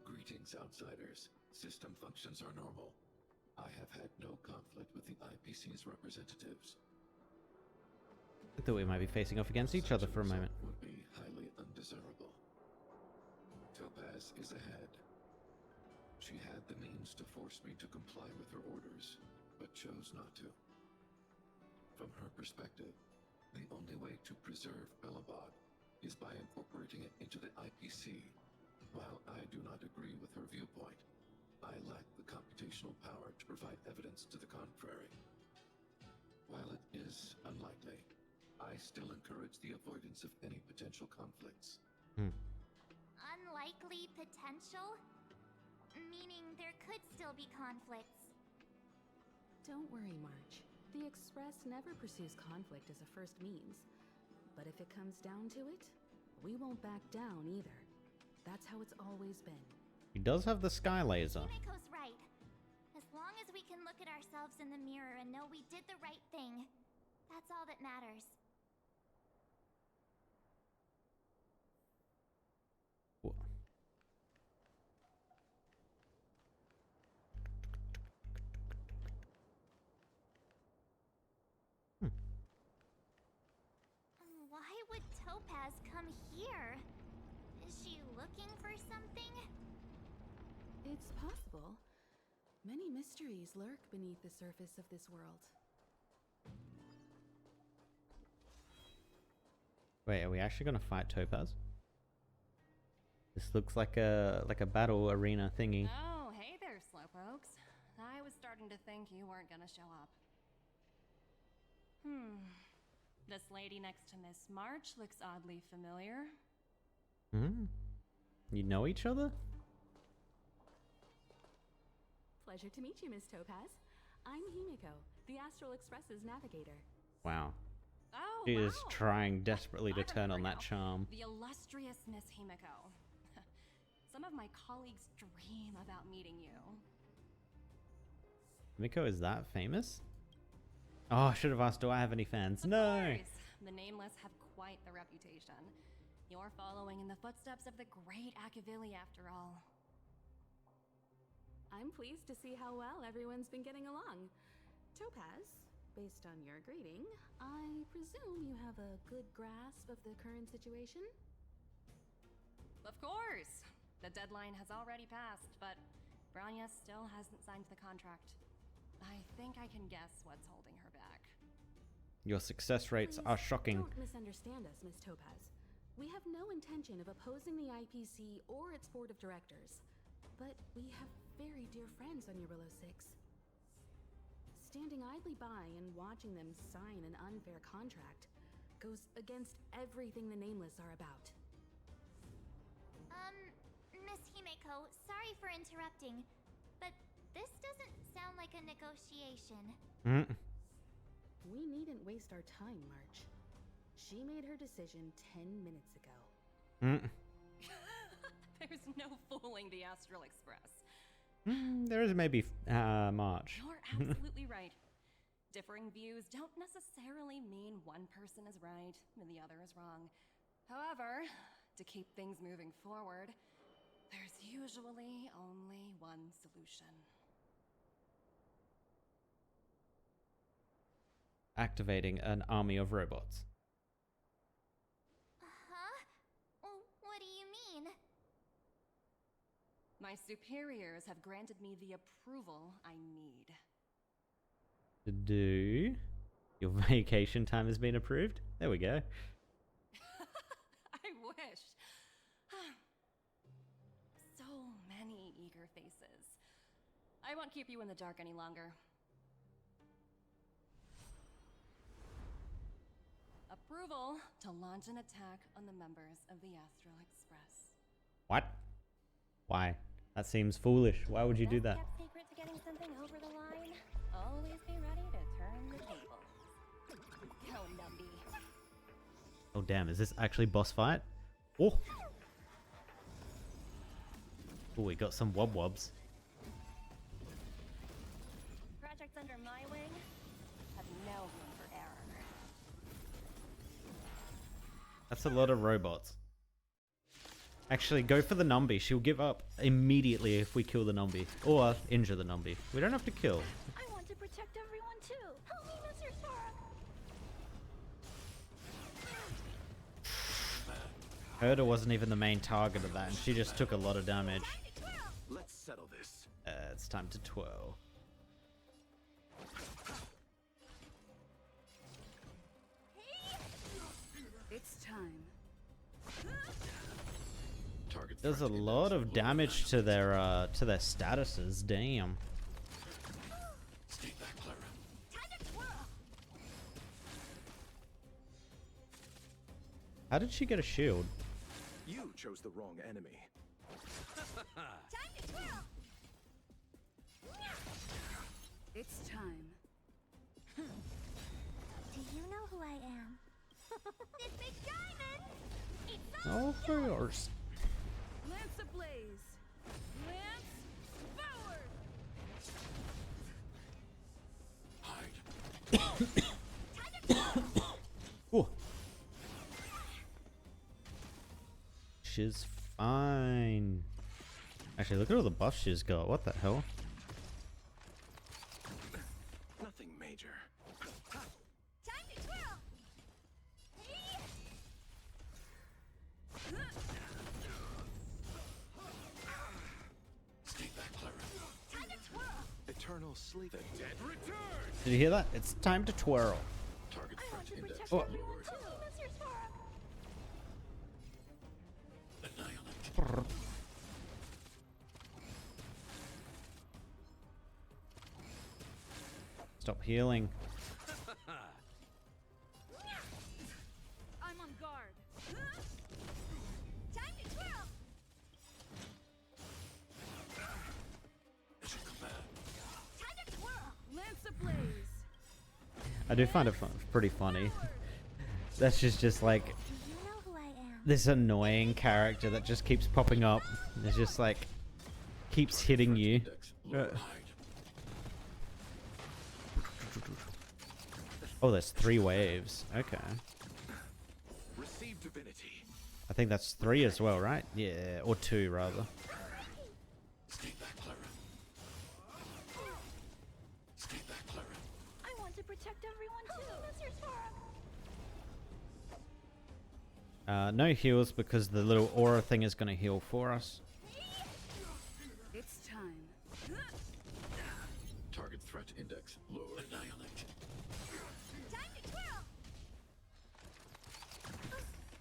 Greetings, outsiders. System functions are normal. I have had no conflict with the IPC's representatives. I thought we might be facing off against each other for a moment. Would be highly undesirable. Topaz is ahead. She had the means to force me to comply with her orders, but chose not to. From her perspective, the only way to preserve Belobog is by incorporating it into the IPC. While I do not agree with her viewpoint, I lack the computational power to provide evidence to the contrary. While it is unlikely, I still encourage the avoidance of any potential conflicts. Unlikely potential? Meaning there could still be conflicts. Don't worry, March. The Express never pursues conflict as a first means. But if it comes down to it, we won't back down either. That's how it's always been. He does have the sky laser. Himiko's right. As long as we can look at ourselves in the mirror and know we did the right thing, that's all that matters. Why would Topaz come here? Is she looking for something? It's possible. Many mysteries lurk beneath the surface of this world. Wait, are we actually gonna fight Topaz? This looks like a battle arena thingy. Oh, hey there, slowpokes. I was starting to think you weren't gonna show up. This lady next to Miss March looks oddly familiar. You know each other? Pleasure to meet you, Miss Topaz. I'm Himiko, the Astral Express's navigator. Wow. Oh, She is wow. trying desperately to I turn on remember that now. charm. The illustrious Miss Himiko. Some of my colleagues dream about meeting you. Miko is that famous? Oh, I should have asked, do I have any fans? No! Of course. The Nameless have quite the reputation. You're following in the footsteps of the great Akavili, after all. I'm pleased to see how well everyone's been getting along. Topaz, based on your greeting, I presume you have a good grasp of the current situation? Of course! The deadline has already passed, but Branya still hasn't signed the contract. I think I can guess what's holding her back. Your success rates Please are shocking. Don't misunderstand us, Miss Topaz. We have no intention of opposing the IPC or its board of directors. But we have very dear friends on Eurillo 6. Standing idly by and watching them sign an unfair contract goes against everything the Nameless are about. Miss Himiko, sorry for interrupting, but this doesn't sound like a negotiation. We needn't waste our time, March. She made her decision 10 minutes ago. There's no fooling the Astral Express. There is maybe March. You're absolutely right. Differing views don't necessarily mean one person is right and the other is wrong. However, to keep things moving forward, there's usually only one solution. Activating an army of robots. Huh? What do you mean? My superiors have granted me the approval I need. To do. Your vacation time has been approved. There we go. I wish. So many eager faces. I won't keep you in the dark any longer. Approval to launch an attack on the members of the Astral Express. What? Why? That seems foolish. Why would you do that? Kept secret to getting something over the line. Always be ready to turn the tables. Go, Numby. Oh damn, is this actually boss fight? Oh! Oh, we got some wob-wobs. Projects under my wing have no room for error. That's a lot of robots. Actually, go for the Numby. She'll give up immediately if we kill the Numby. Or injure the Numby. We don't have to kill. I want to protect everyone too. Help me, Mr. Sora. Herda wasn't even the main target of that, and she just took a lot of damage. Let's settle this. It's time to twirl. time. Does a lot of damage to their statuses. Damn. How did she get a shield? You chose the wrong enemy. It's time. Do you know who I am? This big diamond! It's all Oh, yours. Lance ablaze! Lance forward! Ooh. She's fine. Actually, look at all the buffs she's got. What the hell? Nothing major. time to twirl! Time to twirl! Eternal sleep. The dead return. Did you hear that? It's time to twirl. Target front index. Oh. Stop healing. I'm on guard. Time to twirl! Time to twirl! Lance ablaze! I do find it pretty funny. That's just like Do you know who I am? this annoying character that just keeps popping up. It's just like keeps hitting you. Oh, there's 3 waves. Okay. Receive divinity. I think that's 3 as well, right? Yeah, or 2 rather. I want to protect everyone too, Mr. Sora. No heals because the little aura thing is going to heal for us. It's time. Target threat index lowered. Annihilate. Time to twirl!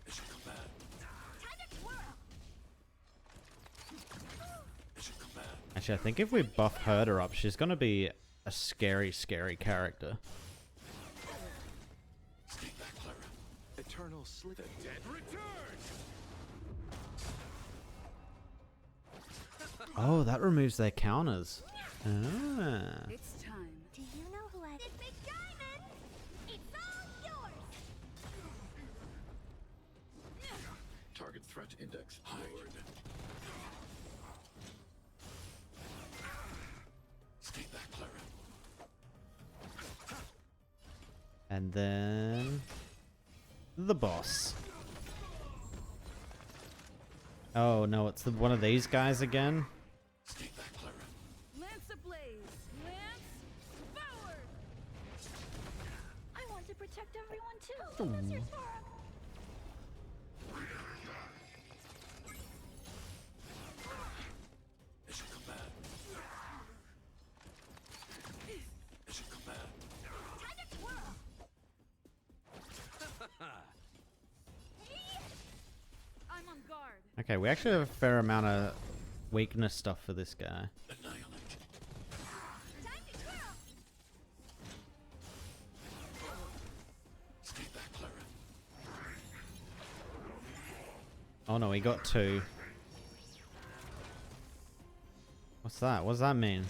Mission command. Time to twirl! Mission command. Actually, I think if we buff Herder up, she's going to be a scary, scary character. Eternal sleep. The dead return. Oh, that removes their counters. Ah. It's time. Do you know who I am? This big diamond! It's all yours! Target threat index lowered. Stay back, Clara. And then the boss. Oh no, it's one of these guys again. Lance ablaze! Lance forward! I want to protect everyone too, Ooh. Mr. Sora. Mission command. Mission command. Time to twirl! I'm on guard. Okay, we actually have a fair amount of weakness stuff for this guy. Annihilate. Time to twirl! Stay back, Clara. Oh no, he got 2. What's that? What does that mean?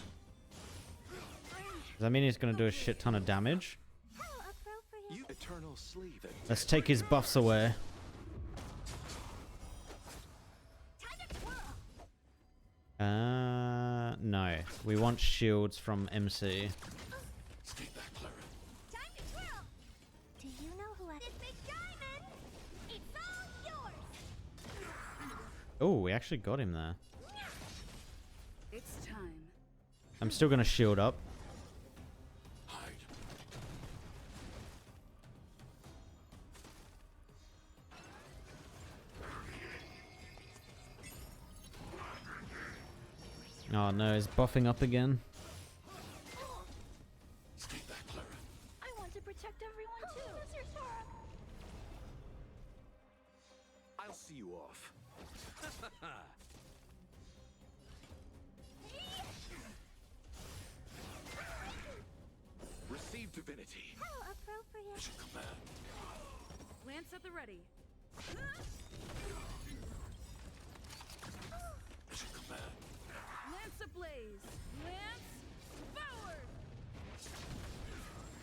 Does that mean he's going to do a shit ton of damage? How appropriate! You eternal sleep. Let's take his buffs away. Time to twirl! No. We want shields from MC. Stay back, Clara. Time to twirl! Do you know who I am? This big diamond! It's all yours! Oh, we actually got him there. It's time. I'm still going to shield up. Hide. Oh no, he's buffing up again. Stay back, Clara. I want to protect everyone too, Mr. Sora. I'll see you off. Receive divinity. How appropriate. Mission command. Lance at the ready. Mission command. Lance ablaze. Lance forward.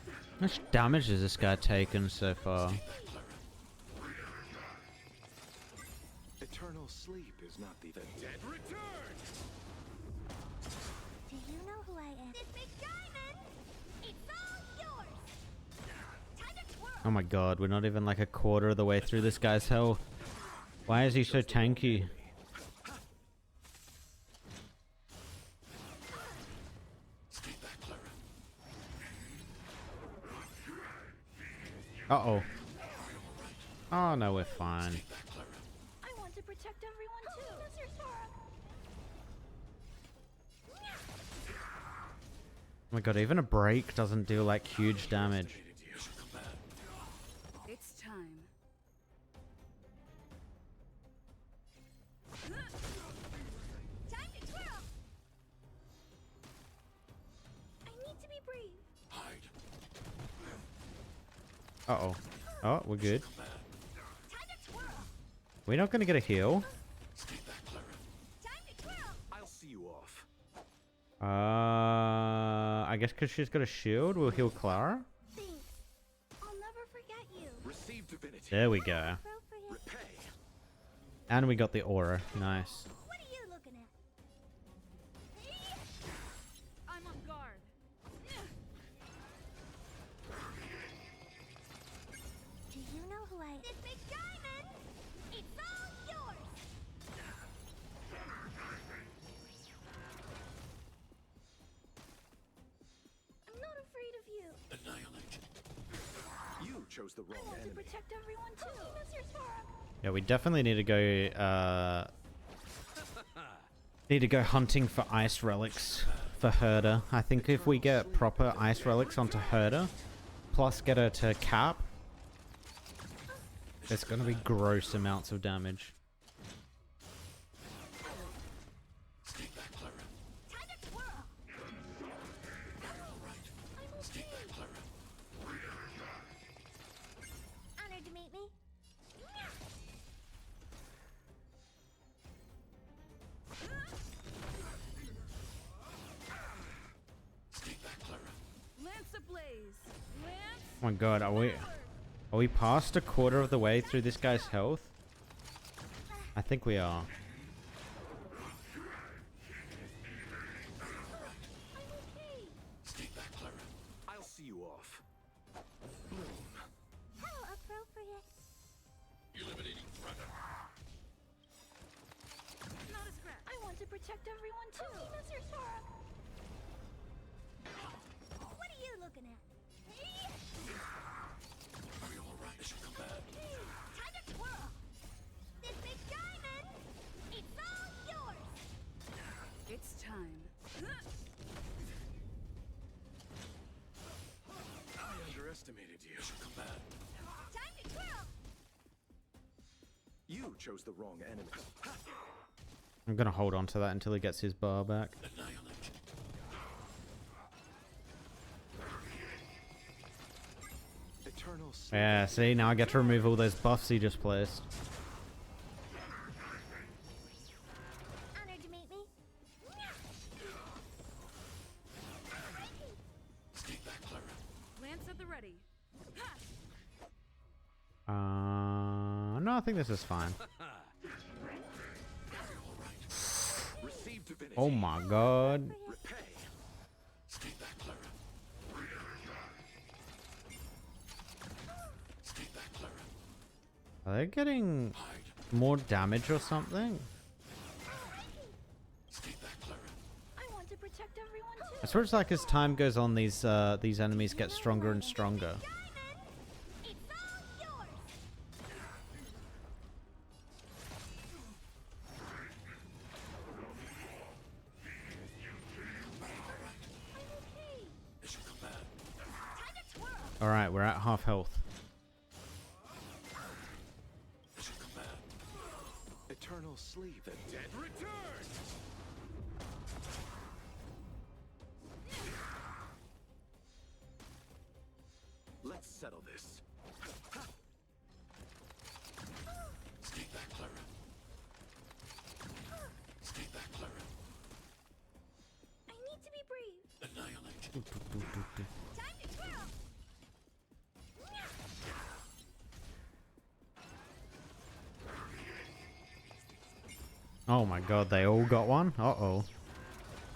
How much damage has this guy taken so far? Eternal sleep is not the dead return. Do you know who I am? This big diamond! It's all yours! Time to twirl! Oh my god, we're not even like a quarter of the way through this guy's health. Why is he so tanky? Uh-oh. Oh no, we're fine. I want to protect everyone too! Mr. Sora! Oh my god, even a break doesn't do like huge damage. It's time. Time to twirl! I need to be brave. Uh-oh. Oh, we're good. Time to twirl! We're not gonna get a heal. Time to twirl! I'll see you off. I guess because she's got a shield, we'll heal Clara. Thanks. I'll never forget you. Receive divinity. There we go. Appropriate. Repay. And we got the aura. Nice. What are you looking at? I'm on guard. Do you know who I am? This big diamond! It's all yours! I'm not afraid of you. Annihilate. You chose the I wrong want to enemy. protect everyone too. Mr. Sora! Yeah, we definitely need to go, hunting for ice relics for Herder. I think if we get proper ice relics onto Herder, plus get her to Cap, it's gonna be gross amounts of damage. Time to twirl! I'm okay. Honored to meet me. Lance ablaze. Lance. Oh my god, are we past a quarter of the way through this guy's health? I think we are. I'll see you off. How appropriate. Eliminating threat. Not a scratch. I want to protect everyone too. Mr. Sora! What are you looking at? Are you alright? Mission command. Time to twirl! This big diamond! It's all yours! It's time. I underestimated you. Mission command. Time to twirl! You chose the wrong enemy. I'm gonna hold on to that until he gets his bar back. Annihilate. Eternal sleep. Yeah, see, now I get to remove all those buffs he just placed. Honored to meet me. Lance at the ready. No, I think this is fine. Receive divinity. Oh my god. Repay. Are they getting more damage or something? I want to protect everyone too. I swear it's like as time goes on, these enemies get stronger and stronger. It's all yours! I'm okay. Mission command. Time to twirl! Alright, we're at half health. Mission command. sleeve. The dead return! Let's settle this. Stay back, Clara. Stay back, Clara. I need to be brave. Annihilate. Time to twirl. Oh my god, they all got one? Uh-oh.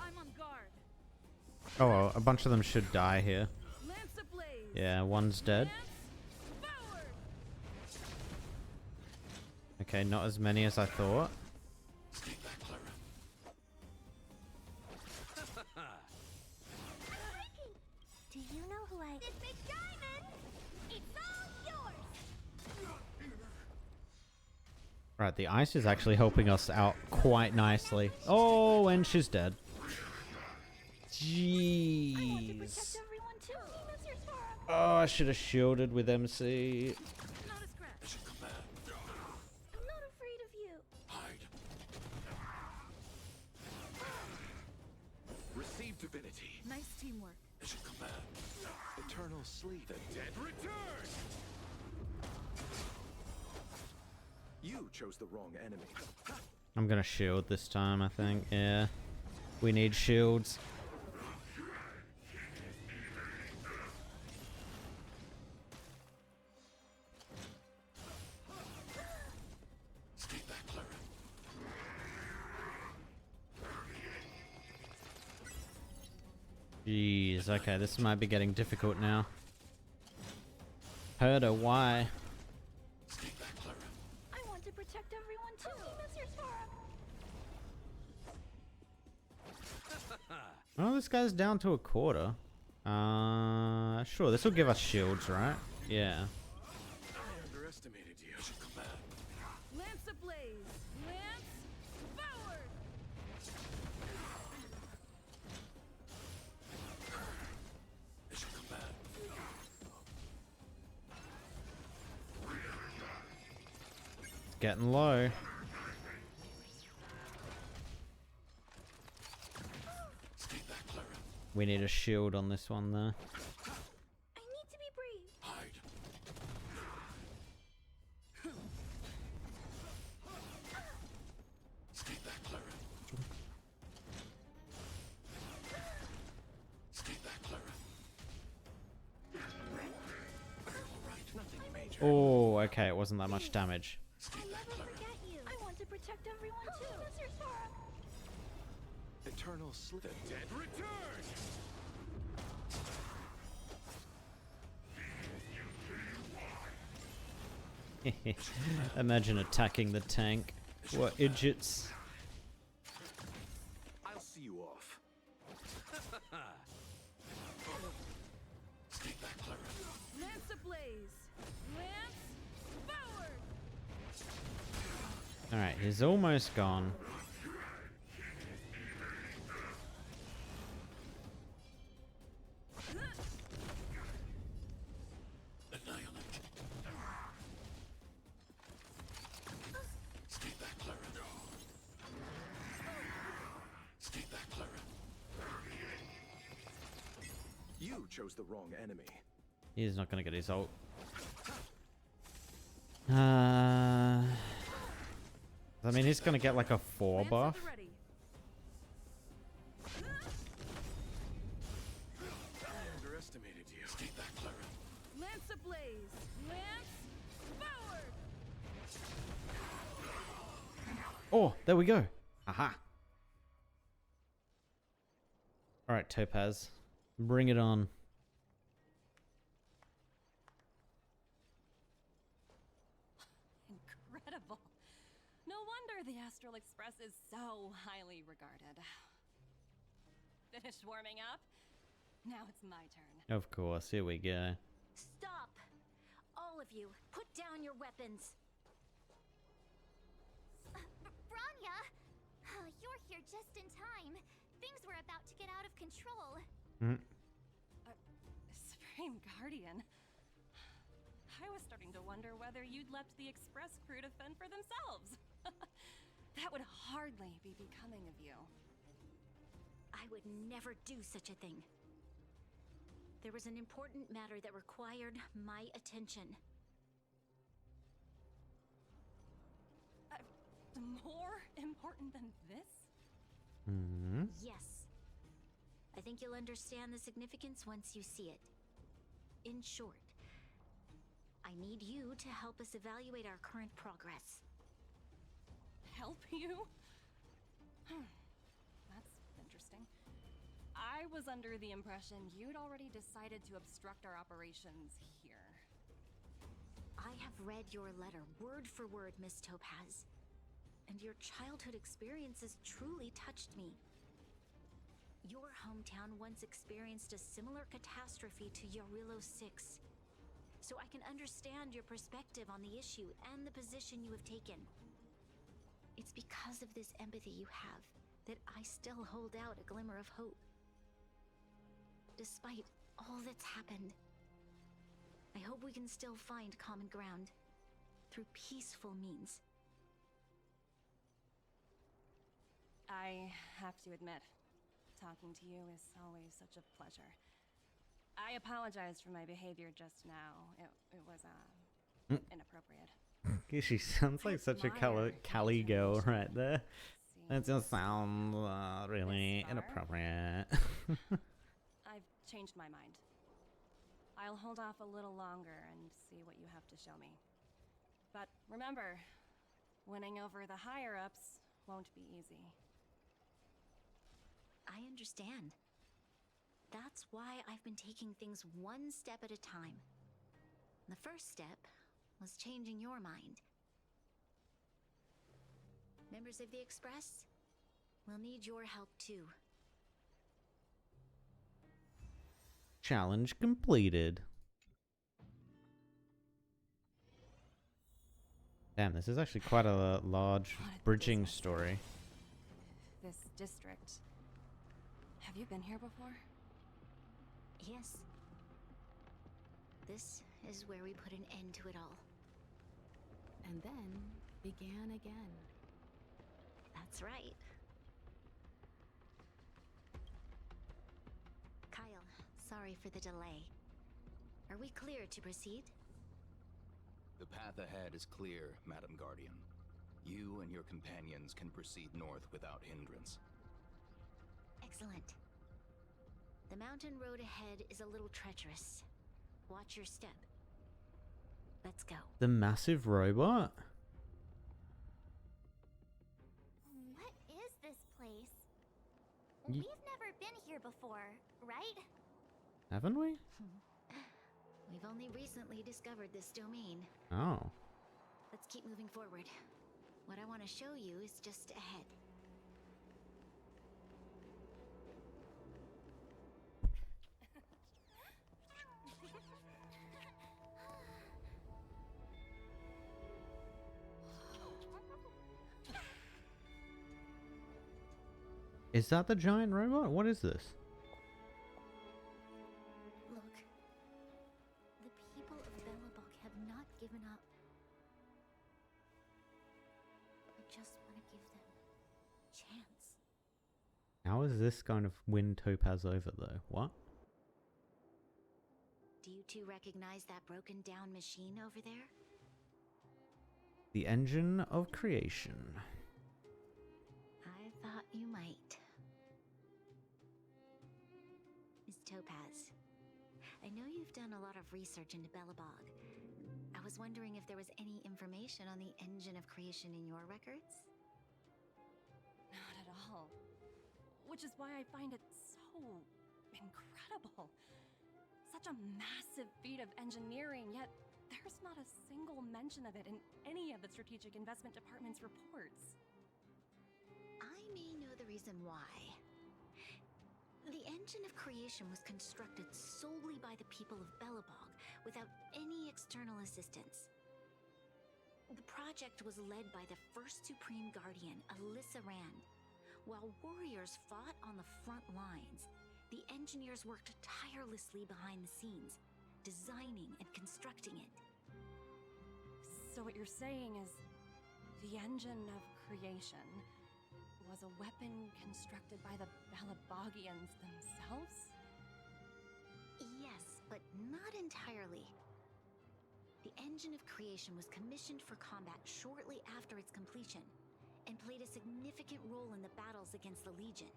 I'm on guard. Oh, well, a bunch of them should die here. Lance ablaze. Yeah, one's dead. Forward. Okay, not as many as I thought. Stay back, Clara. Do you know who I... This big diamond! It's all yours! Right, the ice is actually helping us out quite nicely. Oh, and she's dead. Jeez. Everyone too. Team is yours for him. Oh, I should have shielded with MC. Not a scratch. I'm not afraid of you. Hide. Receive divinity. Nice teamwork. Mission command. Eternal sleep. The dead return! You chose the wrong enemy. I'm gonna shield this time, I think. Yeah. We need shields. Stay back, Clara. Jeez, okay, this might be getting difficult now. Herder, why? Stay back, Clara. I want to protect everyone too. Team is yours for him. Oh, this guy's down to a quarter. Sure, this will give us shields, right? Yeah. I underestimated you. Mission command. Lance ablaze. Lance forward. Mission command. It's getting low. Stay back, Clara. We need a shield on this one, though. I need to be brave. Hide. Stay back, Clara. Stay back, Clara. All right, nothing major. Oh, okay, it wasn't that much damage. I'll never forget you. I want to protect everyone too. Team is yours for him. Eternal sleep. The dead return! Imagine attacking the tank. What idiots. I'll see you off. Stay back, Clara. Lance ablaze. Lance forward. Alright, he's almost gone. Annihilate. Stay back, Clara. Stay back, Clara. You chose the wrong enemy. He's not gonna get his ult. I mean, he's gonna get like a 4 buff. Ready. I underestimated you. Stay back, Clara. Lance ablaze. Lance forward. Oh, there we go. Aha. Alright, Topaz. Bring it on. Incredible. No wonder the Astral Express is so highly regarded. Finished warming up? Now it's my turn. Of course, here we go. Stop! All of you, put down your weapons. Branya! You're here just in time. Things were about to get out of control. Supreme Guardian. I was starting to wonder whether you'd left the Express crew to fend for themselves. That would hardly be becoming of you. I would never do such a thing. There was an important matter that required my attention. More important than this? Hmm. Yes. I think you'll understand the significance once you see it. In short, I need you to help us evaluate our current progress. Help you? That's interesting. I was under the impression you'd already decided to obstruct our operations here. I have read your letter word for word, Miss Topaz. And your childhood experiences truly touched me. Your hometown once experienced a similar catastrophe to Yarillo 6. So I can understand your perspective on the issue and the position you have taken. It's because of this empathy you have that I still hold out a glimmer of hope. Despite all that's happened, I hope we can still find common ground through peaceful means. I have to admit, talking to you is always such a pleasure. I apologize for my behavior just now. It was, inappropriate. She sounds like such a Cali girl right there. That just sounds really inappropriate. I've changed my mind. I'll hold off a little longer and see what you have to show me. But remember, winning over the higher-ups won't be easy. I understand. That's why I've been taking things one step at a time. The first step was changing your mind. Members of the Express, we'll need your help too. Challenge completed. Damn, this is actually quite a large bridging story. This district. Have you been here before? Yes. This is where we put an end to it all. And then began again. That's right. Kyle, sorry for the delay. Are we clear to proceed? The path ahead is clear, Madam Guardian. You and your companions can proceed north without hindrance. Excellent. The mountain road ahead is a little treacherous. Watch your step. Let's go. The massive robot? What is this place? We've never been here before, right? Haven't we? We've only recently discovered this domain. Oh. Let's keep moving forward. What I want to show you is just ahead. Is that the giant robot? What is this? Look. The people of Belobog have not given up. I just want to give them a chance. How is this going to win Topaz over though? What? Do you two recognize that broken down machine over there? The engine of creation. I thought you might. Miss Topaz, I know you've done a lot of research into Belobog. I was wondering if there was any information on the engine of creation in your records? Not at all. Which is why I find it so incredible. Such a massive feat of engineering, yet there's not a single mention of it in any of the Strategic Investment Department's reports. I may know the reason why. The engine of creation was constructed solely by the people of Belobog, without any external assistance. The project was led by the first Supreme Guardian, Alyssa Rand. While warriors fought on the front lines, the engineers worked tirelessly behind the scenes, designing and constructing it. So what you're saying is, the engine of creation was a weapon constructed by the Balabagians themselves? Yes, but not entirely. The engine of creation was commissioned for combat shortly after its completion, and played a significant role in the battles against the Legion.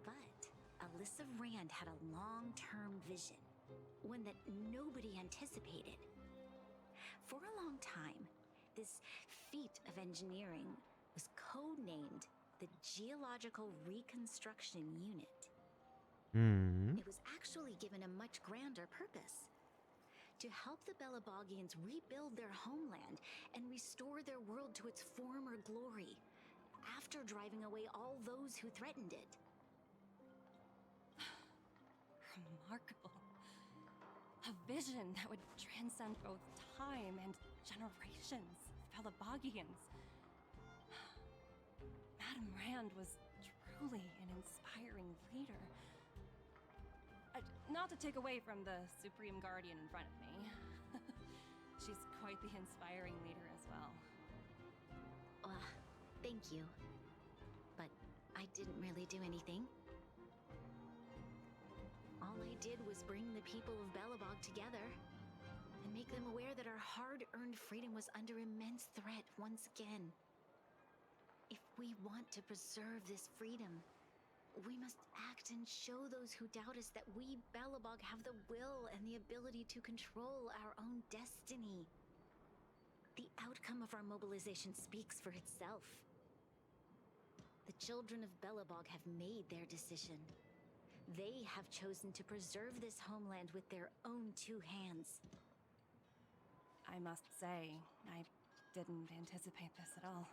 But Alyssa Rand had a long-term vision, one that nobody anticipated. For a long time, this feat of engineering was codenamed the Geological Reconstruction Unit. It was actually given a much grander purpose: to help the Balabagians rebuild their homeland and restore their world to its former glory, after driving away all those who threatened it. Remarkable. A vision that would transcend both time and generations of Balabagians. Madame Rand was truly an inspiring leader. Not to take away from the Supreme Guardian in front of me. She's quite the inspiring leader as well. Thank you. But I didn't really do anything. All I did was bring the people of Belobog together and make them aware that our hard-earned freedom was under immense threat once again. If we want to preserve this freedom, we must act and show those who doubt us that we, Belobog, have the will and the ability to control our own destiny. The outcome of our mobilization speaks for itself. The children of Belobog have made their decision. They have chosen to preserve this homeland with their own two hands. I must say, I didn't anticipate this at all.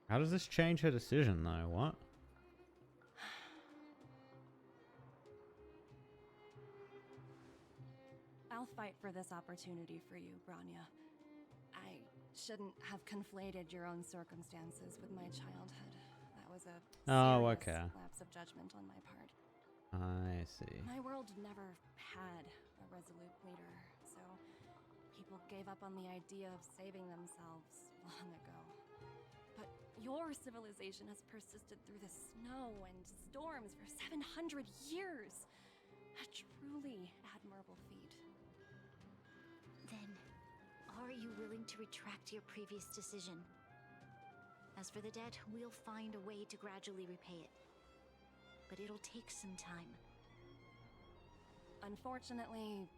How does this change her decision, though? What? I'll fight for this opportunity for you, Branya. I shouldn't have conflated your own circumstances with my childhood. That was a serious lapse of judgment on my part. I see. My world never had a resolute leader, so people gave up on the idea of saving themselves long ago. But your civilization has persisted through the snow and storms for 700 years. A truly admirable feat. Then, are you willing to retract your previous decision? As for the debt, we'll find a way to gradually repay it. But it'll take some time. Unfortunately,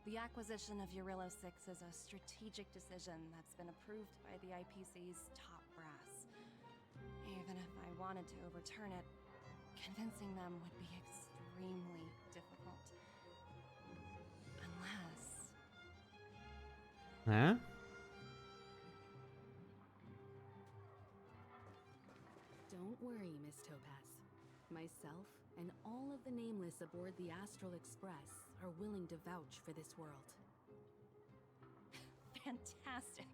the acquisition of Eurilo 6 is a strategic decision that's been approved by the IPC's top brass. Even if I wanted to overturn it, convincing them would be extremely difficult. Unless... Huh? Don't worry, Miss Topaz. Myself and all of the nameless aboard the Astral Express are willing to vouch for this world. Fantastic.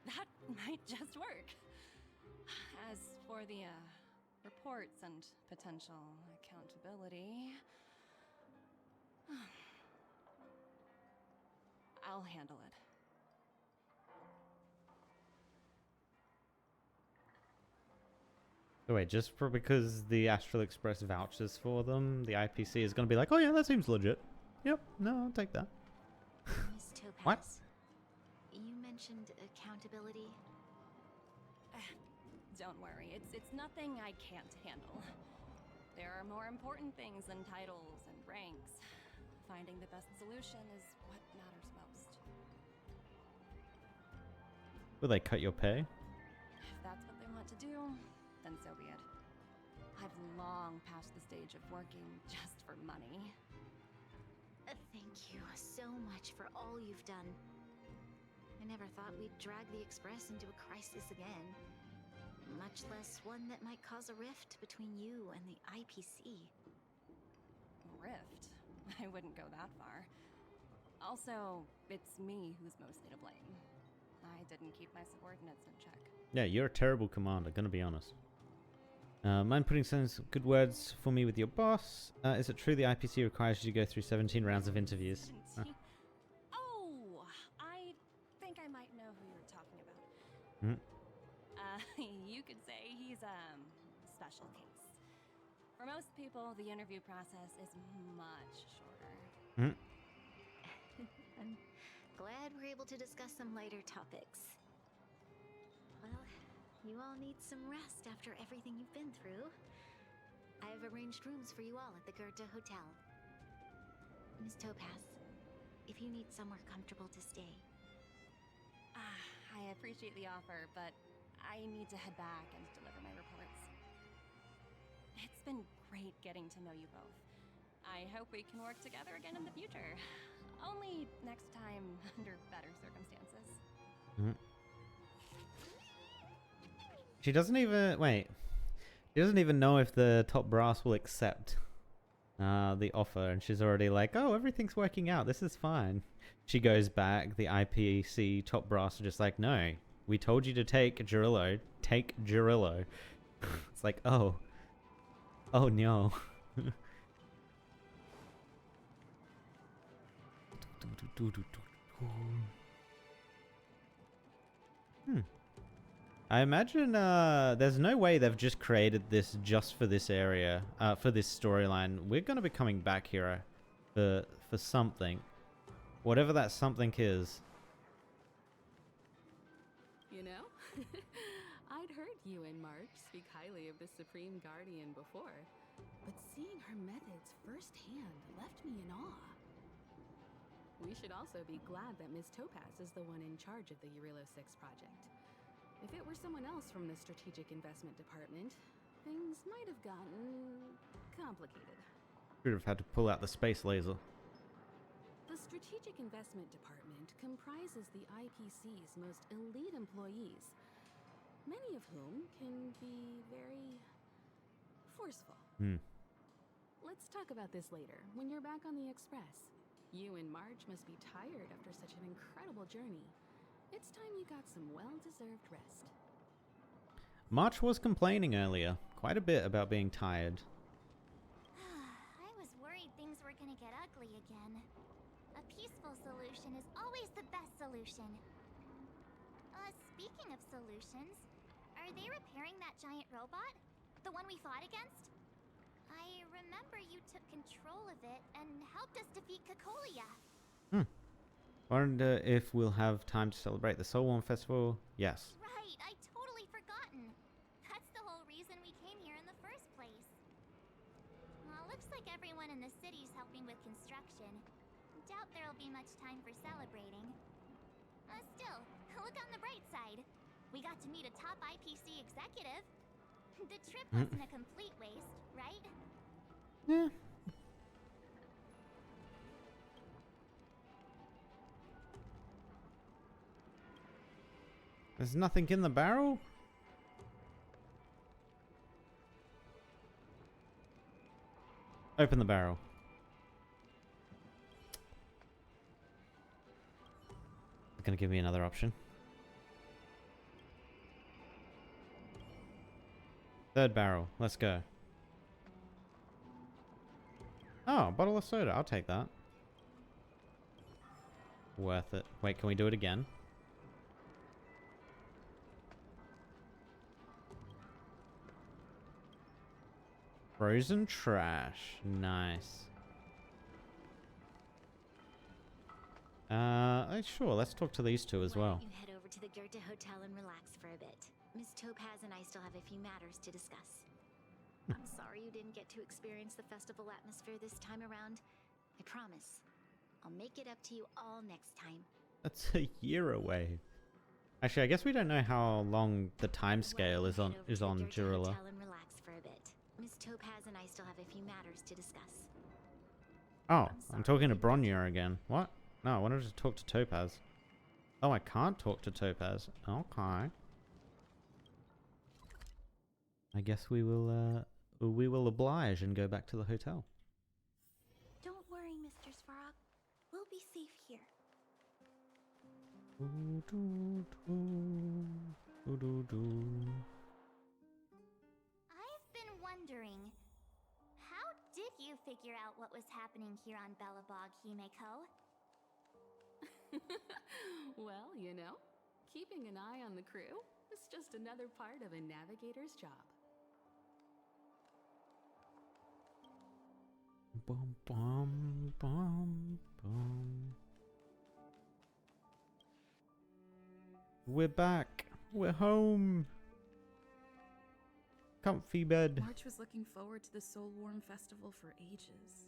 That might just work. As for the reports and potential accountability, I'll handle it. So wait, just because the Astral Express vouchers for them, the IPC is going to be like, oh yeah, that seems legit. Yep, no, I'll take that. Miss Topaz, What? You mentioned accountability. Don't worry, it's nothing I can't handle. There are more important things than titles and ranks. Finding the best solution is what matters most. Will they cut your pay? If that's what they want to do, then so be it. I've long passed the stage of working just for money. Thank you so much for all you've done. I never thought we'd drag the Express into a crisis again. Much less one that might cause a rift between you and the IPC. Rift? I wouldn't go that far. Also, it's me who's mostly to blame. I didn't keep my subordinates in check. Yeah, you're a terrible commander, gonna be honest. Mind putting some good words for me with your boss? Is it true the IPC requires you to go through 17 rounds of interviews? 17? Oh! I think I might know who you're talking about. You could say he's special case. For most people, the interview process is much shorter. I'm glad we're able to discuss some lighter topics. Well, you all need some rest after everything you've been through. I've arranged rooms for you all at the Goethe Hotel. Miss Topaz, if you need somewhere comfortable to stay. I appreciate the offer, but I need to head back and deliver my reports. It's been great getting to know you both. I hope we can work together again in the future. Only next time under better circumstances. She doesn't even... Wait. She doesn't even know if the top brass will accept the offer. And she's already like, oh, everything's working out. This is fine. She goes back. The IPC top brass are just like, no. We told you to take Gerillo. Take Gerillo. It's like, oh. Oh, no. I imagine there's no way they've just created this just for this area, for this storyline. We're going to be coming back here for something. Whatever that something is. You know, I'd heard you and March speak highly of the Supreme Guardian before, but seeing her methods firsthand left me in awe. We should also be glad that Ms. Topaz is the one in charge of the Eurilo 6 project. If it were someone else from the Strategic Investment Department, things might have gotten complicated. Should have had to pull out the space laser. The Strategic Investment Department comprises the IPC's most elite employees, many of whom can be very forceful. Let's talk about this later, when you're back on the Express. You and Marge must be tired after such an incredible journey. It's time you got some well-deserved rest. March was complaining earlier, quite a bit about being tired. I was worried things were gonna get ugly again. A peaceful solution is always the best solution. Speaking of solutions, are they repairing that giant robot? The one we fought against? I remember you took control of it and helped us defeat Cocolia. Wonder if we'll have time to celebrate the Soulworm Festival? Yes. Right, I totally forgotten. That's the whole reason we came here in the first place. Well, looks like everyone in the city's helping with construction. Doubt there'll be much time for celebrating. Still, look on the bright side. We got to meet a top IPC executive. The trip wasn't a complete waste, right? Yeah. There's nothing in the barrel? Open the barrel. It's gonna give me another option. Third barrel. Let's go. Oh, bottle of soda. I'll take that. Worth it. Wait, can we do it again? Frozen trash. Nice. Sure, let's talk to these two as well. You head over to the Goethe Hotel and relax for a bit. Miss Topaz and I still have a few matters to discuss. I'm sorry you didn't get to experience the festival atmosphere this time around. I promise. I'll make it up to you all next time. That's a year away. Actually, I guess we don't know how long the time scale is on Jirilla. And relax for a bit. Miss Topaz and I still have a few matters to discuss. Oh, I'm talking to Bronya again. What? No, I wanted to talk to Topaz. Oh, I can't talk to Topaz. Okay. I guess we will oblige and go back to the hotel. Don't worry, Mr. Svarog. We'll be safe here. I've been wondering, how did you figure out what was happening here on Belobog, Himeko? Well, you know, Keeping an eye on the crew is just another part of a navigator's job. Bum, bum, bum, bum. We're back. We're home. Comfy bed. March was looking forward to the Soul Warm Festival for ages.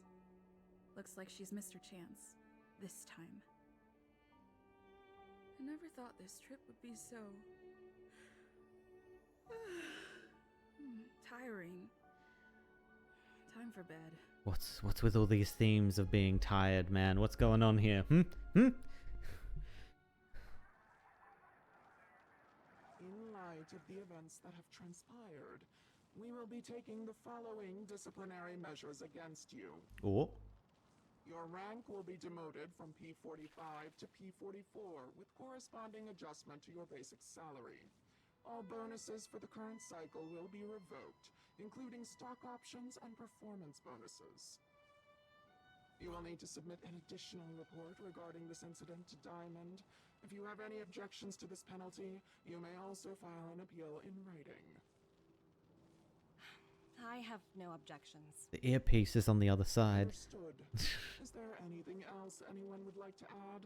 Looks like she's missed her chance. This time. I never thought this trip would be so... tiring. Time for bed. What's with all these themes of being tired, man? What's going on here? Hmm? In light of the events that have transpired, we will be taking the following disciplinary measures against you. Oh. Your rank will be demoted from P45 to P44 with corresponding adjustment to your basic salary. All bonuses for the current cycle will be revoked, including stock options and performance bonuses. You will need to submit an additional report regarding this incident to Diamond. If you have any objections to this penalty, you may also file an appeal in writing. I have no objections. The earpiece is on the other side. Understood. Is there anything else anyone would like to add?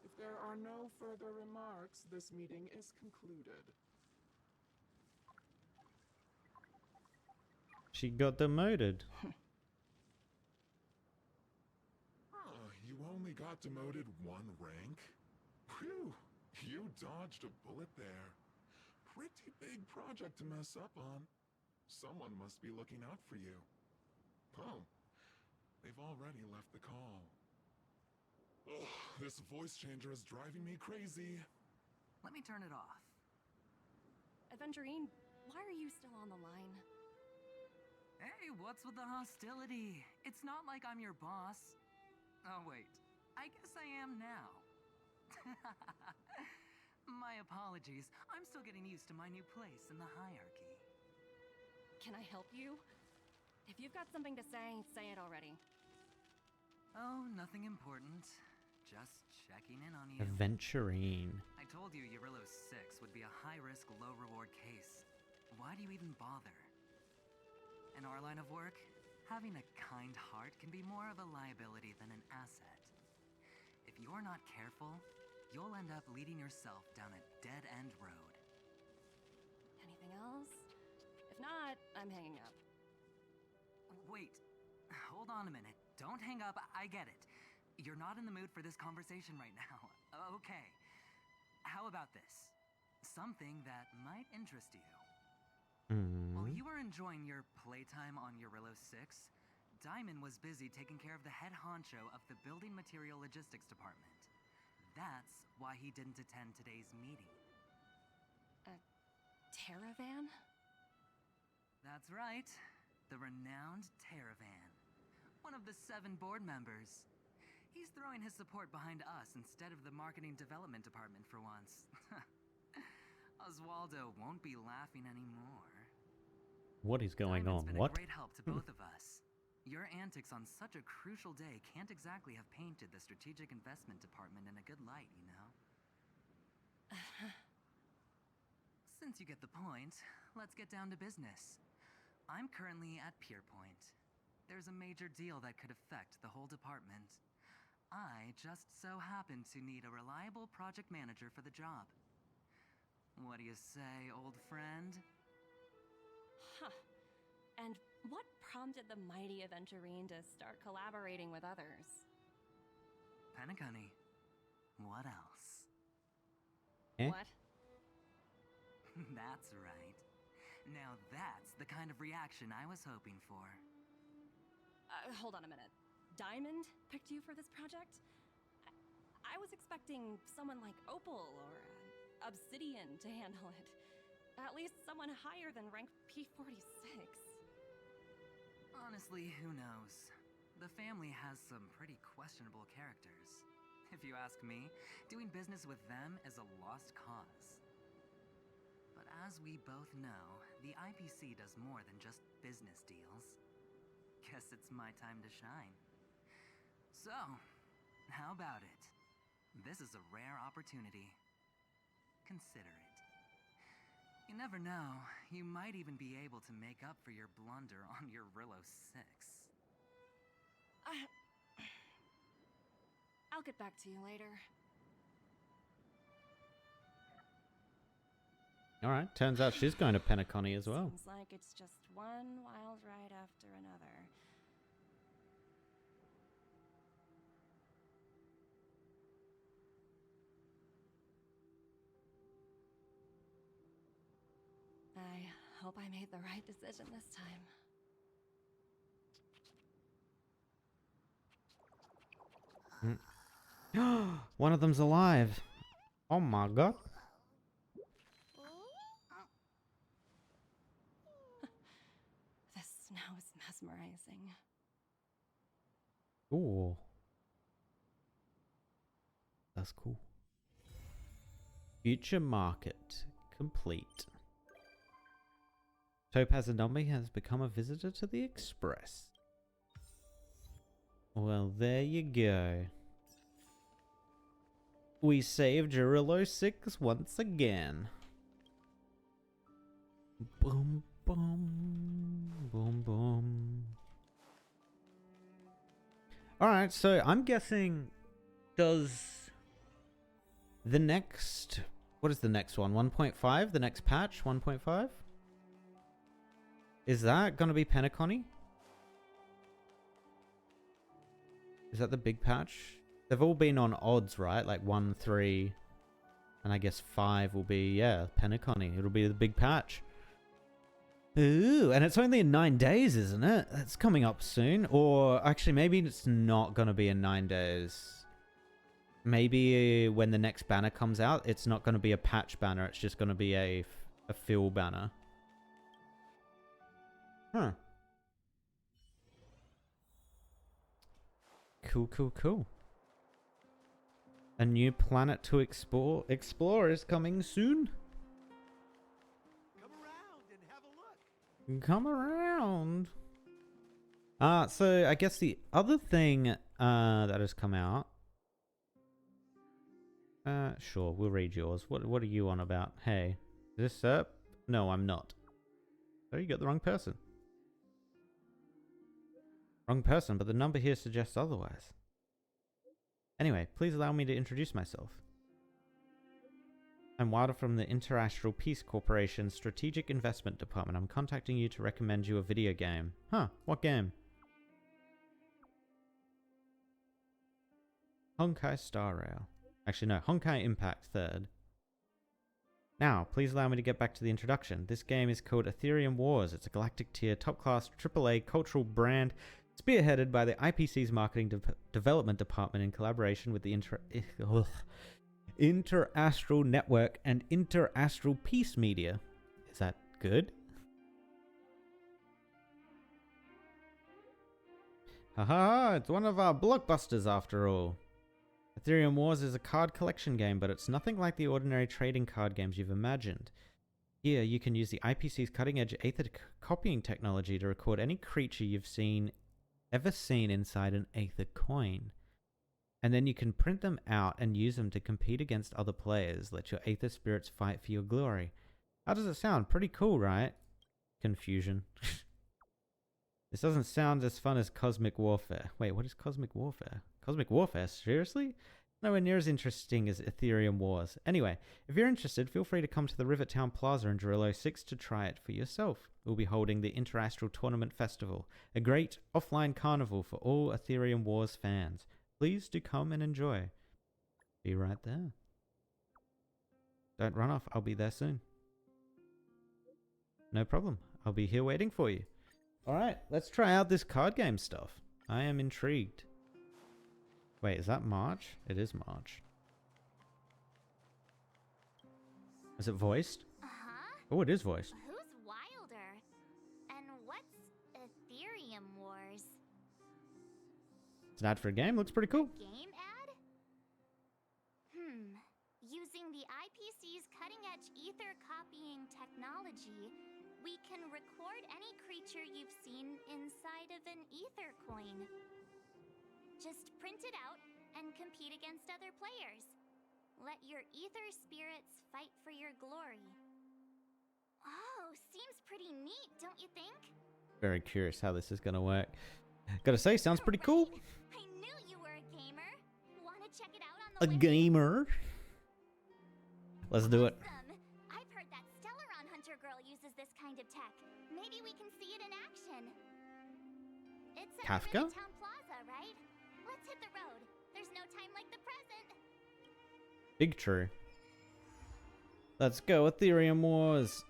If there are no further remarks, this meeting is concluded. She got demoted. You only got demoted one rank? Phew, you dodged a bullet there. Pretty big project to mess up on. Someone must be looking out for you. Oh, they've already left the call. Ugh, this voice changer is driving me crazy. Let me turn it off. Aventurine, why are you still on the line? Hey, what's with the hostility? It's not like I'm your boss. Oh, wait. I guess I am now. My apologies. I'm still getting used to my new place in the hierarchy. Can I help you? If you've got something to say it already. Oh, nothing important. Just checking in on you. Aventurine. I told you Eurillo 6 would be a high-risk, low-reward case. Why do you even bother? In our line of work, having a kind heart can be more of a liability than an asset. If you're not careful, you'll end up leading yourself down a dead-end road. Anything else? If not, I'm hanging up. Wait, hold on a minute. Don't hang up, I get it. You're not in the mood for this conversation right now. Okay. How about this? Something that might interest you. While you were enjoying your playtime on Eurillo 6, Diamond was busy taking care of the head honcho of the Building Material Logistics Department. That's why he didn't attend today's meeting. A Terravan? That's right. The renowned Terravan. One of the 7 board members. He's throwing his support behind us instead of the Marketing Development Department for once. Oswaldo won't be laughing anymore. What is going Diamond's on? Been What? a great help to both of us. Your antics on such a crucial day can't exactly have painted the Strategic Investment Department in a good light, you know? Since you get the point, let's get down to business. I'm currently at Pierpoint. There's a major deal that could affect the whole department. I just so happen to need a reliable project manager for the job. What do you say, old friend? Huh. And what prompted the mighty Aventurine to start collaborating with others? Penacony. What else? What? That's right. Now that's the kind of reaction I was hoping for. Hold on a minute. Diamond picked you for this project? I was expecting someone like Opal or Obsidian to handle it. At least someone higher than rank P46. Honestly, who knows? The family has some pretty questionable characters. If you ask me, doing business with them is a lost cause. But as we both know, the IPC does more than just business deals. Guess it's my time to shine. So, how about it? This is a rare opportunity. Consider it. You never know, you might even be able to make up for your blunder on your Rillo 6. I'll get back to you later. Alright, turns out she's going to Penacony as well. Seems like it's just one wild ride after another. I hope I made the right decision this Mm. One of them's alive. Oh my god. This snow is mesmerizing. Ooh. That's cool. Future market complete. Topaz and Nombi has become a visitor to the Express. Well, there you go. We saved Rillo 6 once again. Boom, boom, boom, boom. Alright, so I'm guessing, does the next, what is the next one? 1.5? The next patch? 1.5? Is that going to be Penacony? Is that the big patch? They've all been on odds, right? Like 1, 3, and I guess 5 will be, yeah, Penacony. It'll be the big patch. Ooh, and it's only in 9 days, isn't it? It's coming up soon. Or actually, maybe it's not going to be in 9 days. Maybe when the next banner comes out, it's not going to be a patch banner. It's just going to be a fill banner. Huh. Cool, cool, cool. A new planet to explore is coming soon. Come around. So I guess the other thing that has come out. Sure, we'll read yours. What are you on about? Hey, is this up? No, I'm not. Oh, you got the wrong person. Wrong person, but the number here suggests otherwise. Anyway, please allow me to introduce myself. I'm Wilder from the Interastral Peace Corporation's Strategic Investment Department. I'm contacting you to recommend you a video game. Huh, what game? Honkai Star Rail. Actually, no, Honkai Impact 3rd. Now, please allow me to get back to the introduction. This game is called Ethereum Wars. It's a galactic tier, top-class, AAA cultural brand spearheaded by the IPC's Marketing Development Department in collaboration with the Interastral Network and Interastral Peace Media. Is that good? Haha, it's one of our blockbusters after all. Ethereum Wars is a card collection game, but it's nothing like the ordinary trading card games you've imagined. Here, you can use the IPC's cutting-edge Aether copying technology to record any creature you've ever seen inside an Aether coin. And then you can print them out and use them to compete against other players. Let your Aether spirits fight for your glory. How does it sound? Pretty cool, right? Confusion. This doesn't sound as fun as Cosmic Warfare. Wait, what is Cosmic Warfare? Cosmic Warfare? Seriously? Nowhere near as interesting as Ethereum Wars. Anyway, if you're interested, feel free to come to the Rivertown Plaza in Rillo 6 to try it for yourself. We'll be holding the Interastral Tournament Festival, a great offline carnival for all Ethereum Wars fans. Please do come and enjoy. Be right there. Don't run off, I'll be there soon. No problem, I'll be here waiting for you. Alright, let's try out this card game stuff. I am intrigued. Wait, is that March? It is March. Is it voiced? Uh-huh. Oh, it is voiced. Who's Wilder? And what's Ethereum Wars? It's an ad for a game. Looks pretty cool. Game ad? Using the IPC's cutting-edge ether copying technology, we can record any creature you've seen inside of an ether coin. Just print it out and compete against other players. Let your ether spirits fight for your glory. Oh, seems pretty neat, don't you think? Very curious how this is gonna work. Gotta say, sounds pretty cool. I knew you were a gamer. Wanna check it out on A the way? gamer. Let's do it. Awesome. I've heard that Stellaron Hunter girl uses this kind of tech. Maybe we can see it in action. It's at Kafka? the Town Plaza, right? Let's hit the road. There's no time like the present. Big true. Let's go, Ethereum Wars.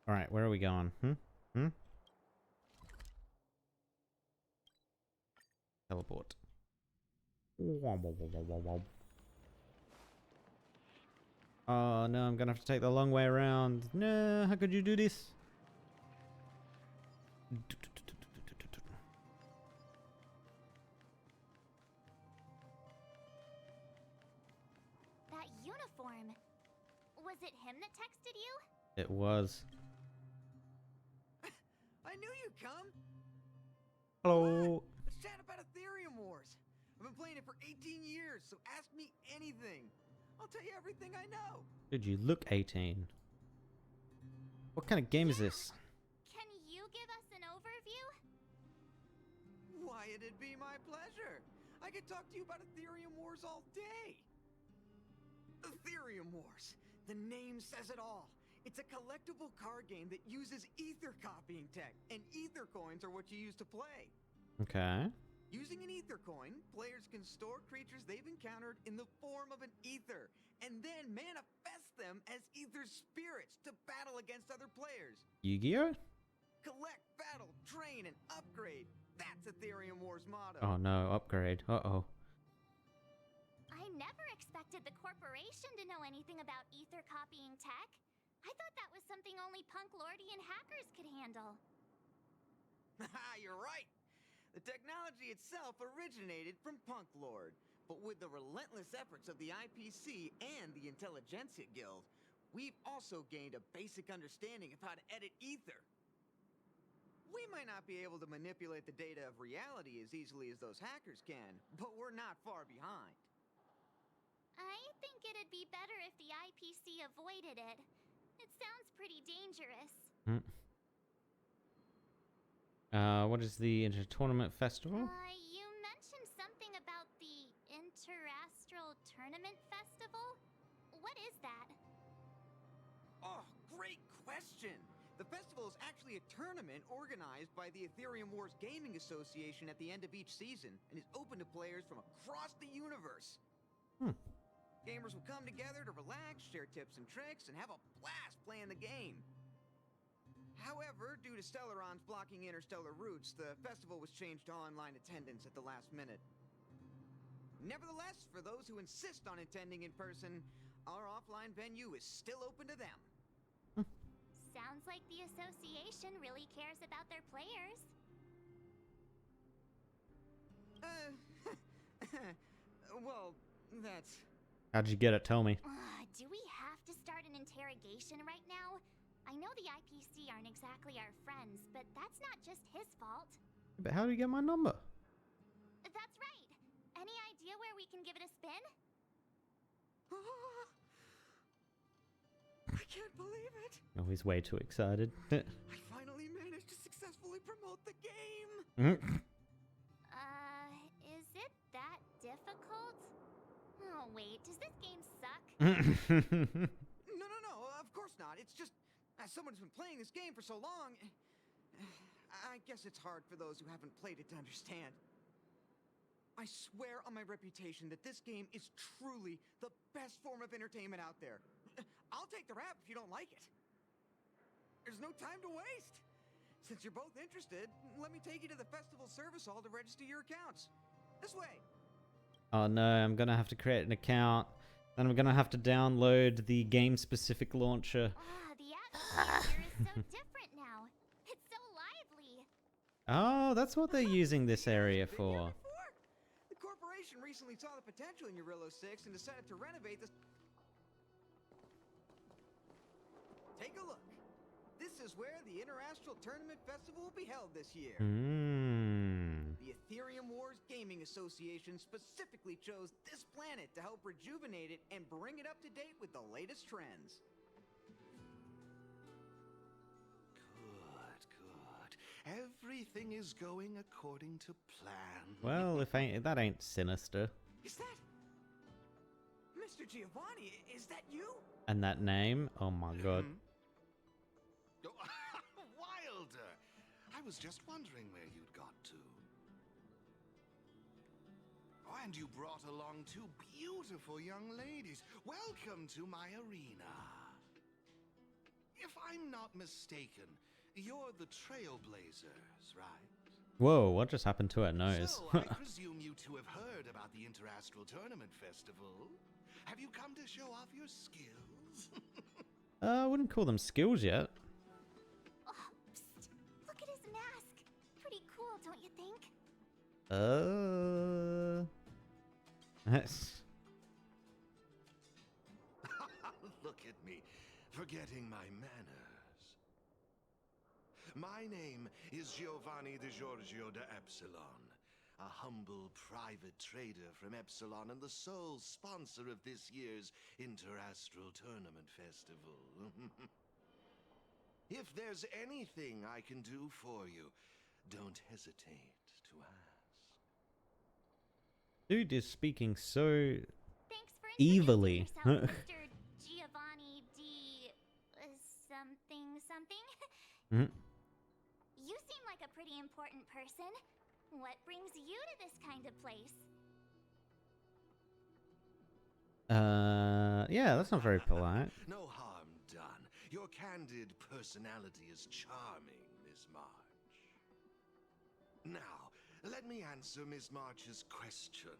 Alright, where are we going? Teleport. Oh no, I'm gonna have to take the long way around. No, how could you do this? That uniform. Was it him that texted you? It was. I knew you'd come. Hello. Let's chat about Ethereum Wars. I've been playing it for 18 years, so ask me anything. I'll tell you everything I know. Dude, you look 18. What kind of game is this? Can you give us an overview? Why, it'd be my pleasure. I could talk to you about Ethereum Wars all day. Ethereum Wars. The name says it all. It's a collectible card game that uses ether copying tech, and ether coins are what you use to play. Okay. Using an ether coin, players can store creatures they've encountered in the form of an ether, and then manifest them as ether spirits to battle against other players. Yu-Gi-Oh? Collect, battle, train, and upgrade. That's Ethereum Wars' motto. Oh no, upgrade. Uh-oh. I never expected the corporation to know anything about ether copying tech. I thought that was something only Punk Lordy and hackers could handle. Haha, you're right. The technology itself originated from Punk Lord, but with the relentless efforts of the IPC and the Intelligentsia Guild, we've also gained a basic understanding of how to edit ether. We might not be able to manipulate the data of reality as easily as those hackers can, but we're not far behind. I think it'd be better if the IPC avoided it. It sounds pretty dangerous. What is the Inter-Tournament Festival? You mentioned something about the Interastral Tournament Festival? What is that? Oh, great question! The festival is actually a tournament organized by the Ethereum Wars Gaming Association at the end of each season, and is open to players from across the universe. Gamers will come together to relax, share tips and tricks, and have a blast playing the game. However, due to Stellaron's blocking interstellar routes, the festival was changed to online attendance at the last minute. Nevertheless, for those who insist on attending in person, our offline venue is still open to them. Sounds like the association really cares about their players. Well, that's... How'd you get it? Tell me. Do we have to start an interrogation right now? I know the IPC aren't exactly our friends, but that's not just his fault. But how do you get my number? That's right. Any idea where we can give it a spin? I can't believe it! Oh, he's way too excited. I finally managed to successfully promote the game! Is it that difficult? Oh wait, does this game suck? No, of course not. It's just, as someone who's been playing this game for so long, I guess it's hard for those who haven't played it to understand. I swear on my reputation that this game is truly the best form of entertainment out there. I'll take the rap if you don't like it. There's no time to waste. Since you're both interested, let me take you to the festival service hall to register your accounts. This way. Oh no, I'm gonna have to create an account. Then I'm gonna have to download the game-specific launcher. The atmosphere here is so different now. It's so lively. Oh, that's what they're using this area for. The corporation recently saw the potential in Eurillo 6 and decided to renovate this. Take a look. This is where the Interastral Tournament Festival will be held this year. The Ethereum Wars Gaming Gaming Association specifically chose this planet to help rejuvenate it and bring it up to date with the latest trends. Good. Everything is going according to plan. Well, if that ain't sinister. Is that Mr. Giovanni? Is that you? And that name? Oh my god. Wilder! I was just wondering where you'd got to. Oh, and you brought along two beautiful young ladies. Welcome to my arena. If I'm not mistaken, you're the Trailblazers, right? Whoa, what just happened to her nose? So, I presume you two have heard about the Interastral Tournament Festival. Have you come to show off your skills? I wouldn't call them skills yet. Oh, psst. Look at his mask. Pretty cool, don't you think? That's... Look at me, forgetting my manners. My name is Giovanni Di Giorgio de Epsilon, a humble private trader from Epsilon and the sole sponsor of this year's Interastral Tournament Festival. If there's anything I can do for you, don't hesitate to ask. Dude is speaking so Thanks for evilly. yourself, Mr. Giovanni D. something. Mhm. You seem like a pretty important person. What brings you to this kind of place? Yeah, that's not very polite. No harm done. Your candid personality is charming, Miss March. Now, let me answer Miss March's question.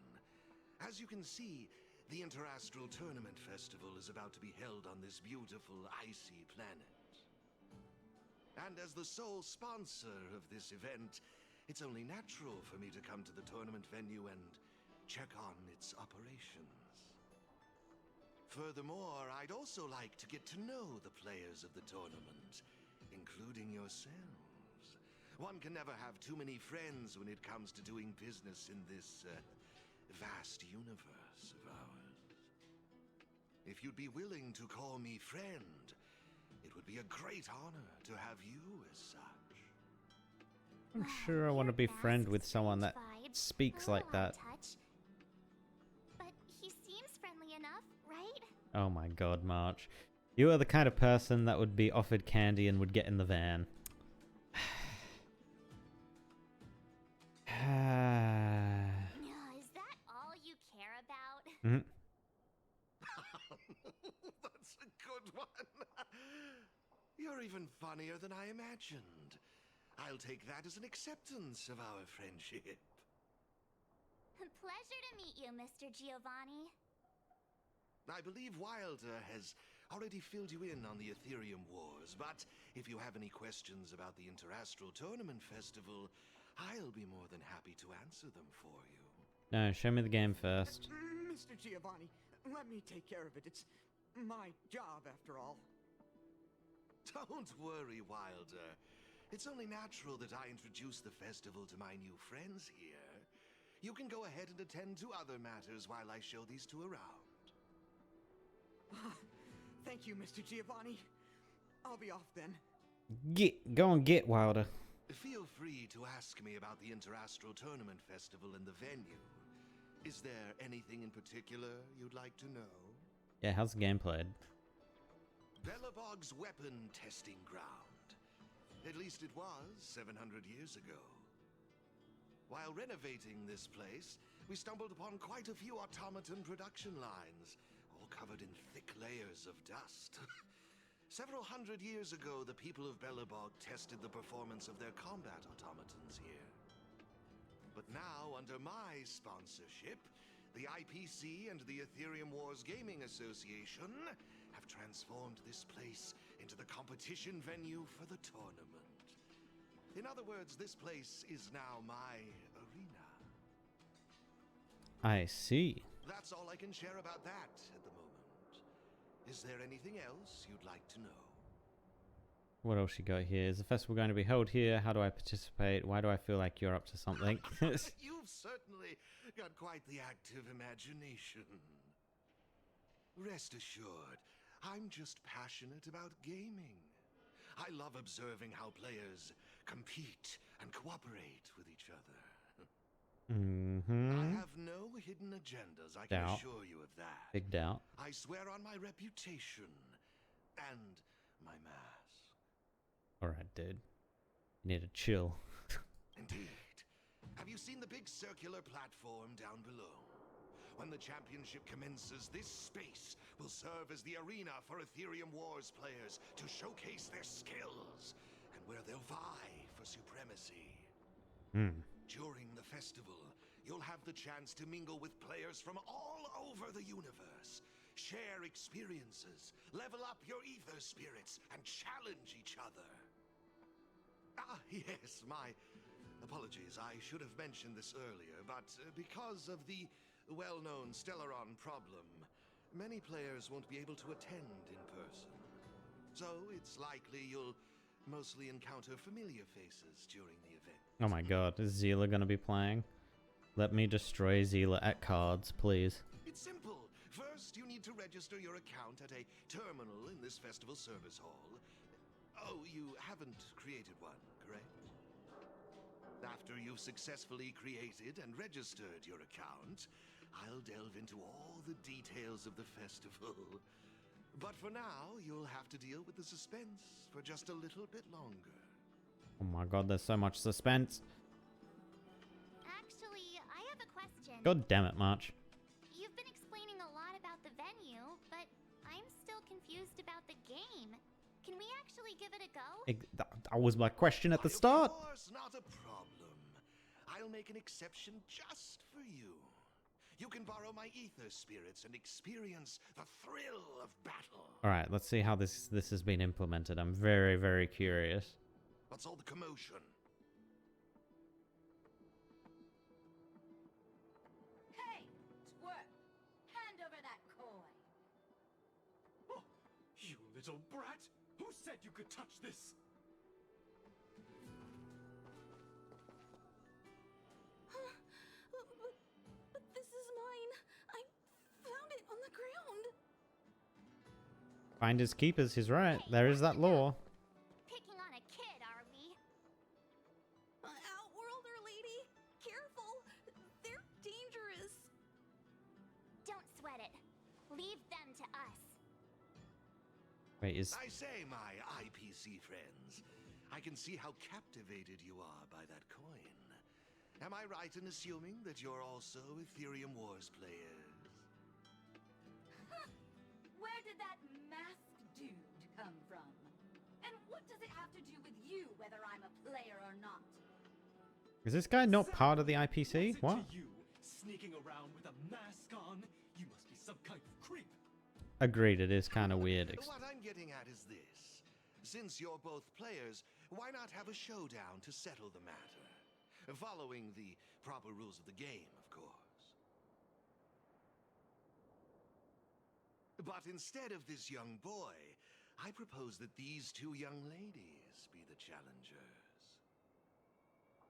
As you can see, the Interastral Tournament Festival is about to be held on this beautiful, icy planet. And as the sole sponsor of this event, it's only natural for me to come to the tournament venue and check on its operations. Furthermore, I'd also like to get to know the players of the tournament, including yourselves. One can never have too many friends when it comes to doing business in this vast universe of ours. If you'd be willing to call me friend, it would be a great honor to have you as such. I'm sure I want to be friend with someone that speaks like that. But he seems friendly enough, right? Oh my god, March. You are the kind of person that would be offered candy and would get in the van. Is that all you care about? Mhm. That's a good one. You're even funnier than I imagined. I'll take that as an acceptance of our friendship. Pleasure to meet you, Mr. Giovanni. I believe Wilder has already filled you in on the Ethereum Wars, but if you have any questions about the Interastral Tournament Festival, I'll be more than happy to answer them for you. No, show me the game first. Mr. Giovanni, let me take care of it. It's my job, after all. Don't worry, Wilder. It's only natural that I introduce the festival to my new friends here. You can go ahead and attend to other matters while I show these two around. Thank you, Mr. Giovanni. I'll be off then. Go and get Wilder. Feel free to ask me about the Interastral Tournament Festival and the venue. Is there anything in particular you'd like to know? Yeah, how's the game played? Belobog's weapon testing ground. At least it was 700 years ago. While renovating this place, we stumbled upon quite a few automaton production lines, all covered in thick layers of dust. Several hundred years ago, the people of Belobog tested the performance of their combat automatons here. But now, under my sponsorship, the IPC and the Ethereum Wars Gaming Association have transformed this place into the competition venue for the tournament. In other words, this place is now my arena. I see. That's all I can share about that at the moment. Is there anything else you'd like to know? What else you got here? Is the festival going to be held here? How do I participate? Why do I feel like you're up to something? You've certainly got quite the active imagination. Rest assured, I'm just passionate about gaming. I love observing how players compete and cooperate with each other. I have no hidden agendas, I can assure you of that. Big doubt. I swear on my reputation and my mask. Alright, dude. You need to chill. Indeed. Have you seen the big circular platform down below? When the championship commences, this space will serve as the arena for Ethereum Wars players to showcase their skills and where they'll vie for supremacy. During the festival, you'll have the chance to mingle with players from all over the universe, share experiences, level up your ether spirits, and challenge each other. Ah, yes, my apologies. I should have mentioned this earlier, but because of the well-known Stellaron problem, many players won't be able to attend in person. So it's likely you'll mostly encounter familiar faces during the event. Oh my god, is Zila gonna be playing? Let me destroy Zila at cards, please. It's simple. First, you need to register your account at a terminal in this festival service hall. Oh, you haven't created one, correct? After you've successfully created and registered your account, I'll delve into all the details of the festival. But for now, you'll have to deal with the suspense for just a little bit longer. Oh my god, there's so much suspense. Actually, I have a question. God damn it, March. You've been explaining a lot about the venue, but I'm still confused about the game. Can we actually give it a go? That was my question at the start. Of course, not a problem. I'll make an exception just for you. You can borrow my ether spirits and experience the thrill of battle. Alright, let's see how this has been implemented. I'm very, very curious. What's all the commotion? Hey, twerp! Hand over that coin! Oh, you little brat! Who said you could touch this? But this is mine. I found it on the ground. Finders keepers, he's right. There is that law. Picking on a kid, are we? Outworlder lady, careful. They're dangerous. Don't sweat it. Leave them to us. Wait, is... I say, my IPC friends, I can see how captivated you are by that coin. Am I right in assuming that you're also Ethereum Wars players? Where did that masked dude come from? And what does it have to do with you, whether I'm a player or not? Is this guy not part of the IPC? What? You sneaking around with a mask on? You must be some kind of creep. Agreed, it is kind of weird. What I'm getting at is this. Since you're both players, why not have a showdown to settle the matter? Following the proper rules of the game, of course. But instead of this young boy, I propose that these two young ladies be the challengers.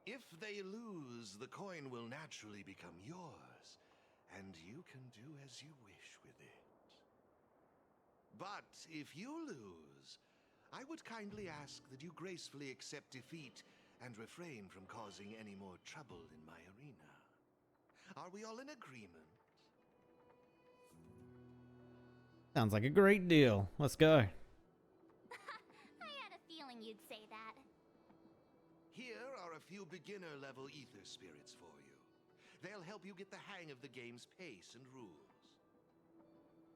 If they lose, the coin will naturally become yours, and you can do as you wish with it. But if you lose, I would kindly ask that you gracefully accept defeat and refrain from causing any more trouble in my arena. Are we all in agreement? Sounds like a great deal. Let's go. I had a feeling you'd say that. Here are a few beginner-level ether spirits for you. They'll help you get the hang of the game's pace and rules.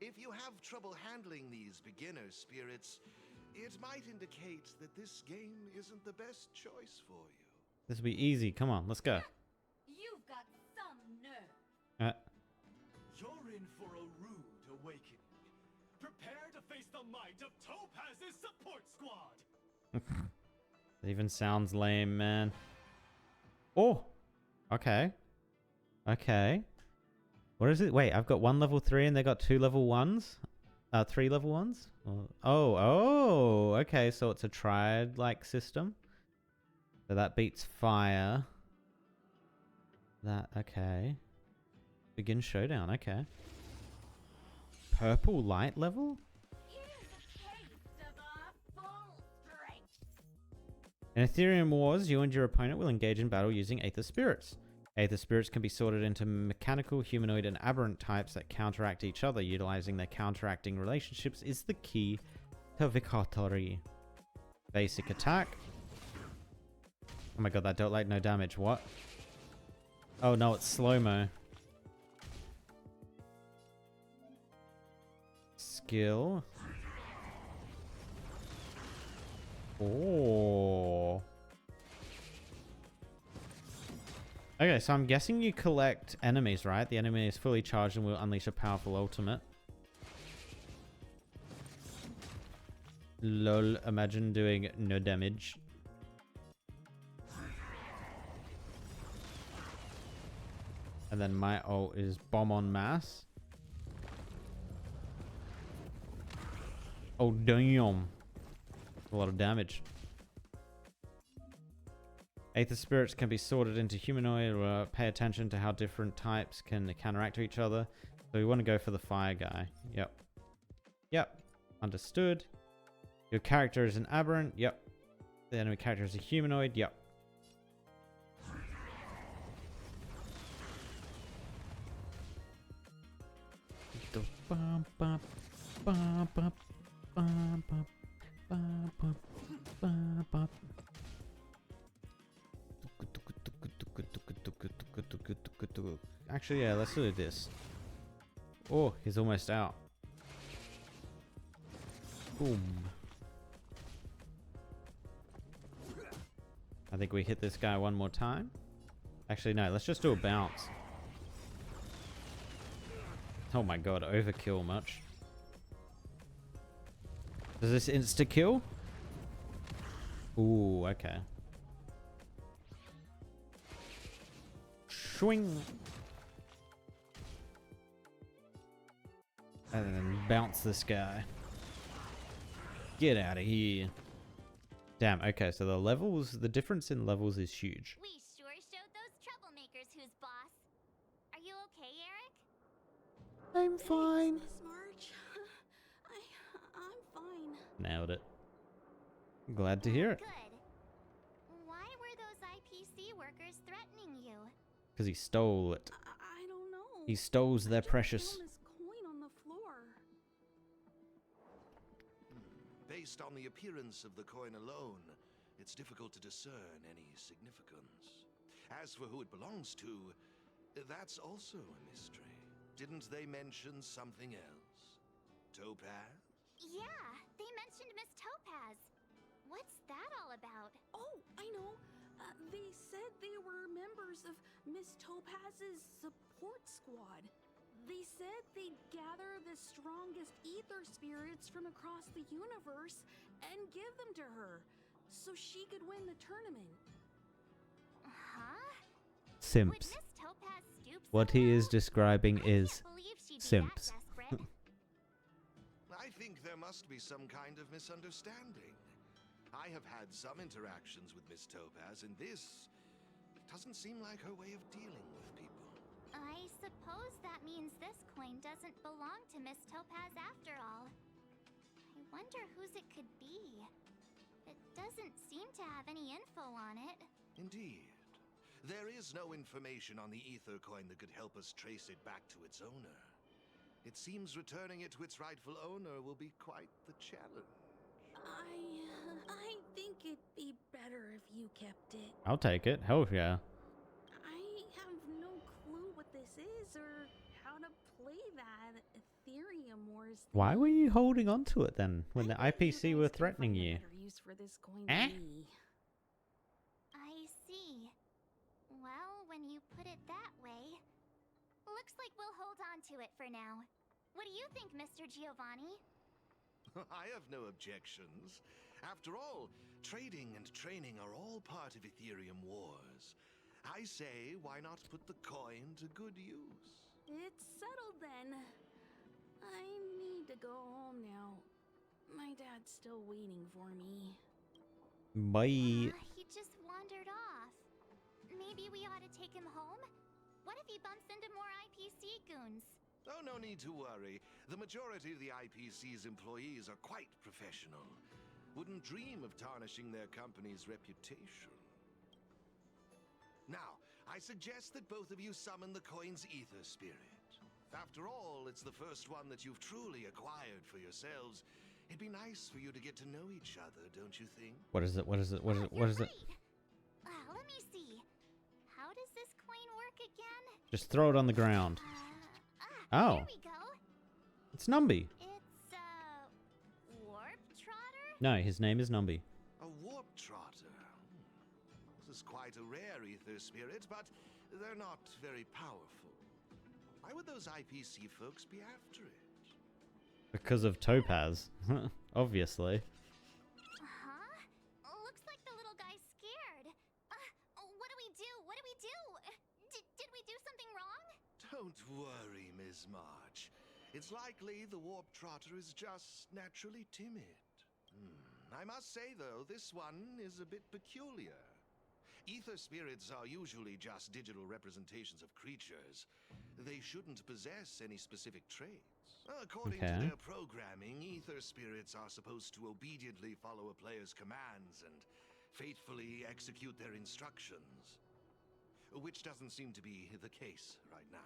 If you have trouble handling these beginner spirits, it might indicate that this game isn't the best choice for you. This will be easy. Come on, let's go. You've got some nerve. You're in for a rude awakening. Prepare to face the might of Topaz's support squad. It even sounds lame, man. Oh, okay. Okay. What is it? Wait, I've got one level 3 and they got 2 level 1s? 3 level ones? Oh, okay, so it's a triad-like system. So that beats fire. That, okay. Begin showdown, okay. Purple light level? In Ethereum Wars, you and your opponent will engage in battle using Aether Spirits. Aether Spirits can be sorted into mechanical, humanoid, and aberrant types that counteract each other. Utilizing their counteracting relationships is the key to victory. Basic attack. Oh my god, that dealt like no damage. What? Oh no, it's slow-mo. Skill. Oh. Okay, so I'm guessing you collect enemies, right? The enemy is fully charged and will unleash a powerful ultimate. Lol, imagine doing no damage. And then my ult is bomb on mass. Oh, damn. A lot of damage. Aether Spirits can be sorted into humanoid, or pay attention to how different types can counteract each other. So we want to go for the fire guy. Yep. Yep. Understood. Your character is an aberrant. Yep. The enemy character is a humanoid. Yep. Actually, yeah, let's do this. Oh, he's almost out. Boom. I think we hit this guy one more time. Actually, no, let's just do a bounce. Oh my god, overkill much. Does this insta-kill? Ooh, okay. Swing. And then bounce this guy. Get out of here. Damn, okay, so the difference in levels is huge. We sure showed those troublemakers who's boss. Are you okay, Eric? I'm fine. Miss March. I'm fine. Nailed it. Glad to hear it. Good. Why were those IPC workers threatening you? Because he stole it. I don't know. He stole their precious. This coin on the floor. Based on the appearance of the coin alone, it's difficult to discern any significance. As for who it belongs to, that's also a mystery. Didn't they mention something else? Topaz? Yeah, they mentioned Miss Topaz. What's that all about? Oh, I know. They said they were members of Miss Topaz's support squad. They said they'd gather the strongest ether spirits from across the universe and give them to her, so she could win the tournament. Huh? Simps. Would Miss Topaz stoop so What he low? is describing is Can't believe she'd be simps. that desperate. I think there must be some kind of misunderstanding. I have had some interactions with Miss Topaz, and this doesn't seem like her way of dealing with people. I suppose that means this coin doesn't belong to Miss Topaz after all. I wonder whose it could be. It doesn't seem to have any info on it. Indeed. There is no information on the ether coin that could help us trace it back to its owner. It seems returning it to its rightful owner will be quite the challenge. I think it'd be better if you kept it. I'll take it. Hell yeah. I have no clue what this is or how to play that Ethereum Wars thing. Why were you holding on to it then when the IPC were threatening you? Better use for this coin Eh? than me. I see. Well, when you put it that way, looks like we'll hold on to it for now. What do you think, Mr. Giovanni? I have no objections. After all, trading and training are all part of Ethereum Wars. I say, why not put the coin to good use? It's settled then. I need need to go home now. My dad's still waiting for me. Bye. He just wandered off. Maybe we ought to take him home? What if he bumps into more IPC goons? Oh, no need to worry. The majority of the IPC's employees are quite professional. Wouldn't dream of tarnishing their company's reputation. Now, I suggest that both of you summon the coin's ether spirit. After all, it's the first one that you've truly acquired for yourselves. It'd be nice for you to get to know each other, don't you think? What is it? What is it? What is it? What is it? Let me see. How does this coin work again? Just throw it on the ground. Oh. There we go. It's Numby. It's Warp Trotter? No, his name is Numby. A warp trotter. This is quite a rare ether spirit, but they're not very powerful. Why would those IPC folks be after it? Because of Topaz. Obviously. Huh? Looks like the little guy's scared. What do we do? What do we do? Did we do something wrong? Don't worry, Ms. March. It's likely the warp trotter is just naturally timid. I must say, though, this one is a bit peculiar. Ether spirits are usually just digital representations of creatures. They shouldn't possess any specific traits. According to their programming, ether spirits are supposed to obediently follow a player's commands and faithfully execute their instructions. Which doesn't seem to be the case right now.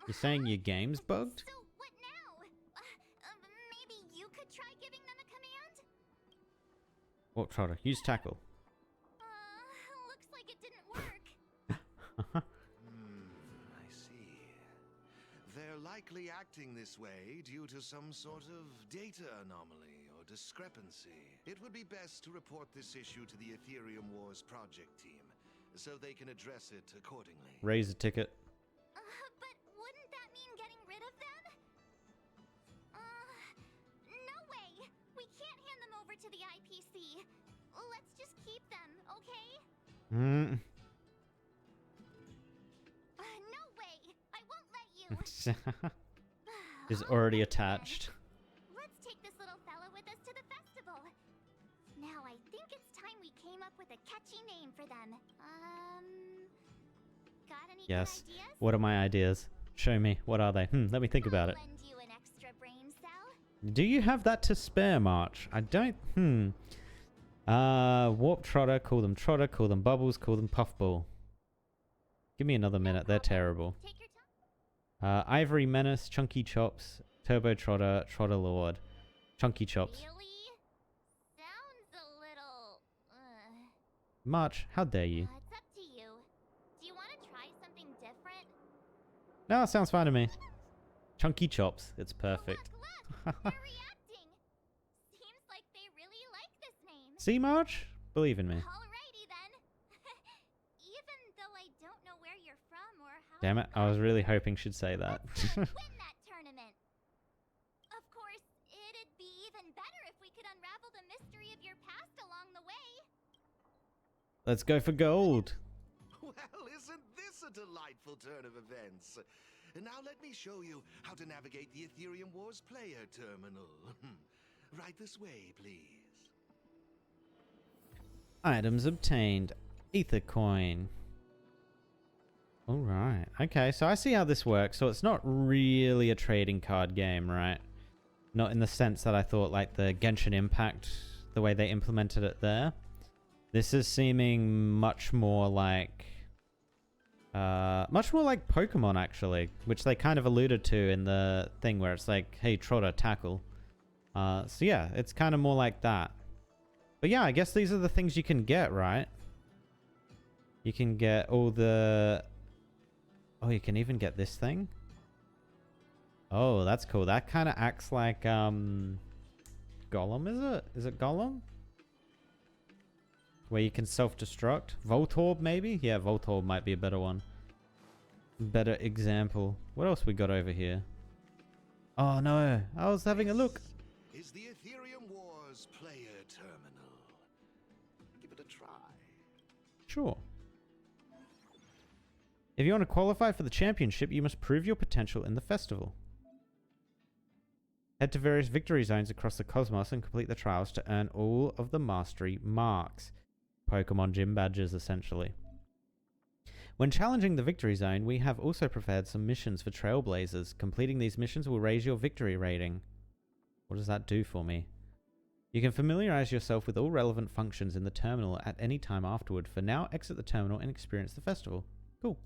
You're saying your game's bugged? So what now? Maybe you could try giving them a command? Warp Trotter, use tackle. Looks like it didn't work. I see. They're likely acting this way due to some sort of data anomaly or discrepancy. It would be best to report this issue to the Ethereum Wars project team, so they can address it accordingly. Raise a ticket. But wouldn't that mean getting rid of them? No way! We can't hand them over to the IPC. Let's just keep them, okay? No way! I won't let you! Is already attached. Let's take this little fella with us to the festival. Now I think it's time we came up with a catchy name for them. Got any good Yes. ideas? What are my ideas? Show me. What are they? Let me think about it. Lend you an extra brain cell? Do you have that to spare, March? I don't. Warp Trotter, call them Bubbles, call them Puffball. Give me another minute. They're terrible. Take your time. Ivory Menace, Chunky Chops, Turbo Trotter, Trotter Lord, Chunky Chops. Really? Sounds a little... March, how dare you? It's up to you. Do you want to try something different? No, sounds fine to me. Chunky Chops, it's perfect. Look, they're reacting. Seems like they really like this name. See, March? Believe in me. Alrighty then. Even though I don't know where you're from or how... Damn it, I was really hoping she'd say that. Win that tournament. Of course, it'd be even better if we could unravel the mystery of your past along the way. Let's go for gold. Well, isn't this a delightful turn of events? Now let me show you how to navigate the Ethereum Wars player terminal. Right this way, please. Items obtained. Ether coin. Alright. Okay, so I see how this works. So it's not really a trading card game, right? Not in the sense that I thought like the Genshin Impact, the way they implemented it there. This is seeming much more like Pokemon, actually, which they kind of alluded to in the thing where it's like, hey, Trotter, tackle. So yeah, it's kind of more like that. But yeah, I guess these are the things you can get, right? You can get all the... Oh, you can even get this thing? Oh, that's cool. That kind of acts like, Golem, is it? Is it Golem? Where you can self-destruct? Voltorb, maybe? Yeah, Voltorb might be a better one. Better example. What else we got over here? Oh, no. I was having a look. Is the Ethereum Wars player terminal. Give it a try. Sure. If you want to qualify for the championship, you must prove your potential in the festival. Head to various victory zones across the cosmos and complete the trials to earn all of the mastery marks. Pokemon gym badges, essentially. When challenging the victory zone, we have also prepared some missions for Trailblazers. Completing these missions will raise your victory rating. What does that do for me? You can familiarize yourself with all relevant functions in the terminal at any time afterward. For now, exit the terminal and experience the festival. Cool.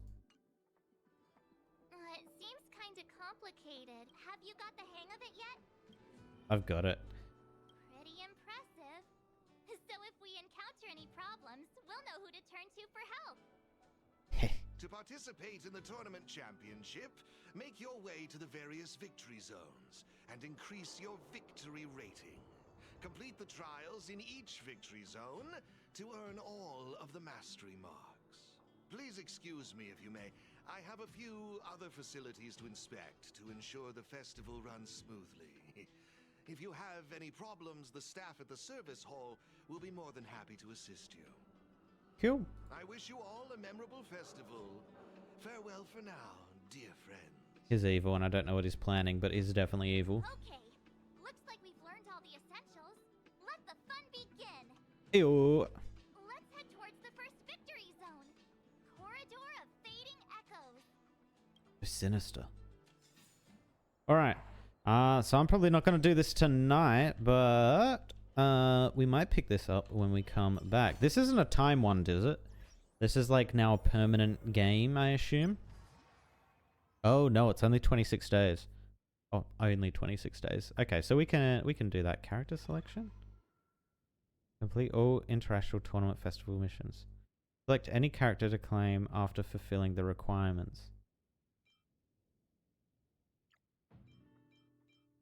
It seems kinda complicated. Have you got the hang of it yet? I've got it. Pretty impressive. So if we encounter any problems, we'll know who to turn to for help. To participate in the tournament championship, make your way to the various victory zones and increase your victory rating. Complete the trials in each victory zone to earn all of the mastery marks. Please excuse me if you may. I have a few other facilities to inspect to ensure the festival runs smoothly. If you have any problems, the staff at the service hall will be more than happy to assist you. Cool. I wish you all a memorable festival. Farewell for now, dear friends. He's evil, and I don't know what he's planning, but he's definitely evil. Okay, looks like we've learned all the essentials. Let the fun begin. Ew. Let's head towards the first victory zone. Corridor of Fading Echoes. Sinister. Alright. So I'm probably not going to do this tonight, but we might pick this up when we come back. This isn't a time one, is it? This is like now a permanent game, I assume. Oh no, it's only 26 days. Oh, only 26 days. Okay, so we can do that. Character selection. Complete all International Tournament Festival missions. Select any character to claim after fulfilling the requirements.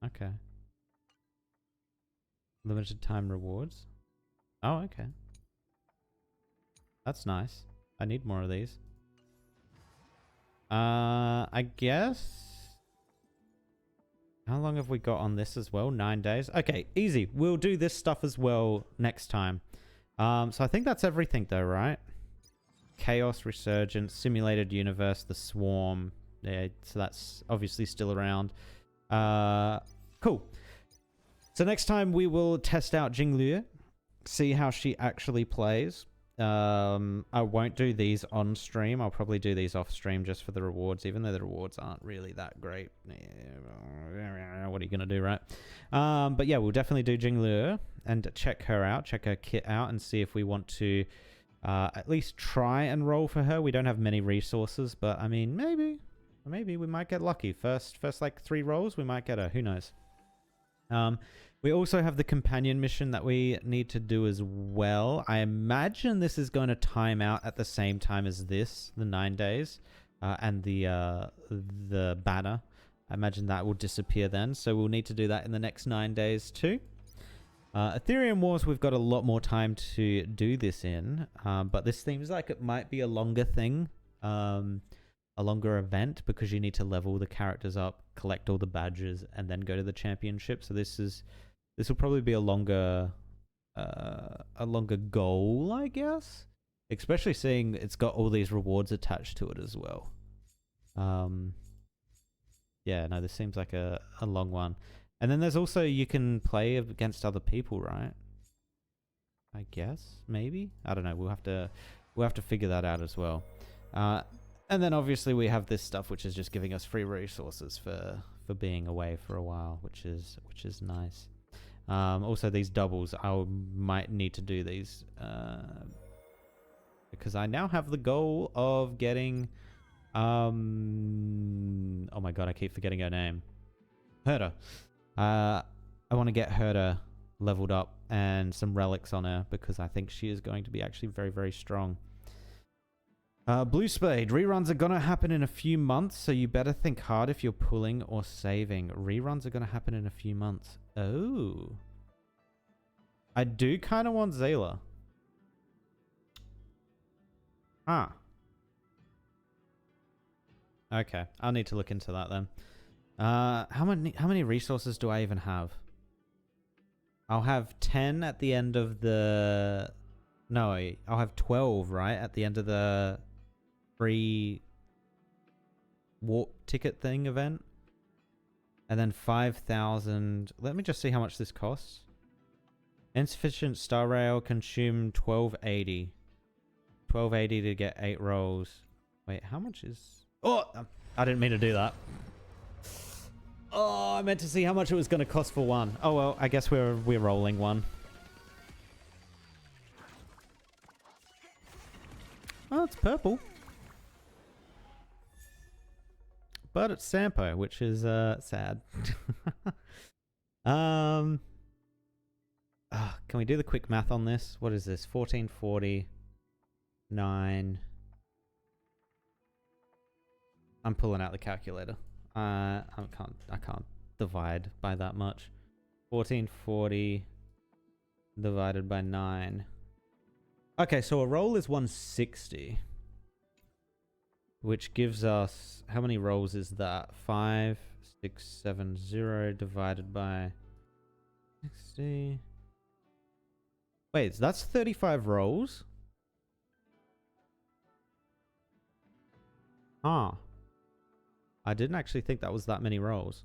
Okay. Limited time rewards. Oh, okay. That's nice. I need more of these. I guess. How long have we got on this as well? 9 days. Okay, easy. We'll do this stuff as well next time. So I think that's everything though, right? Chaos Resurgence, Simulated Universe, The Swarm. Yeah, so that's obviously still around. Cool. So next time we will test out Jingliu, see how she actually plays. I won't do these on stream. I'll probably do these off stream just for the rewards, even though the rewards aren't really that great. What are you gonna do, right? But yeah, we'll definitely do Jingliu and check her out, check her kit out, and see if we want to at least try and roll for her. We don't have many resources, but I mean, maybe we might get lucky. First like 3 rolls, we might get her. Who knows? We also have the companion mission that we need to do as well. I imagine this is going to time out at the same time as this, the 9 days, and the banner. I imagine that will disappear then, so we'll need to do that in the next 9 days too. Ethereum Wars, we've got a lot more time to do this in, but this seems like it might be a longer thing, a longer event, because you need to level the characters up, collect all the badges, and then go to the championship. So this will probably be a longer goal, I guess. Especially seeing it's got all these rewards attached to it as well. Yeah, no, this seems like a long one. And then there's also, you can play against other people, right? I guess, maybe? I don't know. We'll have to figure that out as well. And then obviously we have this stuff which is just giving us free resources for being away for a while, which is nice. Also these doubles, I might need to do these because I now have the goal of getting oh my god, I keep forgetting her name. Herta. I want to get Herta leveled up and some relics on her because I think she is going to be actually very, very strong. Blue Spade, reruns are gonna happen in a few months, so you better think hard if you're pulling or saving. Reruns are gonna happen in a few months. Oh. I do kind of want Zayla. Ah. Okay, I'll need to look into that then. How many resources do I even have? I'll have 10 at the end of the... No, I'll have 12, right? At the end of the free warp ticket thing event. And then 5,000. Let me just see how much this costs. Insufficient star rail consumed 1280. 1280 to get 8 rolls. Wait, how much is... Oh! I didn't mean to do that. Oh, I meant to see how much it was going to cost for one. Oh, well, I guess we're rolling one. Oh, it's purple. But it's Sampo, which is sad. Can we do the quick math on this? What is this? 1440. 9. I'm pulling out the calculator. I can't divide by that much. 1440 divided by 9. Okay, so a roll is 160. Which gives us... How many rolls is that? 5670 divided by 60. Wait, that's 35 rolls? Huh. I didn't actually think that was that many rolls.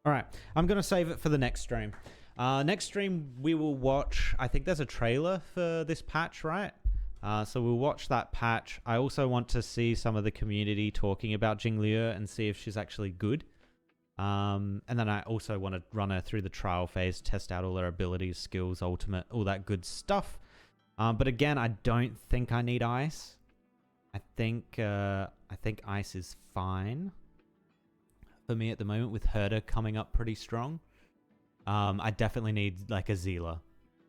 Alright, I'm going to save it for the next stream. Next stream, we will watch... I think there's a trailer for this patch, right? So we'll watch that patch. I also want to see some of the community talking about Jingliu and see if she's actually good. And then I also want to run her through the trial phase, test out all her abilities, skills, ultimate, all that good stuff. But again, I don't think I need ice. I think ice is fine for me at the moment with Herder coming up pretty strong. I definitely need like a Zealer.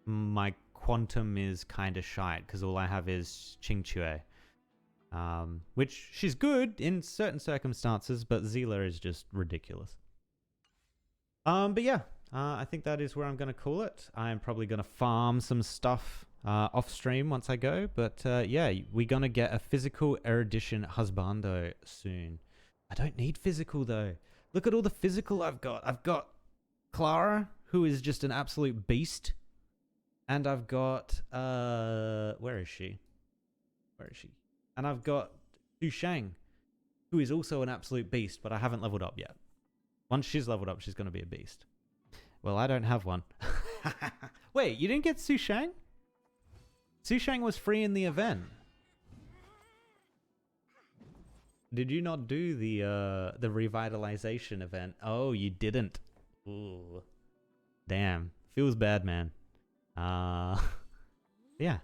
My Quantum is kind of shite because all I have is Qingque. Which she's good in certain circumstances, but Zealer is just ridiculous. But yeah, I think that is where I'm going to call it. I'm probably going to farm some stuff off stream once I go. But yeah, we're going to get a physical erudition husbando soon. I don't need physical though. Look at all the physical I've got. I've got Clara, who is just an absolute beast. And I've got, where is she? Where is she? And I've got Xu Shang, who is also an absolute beast, but I haven't leveled up yet. Once she's leveled up, she's going to be a beast. Well, I don't have one. Wait, you didn't get Xu Shang? Xu Shang was free in the event. Did you not do the revitalization event? Oh, you didn't. Ooh. Damn. Feels bad, man. Yeah. I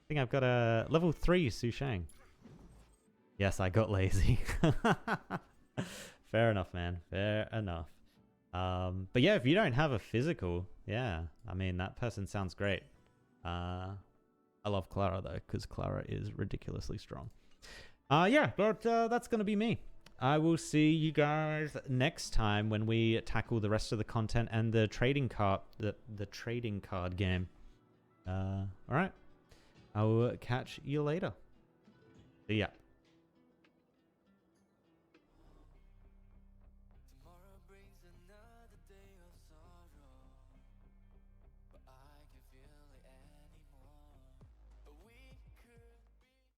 think I've got a level 3 Xu Shang. Yes, I got lazy. Fair enough, man. Fair enough. But yeah, if you don't have a physical, yeah, I mean, that person sounds great. I love Clara, though, because Clara is ridiculously strong. Yeah, but that's going to be me. I will see you guys next time when we tackle the rest of the content and the trading card, the trading card game. All right. I will catch you later. See ya.